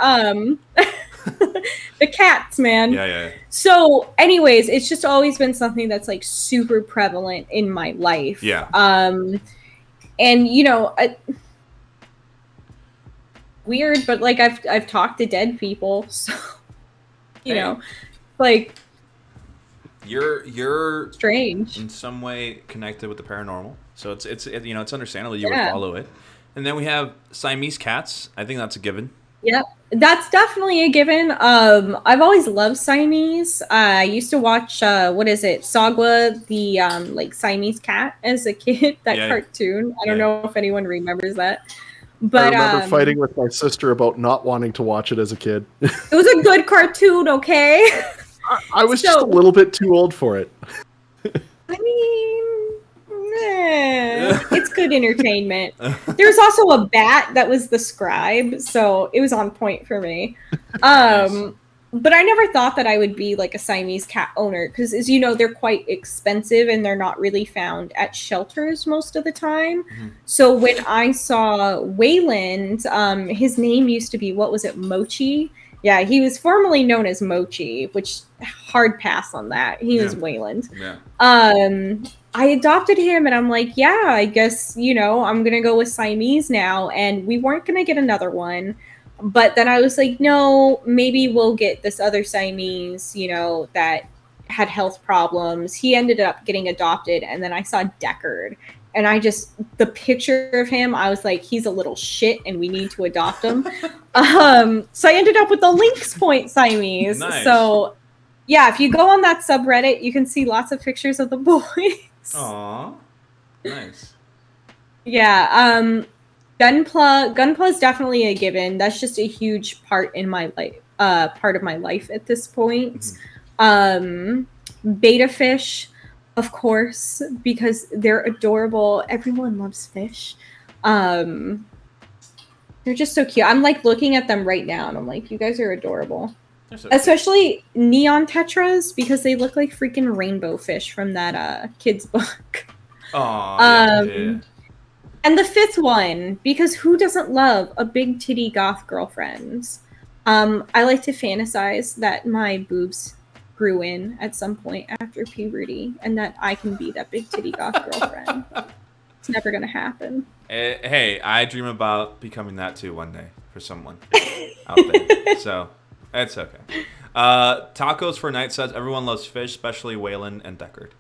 Speaker 2: The cats, man.
Speaker 1: Yeah.
Speaker 2: So, anyways, it's just always been something that's like super prevalent in my life.
Speaker 1: Yeah.
Speaker 2: And weird, but like I've talked to dead people, so like
Speaker 1: you're
Speaker 2: strange.
Speaker 1: in some way connected with the paranormal, so it's understandable you would follow it. And then we have Siamese cats. I think that's a given.
Speaker 2: Yep, that's definitely a given. I've always loved Siamese. I used to watch Sagwa, the like Siamese cat as a kid. That cartoon. I don't know if anyone remembers that. But
Speaker 3: I remember fighting with my sister about not wanting to watch it as a kid.
Speaker 2: It was a good cartoon, okay?
Speaker 3: I was just a little bit too old for it.
Speaker 2: I mean, it's good entertainment. There's also a bat that was the scribe, so it was on point for me.
Speaker 1: Nice.
Speaker 2: But I never thought that I would be like a Siamese cat owner because, as you know, they're quite expensive and they're not really found at shelters most of the time. Mm-hmm. So when I saw Wayland, his name used to be, Mochi? Yeah, he was formerly known as Mochi, which hard pass on that. He was Wayland.
Speaker 1: Yeah.
Speaker 2: I adopted him and I'm like, yeah, I guess, I'm going to go with Siamese now. And we weren't going to get another one. But then I was like, no, maybe we'll get this other Siamese, that had health problems. He ended up getting adopted. And then I saw Deckard. And the picture of him, I was like, he's a little shit and we need to adopt him. So I ended up with the Lynx Point Siamese.
Speaker 1: Nice.
Speaker 2: So, yeah, if you go on that subreddit, you can see lots of pictures of the boys.
Speaker 1: Aww. Nice.
Speaker 2: Yeah. Gunpla is definitely a given. That's just a huge part in my life. Part of my life at this point. Mm-hmm. Beta fish, of course, because they're adorable. Everyone loves fish. They're just so cute. I'm like looking at them right now, and I'm like, you guys are adorable.
Speaker 1: They're so
Speaker 2: Especially neon tetras because they look like freaking rainbow fish from that kids book.
Speaker 1: Oh,
Speaker 2: And the fifth one, because who doesn't love a big titty goth girlfriend? I like to fantasize that my boobs grew in at some point after puberty and that I can be that big titty goth girlfriend. It's never gonna happen.
Speaker 1: Hey, I dream about becoming that too one day for someone out there. So, it's okay. Tacos for Night says everyone loves fish, especially Waylon and Deckard.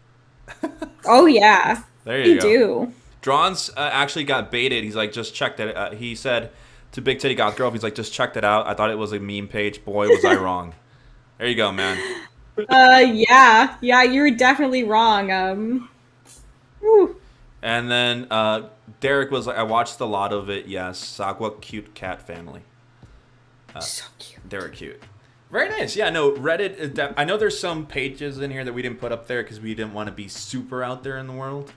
Speaker 2: Oh yeah,
Speaker 1: There you
Speaker 2: they
Speaker 1: go.
Speaker 2: do.
Speaker 1: Drawn's actually got baited. He's like, just checked it. He said to Big Titty Goth Girl, he's like, just checked it out. I thought it was a meme page. Boy, was I wrong. There you go, man.
Speaker 2: Yeah, you were definitely wrong. Whew.
Speaker 1: And then Derek was like, I watched a lot of it. Yes, Sagwa cute cat family.
Speaker 2: So cute.
Speaker 1: Derek cute. Very nice. Yeah, no, Reddit is I know there's some pages in here that we didn't put up there because we didn't want to be super out there in the world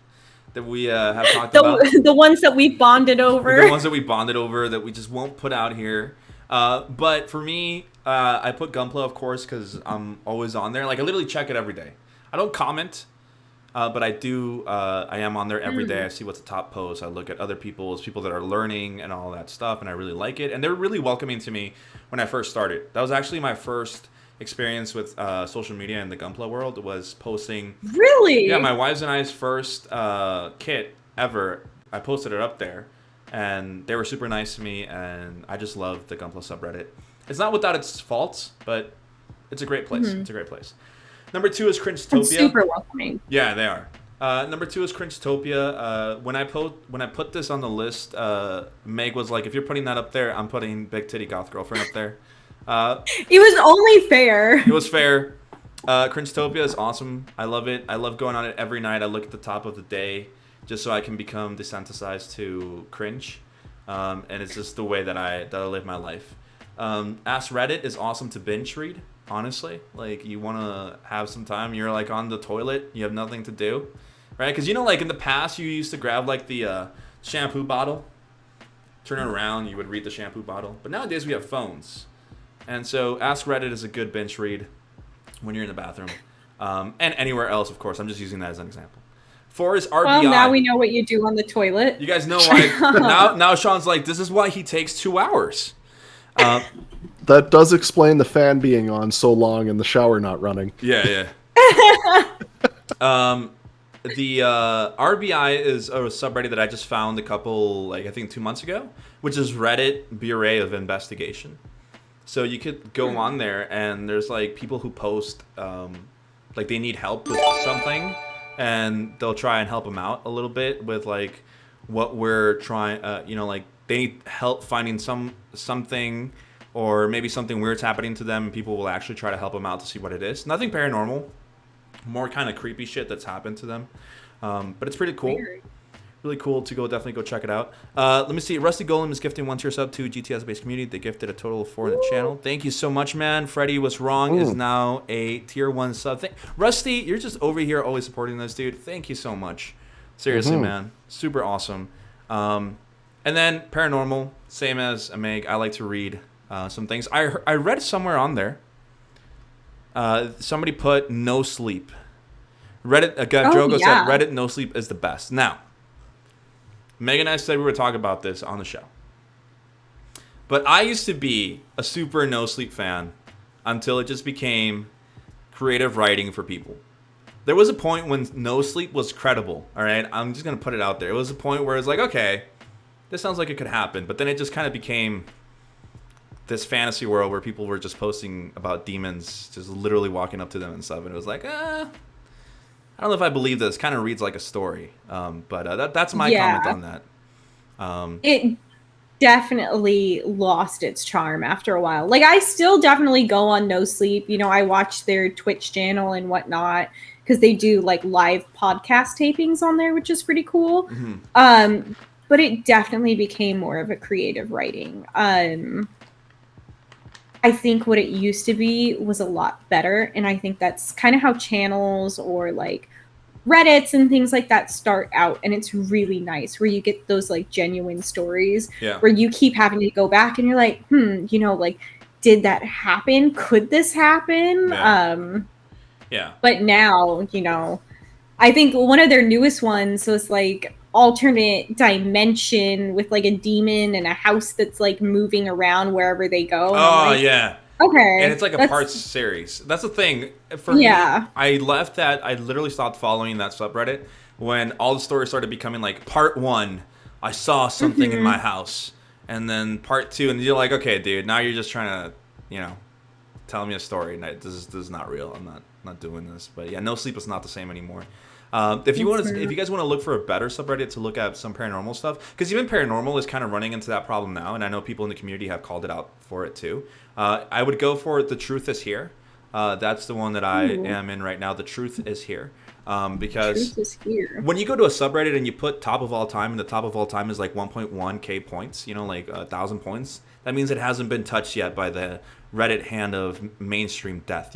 Speaker 1: that we have talked about.
Speaker 2: The ones that we bonded over.
Speaker 1: The ones that we bonded over that we just won't put out here. But for me, I put Gunpla, of course, because I'm always on there. Like, I literally check it every day. I don't comment, but I do. I am on there every day. I see what's the top post. I look at other people that are learning and all that stuff, and I really like it. And they're really welcoming to me when I first started. That was actually my first experience with social media in the Gunpla world, was posting.
Speaker 2: Really?
Speaker 1: Yeah, my wives and I's first kit ever. I posted it up there, and they were super nice to me, and I just love the Gunpla subreddit. It's not without its faults, but it's a great place. It's a great place. Number 2 is Cringetopia.
Speaker 2: It's super welcoming.
Speaker 1: Yeah, they are. Number 2 is Cringetopia. When I put this on the list, Meg was like, if you're putting that up there, I'm putting Big Titty Goth Girlfriend up there.
Speaker 2: It was only fair.
Speaker 1: It was fair. Cringetopia is awesome. I love it. I love going on it every night. I look at the top of the day just so I can become desensitized to cringe. And it's just the way that I live my life. Ask Reddit is awesome to binge read, honestly. Like, you want to have some time, you're like on the toilet, you have nothing to do, right? Because, you know, like in the past, you used to grab like the shampoo bottle, turn it around, you would read the shampoo bottle. But nowadays we have phones. And so Ask Reddit is a good binge read when you're in the bathroom. And anywhere else, of course. I'm just using that as an example. 4 is RBI.
Speaker 2: Well, now we know what you do on the toilet.
Speaker 1: You guys know why. Now Sean's like, this is why he takes 2 hours.
Speaker 3: That does explain the fan being on so long and the shower not running.
Speaker 1: Yeah. The RBI is a subreddit that I just found a couple, like I think 2 months ago, which is Reddit Bureau of Investigation. So you could go on there, and there's like people who post like they need help with something, and they'll try and help them out a little bit with like what we're trying. Like they need help finding something, or maybe something weird's happening to them, and people will actually try to help them out to see what it is. Nothing paranormal, more kind of creepy shit that's happened to them. But it's pretty cool.
Speaker 2: Weird.
Speaker 1: Really cool to definitely go check it out. Let me see. Rusty Golem is gifting 1 tier sub to GTS based community. They gifted a total of 4 in the channel. Thank you so much, man. Freddy was wrong is now a tier 1 sub. Rusty, you're just over here always supporting this dude. Thank you so much. Seriously, man. Super awesome. And then paranormal, same as Meg. I like to read some things. I read somewhere on there. Somebody put no sleep. Reddit. Drogo said Reddit no sleep is the best. Now, Meg and I said we were talking about this on the show. But I used to be a super no sleep fan until it just became creative writing for people. There was a point when no sleep was credible, all right? I'm just going to put it out there. It was a point where it's like, okay, this sounds like it could happen. But then it just kind of became this fantasy world where people were just posting about demons, just literally walking up to them and stuff. And it was like, I don't know if I believe this. Kind of reads like a story. But that's my comment on that.
Speaker 2: It definitely lost its charm after a while. Like, I still definitely go on No Sleep. You know, I watch their Twitch channel and whatnot because they do like live podcast tapings on there, which is pretty cool. But it definitely became more of a creative writing. I think what it used to be was a lot better. And I think that's kind of how channels or like Reddits and things like that start out. And it's really nice where you get those like genuine stories where you keep having to go back and you're like, like, did that happen? Could this happen?
Speaker 1: Yeah. Yeah.
Speaker 2: But now, I think one of their newest ones was like alternate dimension with like a demon and a house that's like moving around wherever they go. And I'm
Speaker 1: Oh
Speaker 2: like,
Speaker 1: yeah.
Speaker 2: okay.
Speaker 1: And it's like a
Speaker 2: that's-
Speaker 1: parts series. That's the thing. For me, I left that. I literally stopped following that subreddit when all the stories started becoming like part 1, I saw something in my house. And then part 2, and you're like, okay, dude, now you're just trying to, tell me a story. And this is not real. I'm not doing this. But yeah, No Sleep is not the same anymore. If you guys want to look for a better subreddit to look at some paranormal stuff, because even paranormal is kind of running into that problem now, and I know people in the community have called it out for it too. I would go for The Truth Is Here. That's the one that I am in right now. The Truth Is Here. Because
Speaker 2: Truth is here.
Speaker 1: when you go to a subreddit and you put top of all time, and the top of all time is like 1.1k points, like 1,000 points, that means it hasn't been touched yet by the Reddit hand of mainstream death,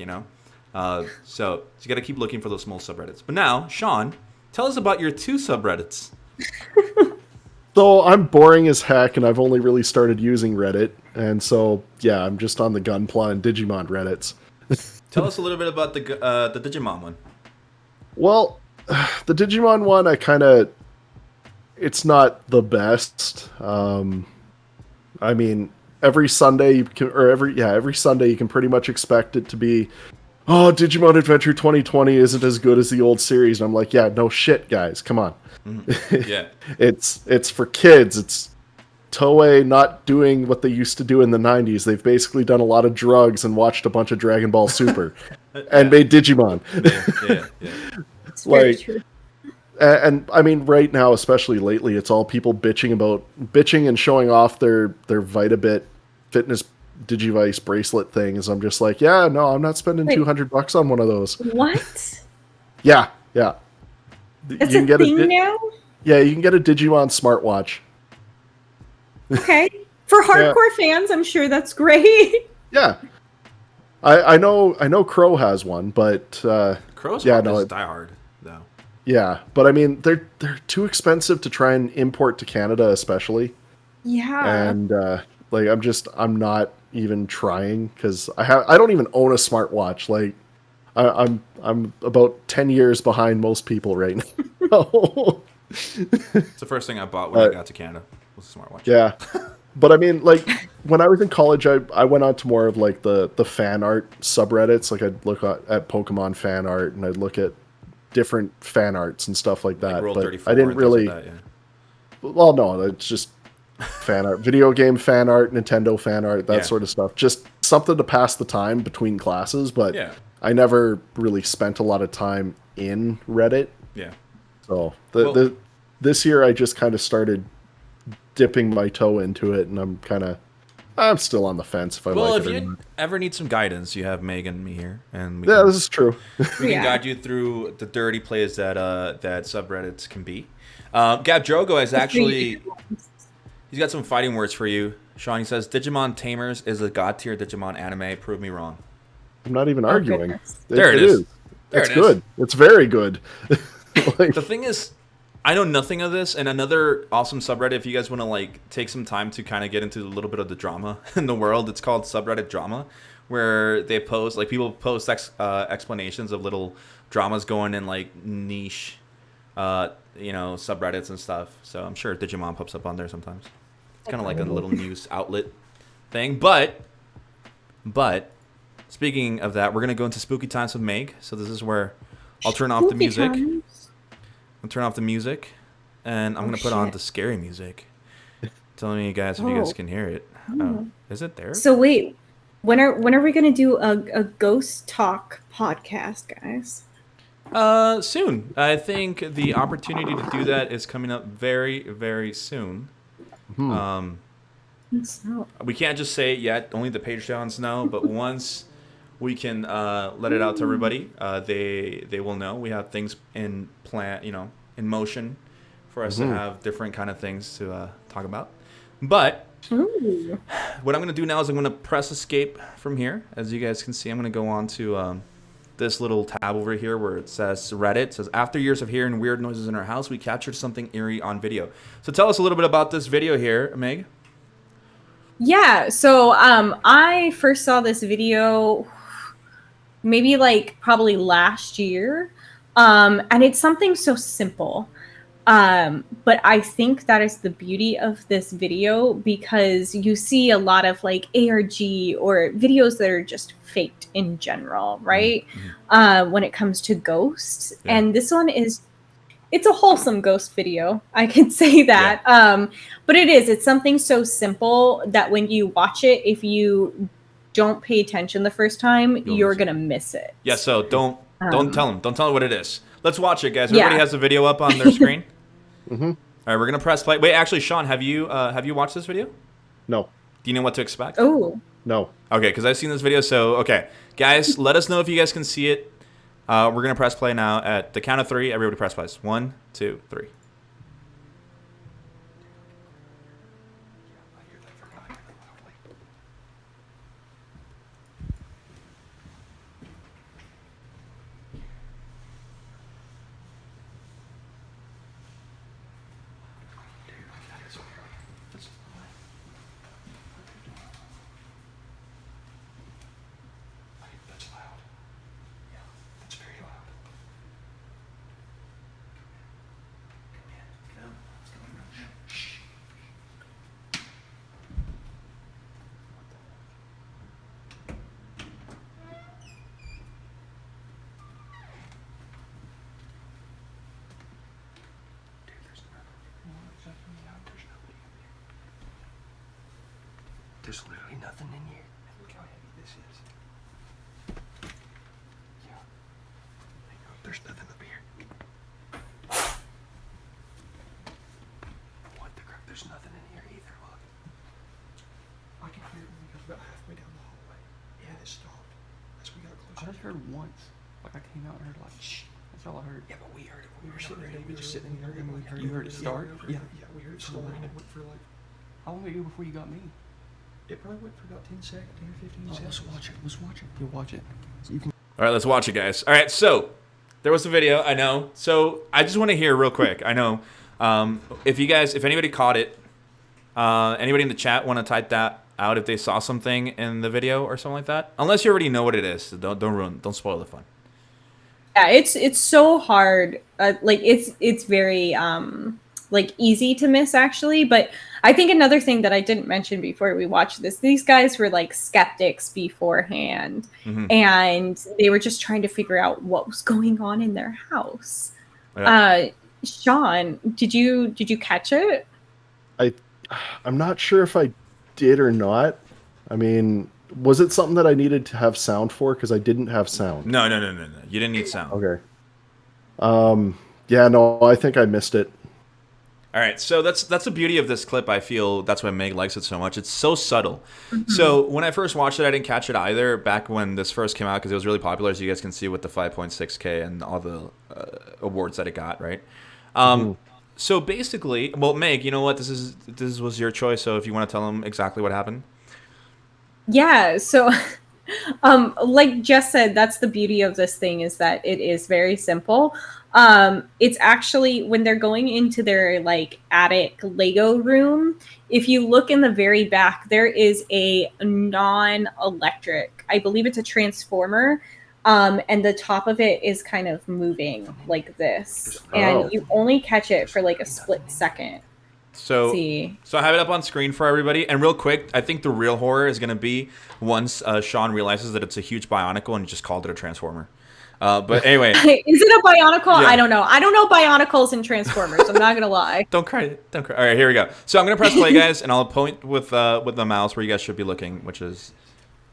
Speaker 1: So you got to keep looking for those small subreddits. But now, Sean, tell us about your 2 subreddits.
Speaker 3: So I'm boring as heck, and I've only really started using Reddit, and so yeah, I'm just on the Gunpla and Digimon Reddits.
Speaker 1: Tell us a little bit about the Digimon one.
Speaker 3: Well, the Digimon one, it's not the best. I mean, every Sunday every Sunday you can pretty much expect it to be, oh, Digimon Adventure 2020 isn't as good as the old series. And I'm like, yeah, no shit, guys, come on.
Speaker 1: Yeah.
Speaker 3: It's for kids. It's Toei not doing what they used to do in the 90s. They've basically done a lot of drugs and watched a bunch of Dragon Ball Super and made Digimon.
Speaker 1: Yeah.
Speaker 2: It's very
Speaker 3: Like,
Speaker 2: true.
Speaker 3: and I mean, right now, especially lately, it's all people bitching and showing off their Vitabit fitness Digivice bracelet things. I'm just like, yeah, no, I'm not spending
Speaker 2: Wait.
Speaker 3: $200 on one of those.
Speaker 2: What?
Speaker 3: Yeah.
Speaker 2: It's a thing now?
Speaker 3: Yeah, you can get a Digimon smartwatch.
Speaker 2: Okay. For hardcore fans, I'm sure that's great.
Speaker 3: Yeah. I know Crow has one, but
Speaker 1: Crow's
Speaker 3: yeah,
Speaker 1: is diehard, though.
Speaker 3: yeah, but I mean they're too expensive to try and import to Canada, especially.
Speaker 2: Yeah.
Speaker 3: And I'm not even trying because I don't even own a smartwatch. Like I'm about 10 years behind most people right now.
Speaker 1: It's the first thing I bought when I got to Canada was a smartwatch.
Speaker 3: Yeah. But I mean, like, when I was in college, I went on to more of like the fan art subreddits. Like, I'd look at Pokemon fan art, and I'd look at different fan arts and stuff like that.
Speaker 1: Like Rule
Speaker 3: but
Speaker 1: 34
Speaker 3: I didn't
Speaker 1: and
Speaker 3: really.
Speaker 1: things like that, yeah.
Speaker 3: Well, no, it's just fan art, video game fan art, Nintendo fan art, that sort of stuff. Just something to pass the time between classes. But
Speaker 1: Yeah.
Speaker 3: I never really spent a lot of time in Reddit.
Speaker 1: Yeah.
Speaker 3: So this year, I just kind of started dipping my toe into it, and I'm still on the fence if I
Speaker 1: Well,
Speaker 3: like
Speaker 1: if
Speaker 3: it or
Speaker 1: you
Speaker 3: not.
Speaker 1: ever need some guidance, you have Meg and me here, and we
Speaker 3: Yeah,
Speaker 1: can,
Speaker 3: this is true.
Speaker 1: we can
Speaker 2: Yeah.
Speaker 1: guide you through the dirty plays that subreddits can be. Gab Drogo has actually he's got some fighting words for you, Sean. He says Digimon Tamers is a god tier Digimon anime. Prove me wrong.
Speaker 3: I'm not even arguing.
Speaker 2: goodness.
Speaker 1: There it is. There
Speaker 3: It's
Speaker 1: it is.
Speaker 3: good. It's very good. Like,
Speaker 1: The thing is, I know nothing of this, and another awesome subreddit, if you guys want to like take some time to kind of get into a little bit of the drama in the world, it's called Subreddit Drama, where they post, like, people post explanations of little dramas going in like niche, subreddits and stuff. So I'm sure Digimon pops up on there sometimes. It's kind of like a little news outlet thing. But speaking of that, we're gonna go into spooky times with Meg. So this is where I'll turn off the
Speaker 2: Spooky
Speaker 1: music.
Speaker 2: times.
Speaker 1: I'll turn off the music, and I'm gonna put on
Speaker 2: shit.
Speaker 1: the scary music. Telling you guys if you guys can hear it. Oh, is it there?
Speaker 2: So wait, when are we gonna do a ghost talk podcast, guys?
Speaker 1: Soon. I think the opportunity to do that is coming up very, very soon.
Speaker 2: So,
Speaker 1: We can't just say it yet. Only the Patreons know. But once we can let it out to everybody, they will know. We have things in in motion for us to have different kind of things to talk about. But
Speaker 2: ooh.
Speaker 1: what I'm going to do now is I'm going to press escape from here. As you guys can see, I'm going to go on to this little tab over here where it says Reddit. It says, after years of hearing weird noises in our house, we captured something eerie on video. So tell us a little bit about this video here, Meg.
Speaker 2: Yeah, so I first saw this video maybe like probably last year. And it's something so simple. But I think that is the beauty of this video because you see a lot of like ARG or videos that are just faked in general, right? When it comes to ghosts.
Speaker 1: Yeah.
Speaker 2: And this one is it's a wholesome ghost video. I can say that. But it's something so simple that when you watch it, if you don't pay attention the first time, you're
Speaker 1: miss it.
Speaker 2: gonna miss it.
Speaker 1: Yeah, so don't tell them. Don't tell them what it is. Let's watch it, guys.
Speaker 2: Yeah.
Speaker 1: Everybody has the video up on their screen.
Speaker 3: Mm-hmm.
Speaker 1: All right, we're gonna press play. Wait, actually, Sean, have you watched this video?
Speaker 3: No.
Speaker 1: Do you know what to expect?
Speaker 2: Oh,
Speaker 3: No.
Speaker 1: Okay, because I've seen this video. So, okay, guys, let us know if you guys can see it. We're gonna press play now at the count of 3. Everybody press play. 1, 2, 3.
Speaker 7: That's loud. Yeah, that's very loud. Shh. Dude, there's There's literally nothing in here. Look how heavy this is. Yeah. There's nothing up here. What the crap? There's nothing in here either. Look. I can hear it when we got about halfway down the hallway. Yeah, it stopped. That's we got close.
Speaker 8: I just heard once. Like I came out and heard like shh. That's all I heard.
Speaker 7: Yeah, but we heard it when we were sitting there.
Speaker 8: We were sitting
Speaker 7: in
Speaker 8: there and we heard. You heard it start.
Speaker 7: Yeah, we heard it start and it went for like.
Speaker 8: How long ago before you got me?
Speaker 7: It probably went for about 10 seconds, 10 or 15 seconds.
Speaker 8: Let's watch it. Let's watch it. You'll watch it. So you can.
Speaker 1: All right, let's watch it, guys. All right, so there was a video. I know. So I just want to hear real quick. I know. If anybody caught it, anybody in the chat want to type that out if they saw something in the video or something like that. Unless you already know what it is, so don't spoil the fun.
Speaker 2: yeah, it's so hard. Like it's very like easy to miss actually. But I think another thing that I didn't mention before we watched this, these guys were like skeptics beforehand, and they were just trying to figure out what was going on in their house.
Speaker 1: Yeah.
Speaker 2: Sean, did you catch it?
Speaker 3: I'm not sure if I did or not. I mean, was it something that I needed to have sound for? Because I didn't have sound.
Speaker 1: No. You didn't need sound.
Speaker 3: Okay. Yeah, no, I think I missed it.
Speaker 1: All right, so that's the beauty of this clip. I feel that's why Meg likes it so much. It's so subtle. So when I first watched it, I didn't catch it either back when this first came out because it was really popular, as you guys can see with the 5.6K and all the awards that it got, right? So basically, well, Meg, you know what? This was your choice. So if you want to tell them exactly what happened.
Speaker 2: Yeah, so like Jess said, that's the beauty of this thing is that it is very simple. It's actually when they're going into their like attic Lego room, if you look in the very back, there is a non-electric, I believe it's a transformer, and the top of it is kind of moving like this. And you only catch it for like a split second.
Speaker 1: So I have it up on screen for everybody. And real quick, I think the real horror is going to be once Sean realizes that it's a huge Bionicle and just called it a Transformer. But anyway.
Speaker 2: Is it a Bionicle?
Speaker 1: Yeah.
Speaker 2: I don't know. I don't know Bionicles and Transformers. I'm not going to lie.
Speaker 1: Don't cry. All right, here we go. So I'm going to press play, guys, and I'll point with the mouse where you guys should be looking, which is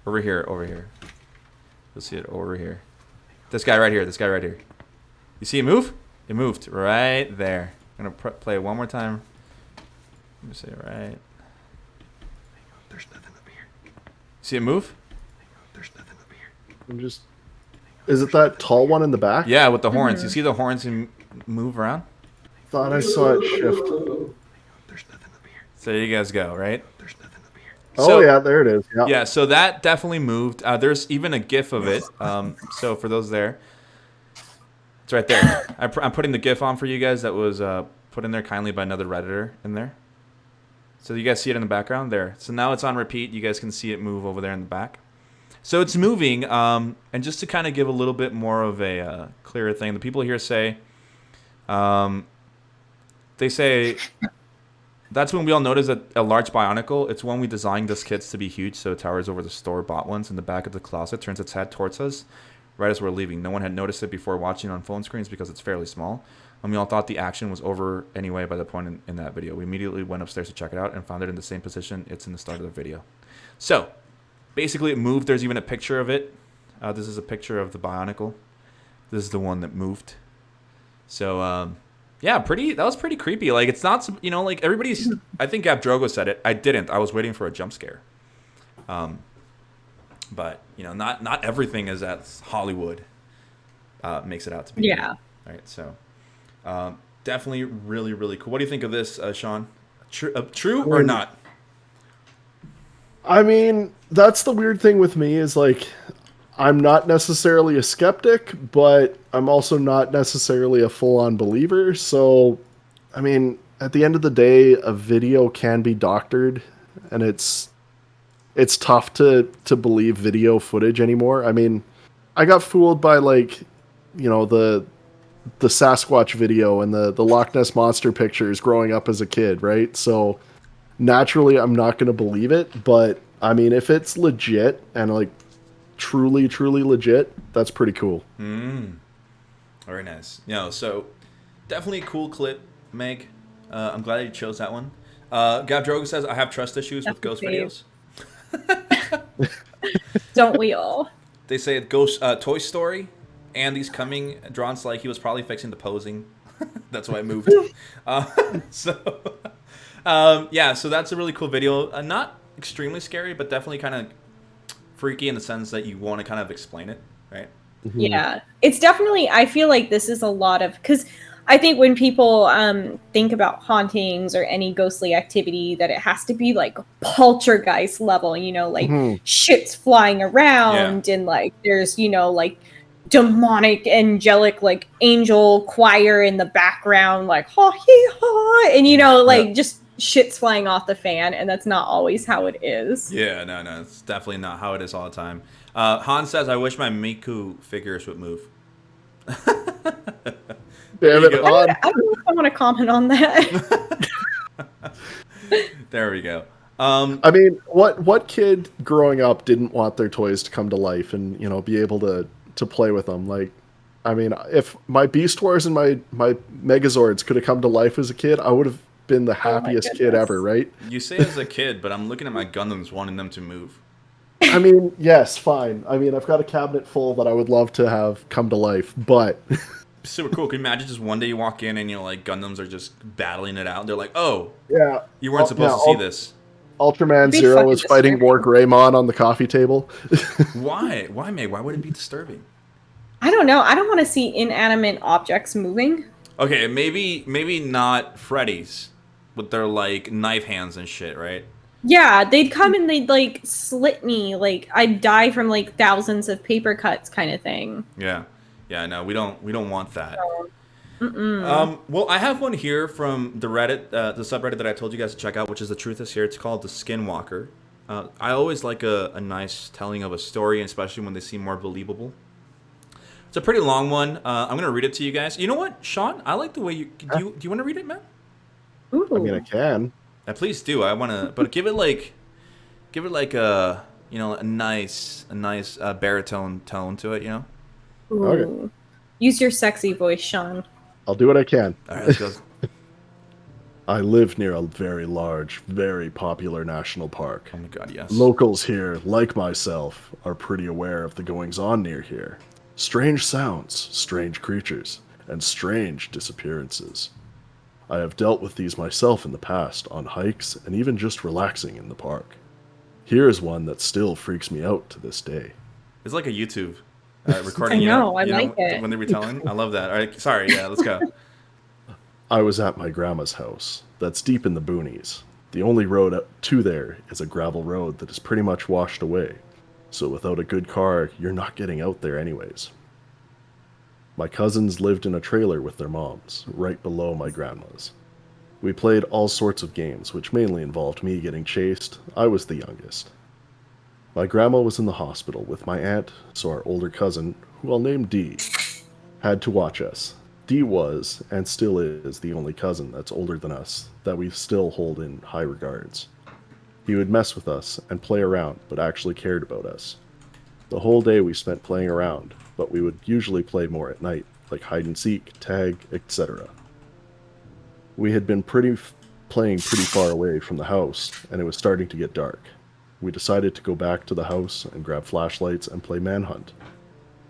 Speaker 1: over here. You'll see it over here. This guy right here. You see it move? It moved right there. I'm going to play it one more time. Let me say it right.
Speaker 7: There's nothing up here.
Speaker 1: See it move?
Speaker 7: There's nothing up here.
Speaker 3: I'm just. Is it that tall one in the back?
Speaker 1: Yeah, with the horns. You see the horns move around?
Speaker 3: Thought I saw it shift.
Speaker 7: There's nothing up here.
Speaker 1: So there you guys go, right?
Speaker 7: There's nothing up here.
Speaker 3: Oh, yeah, there it is. Yeah.
Speaker 1: Yeah, so that definitely moved. There's even a GIF of it. So for those there, it's right there. I'm putting the GIF on for you guys that was put in there kindly by another Redditor in there. So you guys see it in the background there. So now it's on repeat. You guys can see it move over there in the back. So it's moving. And just to kind of give a little bit more of a clearer thing, the people here say, they say that's when we all notice that a large bionicle. It's when we designed this kits to be huge, so it towers over the store-bought ones in the back of the closet, turns its head towards us right as we're leaving. No one had noticed it before watching on phone screens because it's fairly small. And we all thought the action was over anyway by the point in that video. We immediately went upstairs to check it out and found it in the same position it's in the start of the video. So, basically it moved. There's even a picture of it. This is a picture of the bionicle. This is the one that moved. So, yeah, that was pretty creepy. Like, it's not, you know, like everybody's, I think Gab Drogo said it. I didn't. I was waiting for a jump scare. But, you know, not everything is as Hollywood makes it out to be.
Speaker 2: Yeah.
Speaker 1: All right, so definitely really, really cool. What do you think of this, Sean? True or not?
Speaker 3: I mean, that's the weird thing with me is like, I'm not necessarily a skeptic, but I'm also not necessarily a full-on believer. So, I mean, at the end of the day, a video can be doctored, and it's tough to believe video footage anymore. I mean, I got fooled by, like, you know, the Sasquatch video and the Loch Ness Monster pictures growing up as a kid, right? So, naturally, I'm not going to believe it, but, I mean, if it's legit and, like, truly legit, that's pretty cool.
Speaker 1: Very nice. You know, so definitely a cool clip, Meg. I'm glad you chose that one. Gab Drogo says, I have trust issues with ghost videos.
Speaker 2: Don't we all?
Speaker 1: They say it goes Toy Story. Andy's coming. Drawn's like he was probably fixing the posing. That's why I moved. Yeah, so that's a really cool video. Not extremely scary, but definitely kind of freaky in the sense that you want to kind of explain it, right?
Speaker 2: Yeah, it's definitely, I feel like this is a lot of, because I think when people think about hauntings or any ghostly activity, that it has to be like poltergeist level, you know, like shit's flying around and like there's, you know, like demonic, angelic, like angel choir in the background, like ha hee ha, and you know, like just shit's flying off the fan, and that's not always how it is.
Speaker 1: Yeah, no, it's definitely not how it is all the time. Han says, I wish my Miku figures would move.
Speaker 3: Damn it, Han.
Speaker 2: I don't know if I want to comment on that.
Speaker 1: There we go.
Speaker 3: I mean, what kid growing up didn't want their toys to come to life and, you know, be able to play with them? Like, I mean, if my Beast Wars and my Megazords could have come to life as a kid, I would have been the happiest kid ever, right?
Speaker 1: You say as a kid, but I'm looking at my Gundams wanting them to move.
Speaker 3: I mean, yes, fine. I mean, I've got a cabinet full that I would love to have come to life, but...
Speaker 1: Super cool. Can you imagine just one day you walk in and, you know, like, Gundams are just battling it out? They're like, oh,
Speaker 3: yeah,
Speaker 1: you weren't supposed to see this.
Speaker 3: Ultraman Zero is fighting War Greymon on the coffee table.
Speaker 1: Why? Why, May? Why would it be disturbing?
Speaker 2: I don't know. I don't want to see inanimate objects moving.
Speaker 1: Okay, maybe not Freddy's with their, like, knife hands and shit, right?
Speaker 2: Yeah, they'd come and they'd, like, slit me. Like, I'd die from, like, thousands of paper cuts kind of thing.
Speaker 1: Yeah. Yeah, no, we don't want that. Well, I have one here from the Reddit, the subreddit that I told you guys to check out, which is The Truth Is Here. It's called The Skinwalker. I always like a nice telling of a story, especially when they seem more believable. It's a pretty long one. I'm going to read it to you guys. You know what, Sean? I like the way you... Do you want to read it, man?
Speaker 2: Ooh.
Speaker 3: I mean, I can.
Speaker 1: Please do. I want to... But give it like a, you know, a nice baritone tone to it, you know?
Speaker 2: Ooh.
Speaker 3: Okay.
Speaker 2: Use your sexy voice, Sean.
Speaker 3: I'll do what I can.
Speaker 1: All right, let's go.
Speaker 3: I live near a very large, very popular national park.
Speaker 1: Oh my god, yes.
Speaker 3: Locals here, like myself, are pretty aware of the goings-on near here. Strange sounds, strange creatures, and strange disappearances. I have dealt with these myself in the past, on hikes, and even just relaxing in the park. Here is one that still freaks me out to this day.
Speaker 1: It's like a YouTube recording.
Speaker 2: I know, I like it.
Speaker 1: When they're retelling. I love that. All right, sorry, yeah, let's go.
Speaker 3: I was at my grandma's house. That's deep in the boonies. The only road up to there is a gravel road that is pretty much washed away. So without a good car, you're not getting out there anyways. My cousins lived in a trailer with their moms, right below my grandma's. We played all sorts of games, which mainly involved me getting chased. I was the youngest. My grandma was in the hospital with my aunt, so our older cousin, who I'll name D, had to watch us. D was, and still is, the only cousin that's older than us that we still hold in high regards. He would mess with us and play around, but actually cared about us. The whole day we spent playing around, but we would usually play more at night, like hide and seek, tag, etc. We had been playing pretty far away from the house, and it was starting to get dark. We decided to go back to the house and grab flashlights and play manhunt.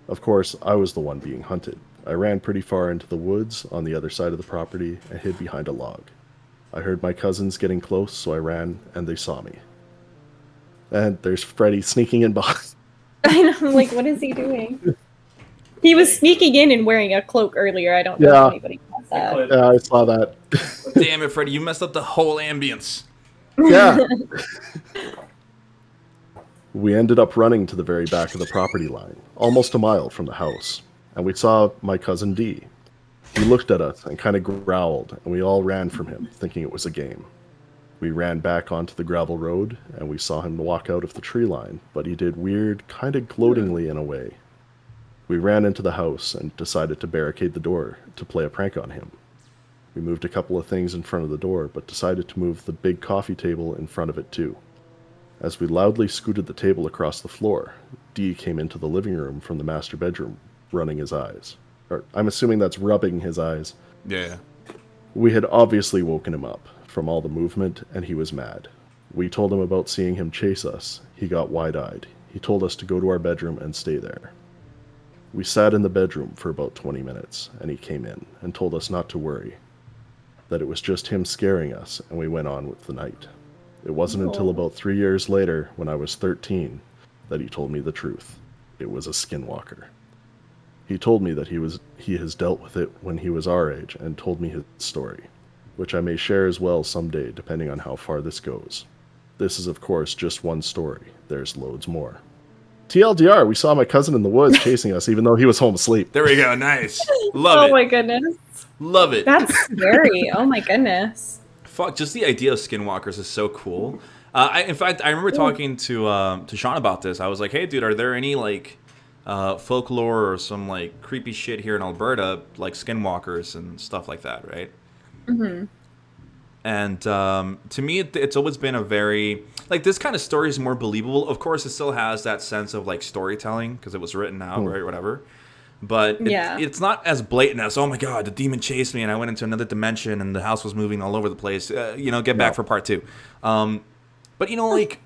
Speaker 3: Of course, I was the one being hunted. I ran pretty far into the woods on the other side of the property and hid behind a log. I heard my cousins getting close, so I ran, and they saw me. And there's Freddy sneaking in behind.
Speaker 2: I know, like, what is he doing? He was sneaking in and wearing a cloak earlier. I don't know
Speaker 3: Yeah.
Speaker 2: if anybody knows that.
Speaker 3: Yeah, I saw that.
Speaker 1: Damn it, Freddy, you messed up the whole ambience.
Speaker 3: Yeah. We ended up running to the very back of the property line, almost a mile from the house, and we saw my cousin D. He looked at us and kind of growled, and we all ran from him, thinking it was a game. We ran back onto the gravel road, and we saw him walk out of the tree line, but he did weird, kind of gloatingly in a way. We ran into the house and decided to barricade the door to play a prank on him. We moved a couple of things in front of the door, but decided to move the big coffee table in front of it too. As we loudly scooted the table across the floor, D came into the living room from the master bedroom, running his eyes. Or I'm assuming that's rubbing his eyes.
Speaker 1: Yeah.
Speaker 3: We had obviously woken him up from all the movement, and he was mad. We told him about seeing him chase us. He got wide-eyed. He told us to go to our bedroom and stay there. We sat in the bedroom for about 20 minutes, and he came in and told us not to worry, that it was just him scaring us, and we went on with the night. It wasn't until about 3 years later, when I was 13, that he told me the truth. It was a skinwalker. He told me that he has dealt with it when he was our age, and told me his story, which I may share as well someday, depending on how far this goes. This is, of course, just one story. There's loads more. TLDR, we saw my cousin in the woods chasing us, even though he was home asleep.
Speaker 1: There we go. Nice. Love
Speaker 2: Oh
Speaker 1: it.
Speaker 2: my goodness.
Speaker 1: Love it.
Speaker 2: That's scary. Oh my goodness.
Speaker 1: Fuck, just the idea of skinwalkers is so cool. In fact, I remember talking to Sean about this. I was like, hey, dude, are there any, like, folklore or some, like, creepy shit here in Alberta, like skinwalkers and stuff like that, right?
Speaker 2: Mm-hmm.
Speaker 1: And to me, it's always been a very, like, this kind of story is more believable. Of course, it still has that sense of, like, storytelling because it was written out, right, whatever. But it's not as blatant as, oh my god, the demon chased me and I went into another dimension and the house was moving all over the place. Get back for part 2. But, like,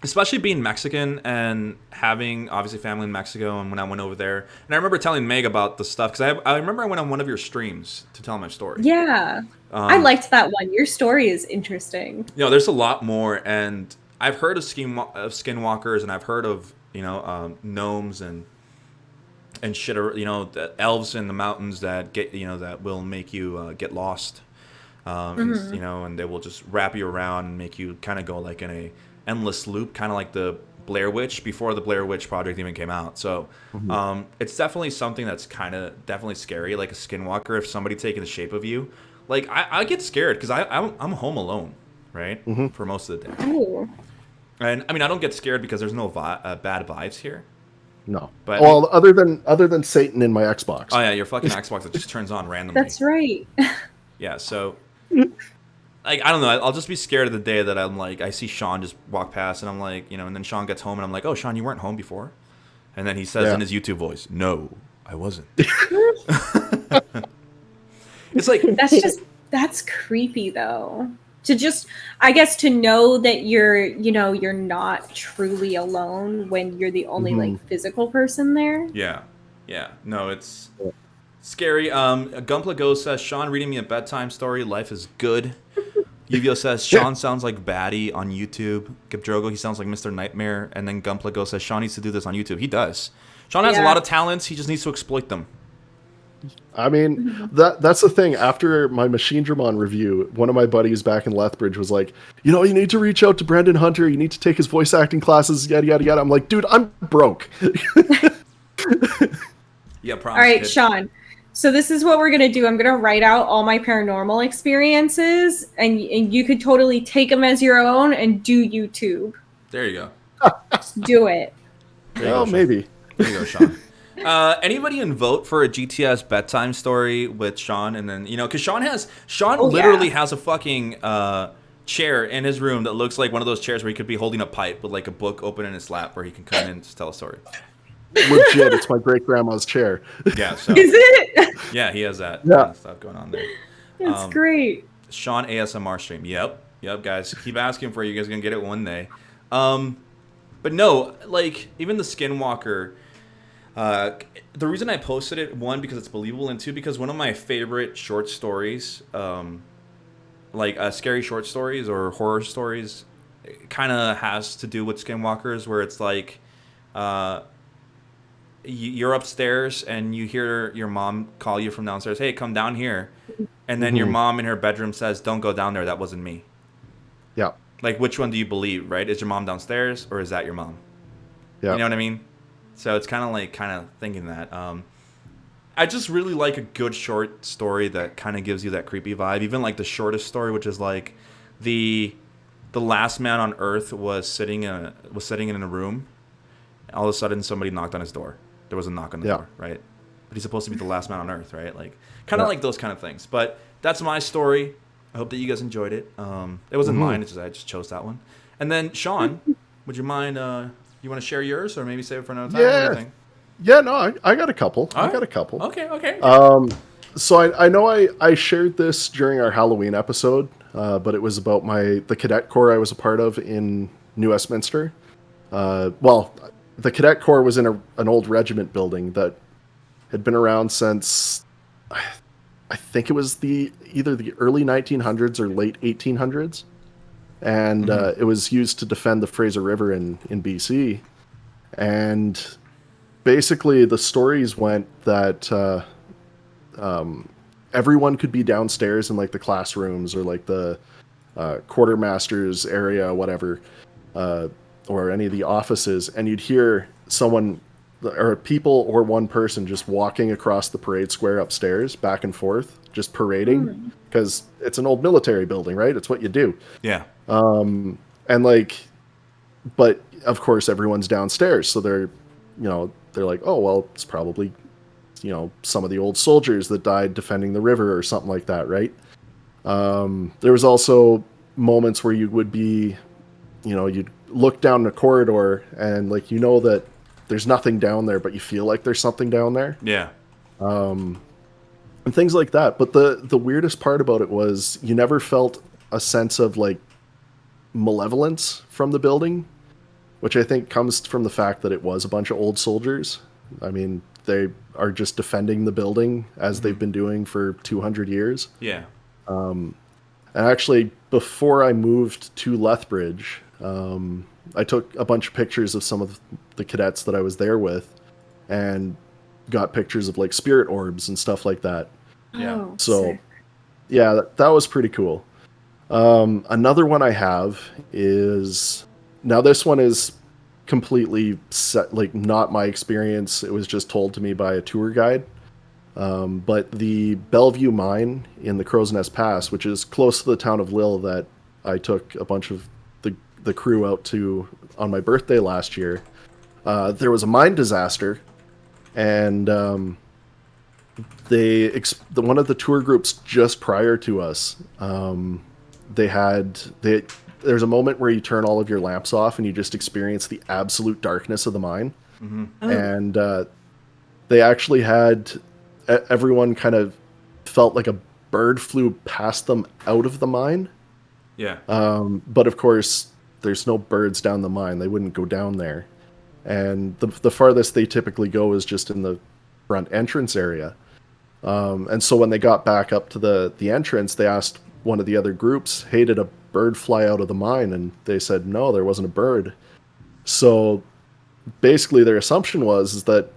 Speaker 1: especially being Mexican and having, obviously, family in Mexico, and when I went over there. And I remember telling Meg about the stuff, because I remember I went on one of your streams to tell my story.
Speaker 2: Yeah. I liked that one. Your story is interesting.
Speaker 1: There's a lot more, and I've heard of skinwalkers, and I've heard of, gnomes and shit, the elves in the mountains that get, that will make you get lost. And they will just wrap you around and make you kind of go like in a endless loop, kind of like the Blair Witch before the Blair Witch Project even came out. So it's definitely something that's kind of definitely scary, like a skinwalker. If somebody taking the shape of you, like I get scared because I'm home alone, right, for most of the day.
Speaker 2: Ooh.
Speaker 1: And I mean, I don't get scared because there's no bad vibes here.
Speaker 3: No.
Speaker 1: But
Speaker 3: well, other than Satan in my Xbox.
Speaker 1: Oh yeah, your fucking Xbox that just turns on randomly.
Speaker 2: That's right.
Speaker 1: Yeah, so like I don't know, I'll just be scared of the day that I'm like I see Sean just walk past and I'm like, and then Sean gets home and I'm like, "Oh, Sean, you weren't home before?" And then he says in his YouTube voice, "No, I wasn't." It's like
Speaker 2: that's creepy though. To just, I guess, to know that you're not truly alone when you're the only like physical person there.
Speaker 1: Yeah. No, it's scary. Gunpla Go says, Sean reading me a bedtime story. Life is good. Yuvio says, Sean sounds like Batty on YouTube. Gibdrogo, he sounds like Mr. Nightmare. And then Gunpla Go says, Sean needs to do this on YouTube. He does. Sean has a lot of talents. He just needs to exploit them.
Speaker 3: I mean, that's the thing. After my Machine Dramon review, one of my buddies back in Lethbridge was like, you need to reach out to Brendan Hunter. You need to take his voice acting classes, yada, yada, yada. I'm like, dude, I'm broke.
Speaker 1: Yeah, promise.
Speaker 2: All right,
Speaker 1: kid.
Speaker 2: Sean. So this is what we're gonna do. I'm gonna write out all my paranormal experiences, and you could totally take them as your own and do YouTube.
Speaker 1: There you go.
Speaker 2: Just do it.
Speaker 1: There you
Speaker 3: Oh,
Speaker 1: go, Sean.
Speaker 3: maybe.
Speaker 1: There you go, Sean. Anybody in vote for a GTS bedtime story with Sean? And then, because Sean literally has a fucking chair in his room that looks like one of those chairs where he could be holding a pipe with like a book open in his lap where he can come in and just tell a story.
Speaker 3: Legit, it's my great grandma's chair.
Speaker 1: Yeah, so
Speaker 2: Is it?
Speaker 1: yeah, he has that
Speaker 3: Yeah.
Speaker 1: kind of stuff going on there.
Speaker 2: That's great.
Speaker 1: Sean ASMR stream. Yep, guys. Keep asking for it. You guys are gonna get it one day. But no, like even the Skinwalker. The reason I posted it, one, because it's believable, and two, because one of my favorite short stories, scary short stories or horror stories, kind of has to do with Skinwalkers, where it's like, you're upstairs and you hear your mom call you from downstairs, "Hey, come down here," and then your mom in her bedroom says, "Don't go down there. That wasn't me."
Speaker 3: Yeah.
Speaker 1: Like, which one do you believe, right? Is your mom downstairs or is that your mom?
Speaker 3: Yeah.
Speaker 1: You know what I mean? So it's kind of thinking that. I just really like a good short story that kind of gives you that creepy vibe. Even like the shortest story, which is like the last man on Earth was sitting in a room. All of a sudden, somebody knocked on his door. There was a knock on the door, right? But he's supposed to be the last man on Earth, right? Like kind of like those kind of things. But that's my story. I hope that you guys enjoyed it. It wasn't mine. It's just, I just chose that one. And then Sean, would you mind? You want to share yours, or maybe save it for another time?
Speaker 3: Yeah.
Speaker 1: What do you think?
Speaker 3: Yeah, no, I got a couple.
Speaker 1: All
Speaker 3: I
Speaker 1: right.
Speaker 3: got a couple.
Speaker 1: Okay.
Speaker 3: So I know I shared this during our Halloween episode, but it was about the cadet corps I was a part of in New Westminster. The cadet corps was in an old regiment building that had been around since, I think it was either the early 1900s or late 1800s. And it was used to defend the Fraser River in BC. And basically the stories went that everyone could be downstairs in like the classrooms or like the quartermaster's area, whatever, or any of the offices, and you'd hear someone or people or one person just walking across the parade square upstairs back and forth, just parading, because it's an old military building, right? It's what you do.
Speaker 1: Yeah.
Speaker 3: And like, but of course everyone's downstairs, so they're like, oh well, it's probably some of the old soldiers that died defending the river or something like that, right? There was also moments where you would be, you'd look down the corridor and like that there's nothing down there, but you feel like there's something down there.
Speaker 1: Yeah.
Speaker 3: And things like that. But the weirdest part about it was you never felt a sense of like malevolence from the building, which I think comes from the fact that it was a bunch of old soldiers. I mean, they are just defending the building as they've been doing for 200 years.
Speaker 1: Yeah.
Speaker 3: And actually, before I moved to Lethbridge, I took a bunch of pictures of some of the cadets that I was there with and got pictures of like spirit orbs and stuff like that.
Speaker 1: Yeah.
Speaker 2: Oh,
Speaker 3: So,
Speaker 2: sick.
Speaker 3: yeah, that was pretty cool. Another one I have is, now this one is completely not my experience. It was just told to me by a tour guide. But the Bellevue Mine in the Crow's Nest Pass, which is close to the town of Lille that I took a bunch of the crew out to on my birthday last year, there was a mine disaster, and one of the tour groups just prior to us, there's a moment where you turn all of your lamps off and you just experience the absolute darkness of the mine. And they actually had everyone kind of felt like a bird flew past them out of the mine.
Speaker 1: Yeah.
Speaker 3: But of course, there's no birds down the mine. They wouldn't go down there. And the farthest they typically go is just in the front entrance area. And so when they got back up to the entrance, they asked one of the other groups, "Hey, did a bird fly out of the mine?" And they said, "No, there wasn't a bird." So basically their assumption was that,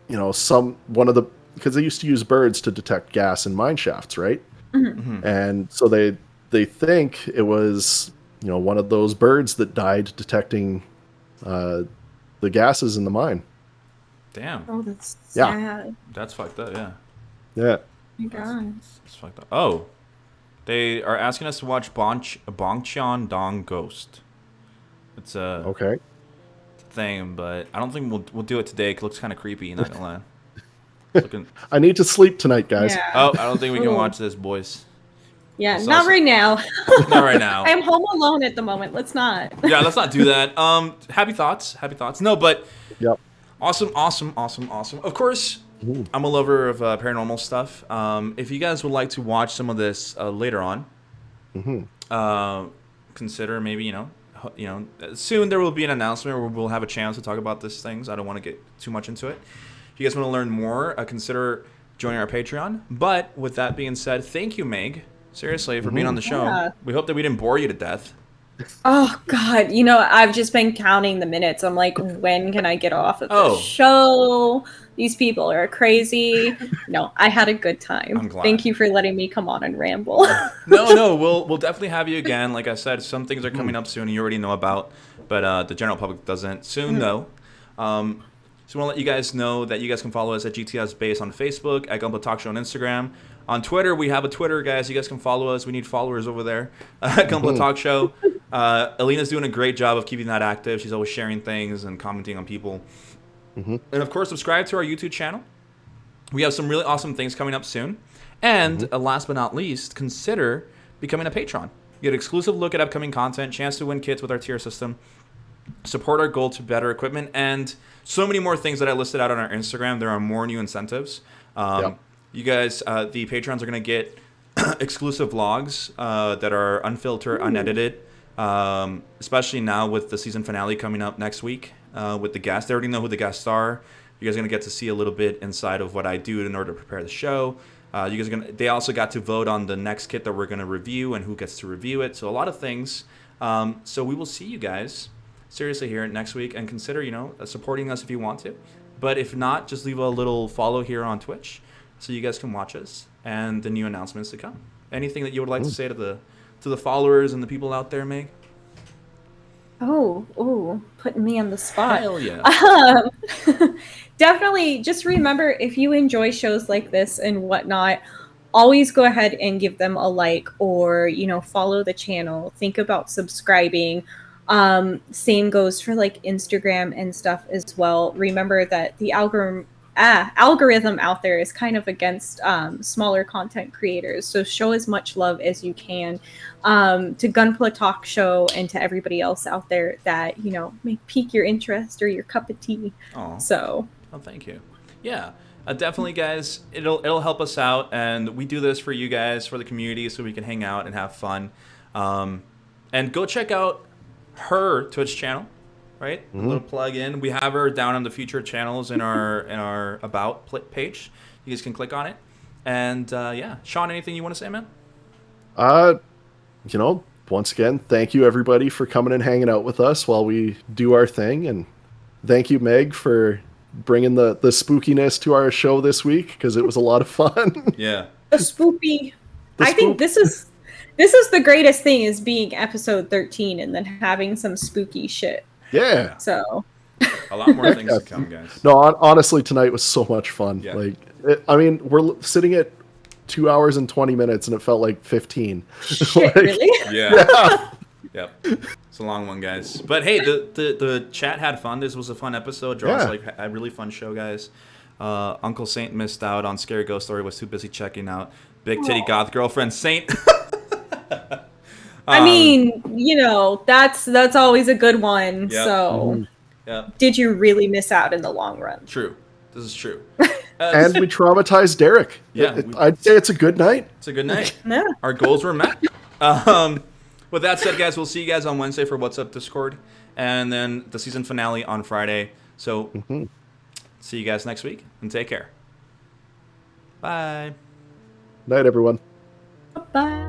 Speaker 3: because they used to use birds to detect gas in mine shafts, right? And so they think it was, one of those birds that died detecting the gases in the mine.
Speaker 1: Damn.
Speaker 2: Oh, that's
Speaker 3: Yeah.
Speaker 2: sad.
Speaker 1: That's fucked up. Yeah.
Speaker 3: Yeah.
Speaker 2: Oh my God.
Speaker 1: It's fucked up. Oh, they are asking us to watch Bongcheon Dong Ghost. It's a
Speaker 3: Okay.
Speaker 1: thing, but I don't think we'll do it today. 'Cause it looks kind of creepy. Not gonna lie. It's looking.
Speaker 3: I need to sleep tonight, guys.
Speaker 2: Yeah.
Speaker 1: Oh, I don't think we can
Speaker 2: Ooh.
Speaker 1: watch this, boys.
Speaker 2: Yeah,
Speaker 1: It's
Speaker 2: not
Speaker 1: also-
Speaker 2: right now.
Speaker 1: Not right now.
Speaker 2: I'm home alone at the moment. Let's not.
Speaker 1: Yeah, let's not do that. Happy thoughts. Happy thoughts. No, but
Speaker 3: Yep.
Speaker 1: awesome. Of course, I'm a lover of paranormal stuff. If you guys would like to watch some of this later on, consider maybe soon there will be an announcement where we'll have a chance to talk about these things. I don't want to get too much into it. If you guys want to learn more, consider joining our Patreon. But with that being said, thank you, Meg. Seriously, for being on the show.
Speaker 2: Yeah.
Speaker 1: We hope that we didn't bore you to death.
Speaker 2: Oh God, I've just been counting the minutes. I'm like, when can I get off of
Speaker 1: Oh.
Speaker 2: the show? These people are crazy. No, I had a good time.
Speaker 1: I'm glad.
Speaker 2: Thank you for letting me come on and ramble.
Speaker 1: No, we'll definitely have you again. Like I said, some things are coming up soon you already know about, but the general public doesn't soon know. So I want to let you guys know that you guys can follow us at GTS Base on Facebook, at Gunpla Talk Show on Instagram. On Twitter, we have a Twitter, guys. You guys can follow us. We need followers over there at Gunpla Talk Show. Alina's doing a great job of keeping that active. She's always sharing things and commenting on people. And of course, subscribe to our YouTube channel. We have some really awesome things coming up soon. And last but not least, consider becoming a patron. You get exclusive look at upcoming content, chance to win kits with our tier system, support our goal to better equipment, and so many more things that I listed out on our Instagram. There are more new incentives. You guys, the patrons are going to get exclusive vlogs that are unfiltered, unedited, especially now with the season finale coming up next week with the guests. They already know who the guests are. You guys are going to get to see a little bit inside of what I do in order to prepare the show. You guys are gonna. They also got to vote on the next kit that we're going to review and who gets to review it. So a lot of things. So we will see you guys seriously here next week, and consider supporting us if you want to. But if not, just leave a little follow here on Twitch so you guys can watch us and the new announcements to come. Anything that you would like to say to the followers and the people out there, Meg?
Speaker 2: Oh, putting me on the spot.
Speaker 1: Hell yeah.
Speaker 2: Definitely just remember, if you enjoy shows like this and whatnot, always go ahead and give them a like, or follow the channel. Think about subscribing. Same goes for like Instagram and stuff as well. Remember that the algorithm out there is kind of against smaller content creators, so show as much love as you can to Gunpla Talk Show and to everybody else out there that may pique your interest or your cup of tea.
Speaker 1: Aw.
Speaker 2: So
Speaker 1: Oh, thank you. Yeah, definitely, guys. It'll help us out, and we do this for you guys, for the community, so we can hang out and have fun. And go check out her Twitch channel, right? A little plug in. We have her down on the future channels in our about page. You guys can click on it. And yeah, Sean, anything you want to say, man?
Speaker 3: Once again, thank you everybody for coming and hanging out with us while we do our thing, and thank you, Meg, for bringing the spookiness to our show this week, because it was a lot of fun.
Speaker 1: Yeah.
Speaker 2: the spoopy. I think this is the greatest thing, is being episode 13 and then having some spooky shit.
Speaker 3: Yeah.
Speaker 2: So
Speaker 1: A lot more things to come, guys.
Speaker 3: No, honestly, tonight was so much fun.
Speaker 1: Yeah.
Speaker 3: We're sitting at 2 hours and 20 minutes, and it felt like 15.
Speaker 2: shit, really?
Speaker 1: Yeah. Yep. It's a long one, guys. But hey, the chat had fun. This was a fun episode. Josh had a really fun show, guys. Uncle Saint missed out on Scary Ghost Story, was too busy checking out Big Titty Goth Girlfriend Saint.
Speaker 2: I mean, that's always a good one.
Speaker 1: Yep.
Speaker 2: So
Speaker 1: Yep.
Speaker 2: did you really miss out in the long run?
Speaker 1: True. This is true.
Speaker 3: And we traumatized Derek.
Speaker 1: Yeah,
Speaker 3: I'd say it's a good night.
Speaker 1: It's a good night.
Speaker 2: Yeah.
Speaker 1: Our goals were met. With that said, guys, we'll see you guys on Wednesday for What's Up Discord, and then the season finale on Friday. So see you guys next week, and take care. Bye.
Speaker 3: Night, everyone.
Speaker 2: Bye.